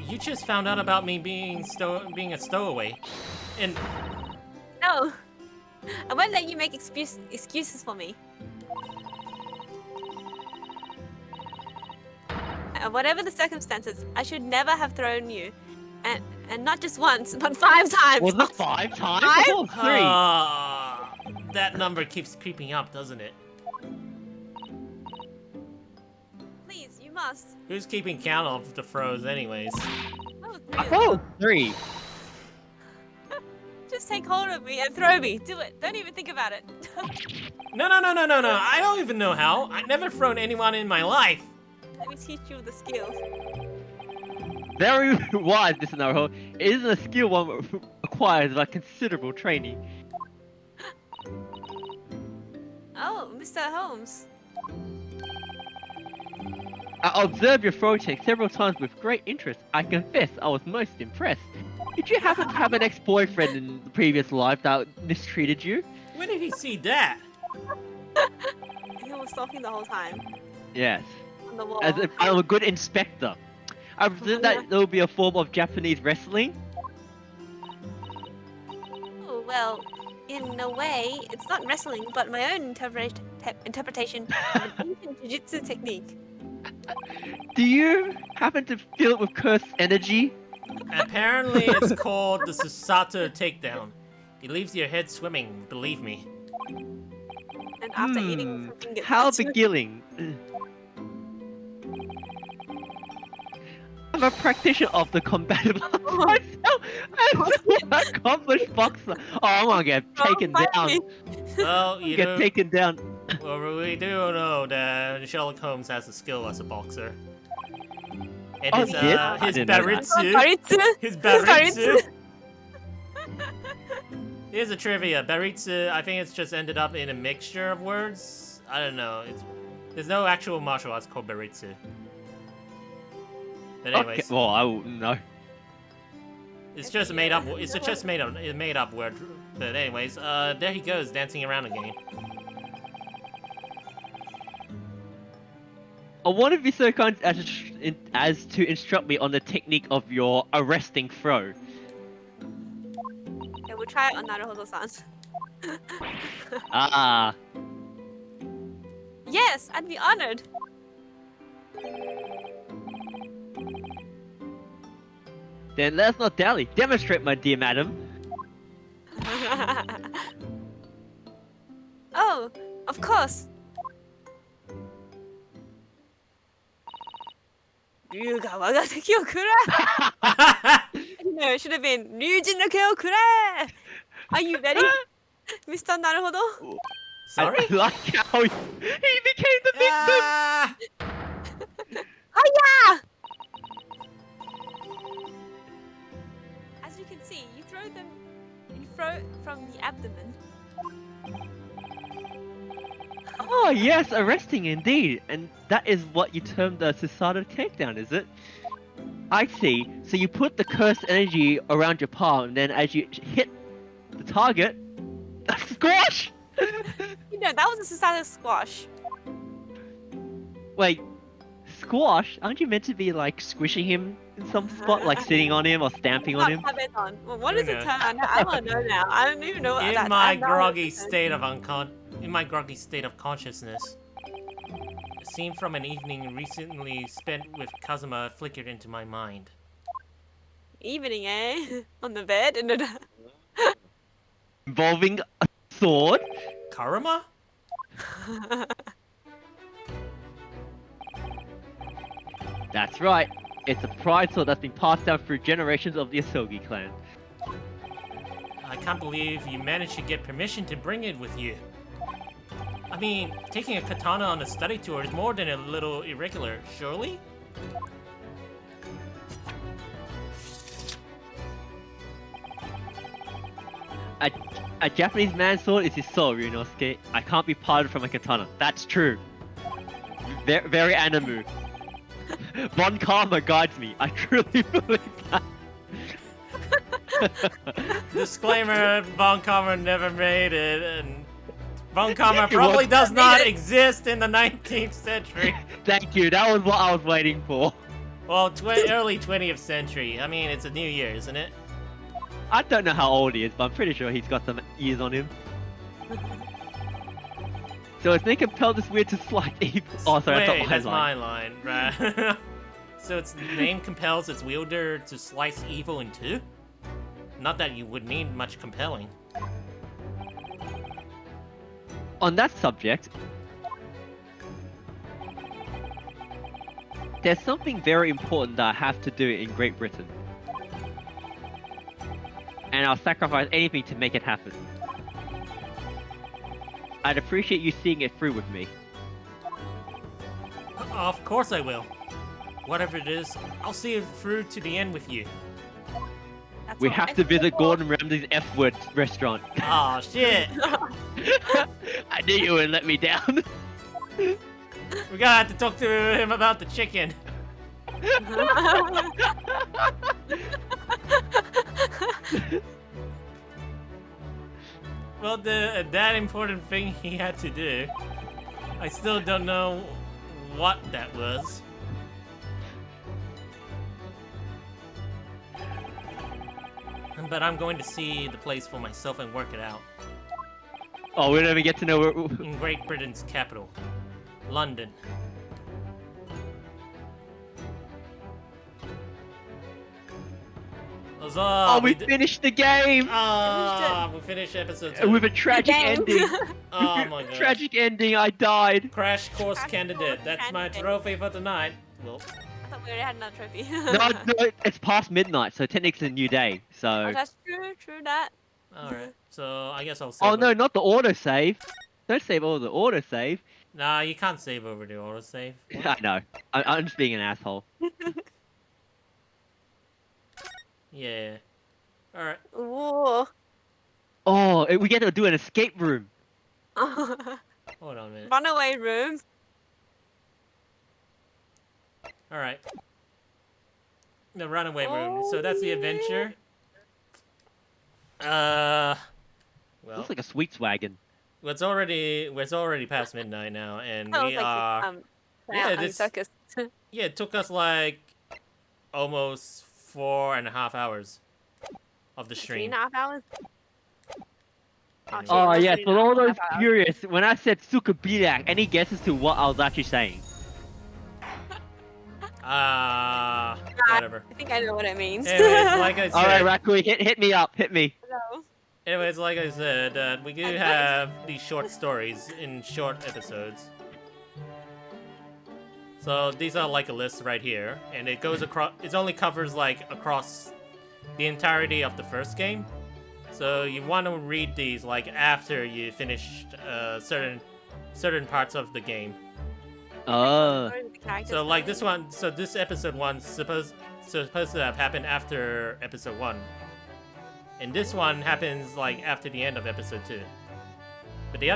You just found out about me being a stowaway, and No, I won't let you make excuses for me. Whatever the circumstances, I should never have thrown you, and not just once, but 5 times. Was it 5 times? Five? Oh, 3. That number keeps creeping up, doesn't it? Please, you must. Who's keeping count of the throws, anyways? Oh, I thought it was 3. Just take hold of me and throw me. Do it. Don't even think about it. No. I don't even know how. I've never thrown anyone in my life. Let me teach you the skills. Very wise, Mr. Naruto. It isn't a skill one requires like considerable training. Oh, Mr. Holmes. I observed your throw check several times with great interest. I confess I was most impressed. Did you happen to have an ex-boyfriend in the previous life that mistreated you? When did he see that? He was stalking the whole time. Yes. On the wall. As if I'm a good inspector. I presume that there will be a form of Japanese wrestling. Oh, well, in a way, it's not wrestling, but my own interpretation of an ancient jiu-jitsu technique. Do you happen to feel it with cursed energy? Apparently, it's called the Susato takedown. It leaves your head swimming, believe me. And after eating something gets How better. beginning. I'm a practitioner of the combative arts myself. I'm an accomplished boxer. Oh, I'm gonna get taken fight down. me. Well, you Get know, taken down. well, we do know that Sherlock Holmes has a skill as a boxer. And Oh, his, he did? I his didn't know that. baritsu, his baritsu. Baritsu. Here's a trivia. Baritsu, I think it's just ended up in a mixture of words. I don't know. There's no actual martial arts called baritsu. But anyways, Okay. Well, I wouldn't know. it's just a made up. It's just made up word. But anyways, there he goes dancing around again. I want to be so kind as to instruct me on the technique of your arresting throw. Yeah, we'll try it on Naruhodo-san. Ah. Yes, I'd be honored. Then let us not dally. Demonstrate, my dear madam. Oh, of course. Ryuga waga teki o kure. No, it should have been Ryujin no ke o kure. Are you ready, Mr. Naruhodo? Sorry. I like how he became the victim. Ah! Hiya! As you can see, you throw from the abdomen. Oh yes, arresting indeed. And that is what you term the Susato takedown, is it? I see. So you put the cursed energy around your palm, and then as you hit the target, squash! You know, that was a Susato squash. Wait, squash? Aren't you meant to be like squishing him in some spot, like sitting on him or stamping on him? Well, what is it? I want to know now. I don't even know what In that. my I know groggy what it is. state of consciousness, a scene from an evening recently spent with Kazuma flickered into my mind. Evening, eh? On the bed? Involving a sword? Karama? That's right. It's a pride sword that's been passed down through generations of the Asogi clan. I can't believe you managed to get permission to bring it with you. I mean, taking a katana on a study tour is more than a little irregular, surely? A Japanese man's sword is his soul, Ryunosuke. I can't be parted from a katana. That's true. Very animu. Von Karma guides me. I truly believe that. Disclaimer, Von Karma never made it, and Von Karma probably does not exist in the 19th century. Thank you, that was what I was waiting for. Well, early 20th century. I mean, it's a new year, isn't it? I don't know how old he is, but I'm pretty sure he's got some years on him. So it's been compelled this weird to slight evil. Oh, sorry, Wait, that's not my that's line. my line, right? So its name compels its wielder to slice evil in two? Not that you would need much compelling. On that subject, there's something very important that I have to do in Great Britain. And I'll sacrifice anything to make it happen. I'd appreciate you seeing it through with me. Of course I will. Whatever it is, I'll see it through to the end with you. That's We what have I to visit thought. Gordon Ramsay's F-word restaurant. Aw, shit! I knew you would let me down. We're gonna have to talk to him about the chicken. Well, that important thing he had to do, I still don't know what that was. But I'm going to see the place for myself and work it out. Oh, we don't even get to know where... In Great Britain's capital, London. Huzzah! Oh, we finished the game! We finished episode 2. With a tragic Game. ending. Oh my god. Tragic ending, I died. Crash course Crash candidate. course That's my candidate. trophy for tonight. Well, I thought we already had another trophy. No, it's past midnight, so technically it's a new day, Oh, so... that's true that. alright. So I guess I'll save. Oh no, not the autosave. Don't save all the autosave. Nah, you can't save over the autosave. I know. I'm just being an asshole. Yeah. Alright. Ooh. Oh, we get to do an escape room. Hold on a minute. Runaway room. Alright. The runaway room. So that's the adventure. Well, Looks like a sweets wagon. it's already past midnight now, and Oh, we it's like are. Yeah, this- circus. Yeah, it took us like almost 4.5 hours of the stream. 3.5 hours. Anyway. Oh, Oh shit. yeah, for all those Have I- curious, when I said Sukabirak, any guesses to what I was actually saying? Whatever. I think I know what it means. Anyways, like I said. Alright, Rakui, hit me up, hit me. No. Anyways, like I said, we do have these short stories in short episodes. So these are like a list right here, and it goes across. It only covers like across the entirety of the first game. So you want to read these like after you finished certain parts of the game. Oh. So like this one, so this episode 1's supposed to have happened after episode 1. And this one happens like after the end of episode 2. But the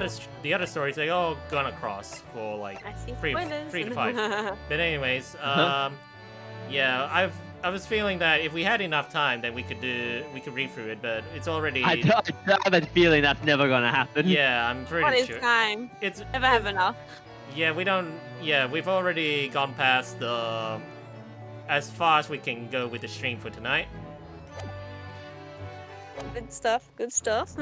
other stories they all gone across for like I see 3 spoilers. to 5. But anyways, Uh-huh. yeah, I was feeling that if we had enough time, then we could read through it. But it's already I have a feeling that's never gonna happen. yeah, I'm What pretty is sure time? it's Never have enough. yeah we don't yeah we've already gone past the as far as we can go with the stream for tonight. Good stuff. Good stuff.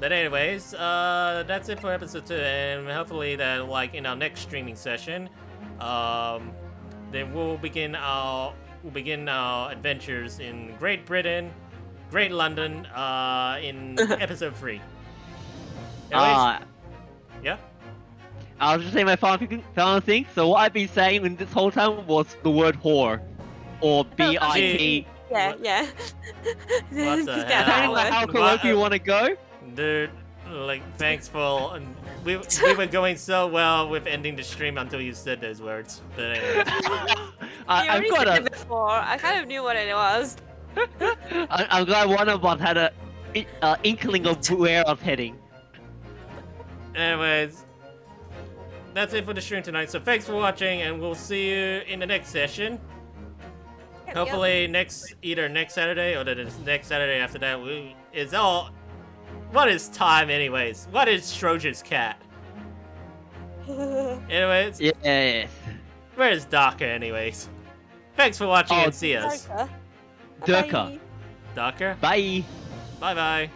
But anyways, that's it for episode 2, and hopefully that like in our next streaming session, then we'll begin our adventures in Great Britain, Great London, in episode 3. Anyways, yeah. I was just saying my final thing. So what I've been saying in this whole time was the word whore. or BIT. Yeah, What- yeah. What the Just hell? that Depending on word. how colloquial you want to go. Dude, like, thanks for. We were going so well with ending the stream until you said those words. But anyways. You I've already got said a. it before. I kind of knew what it was. I'm glad one of us had a inkling of where I was heading. Anyways, that's it for the stream tonight. So thanks for watching, and we'll see you in the next session. Hopefully either next Saturday or the next Saturday after that. It's all. What is time, anyways? What is Trojan's cat? Anyways, Yes. where's Daka, anyways? Thanks for watching Oh, and see us. Durka. Durka. Bye. Daka, Bye. bye bye.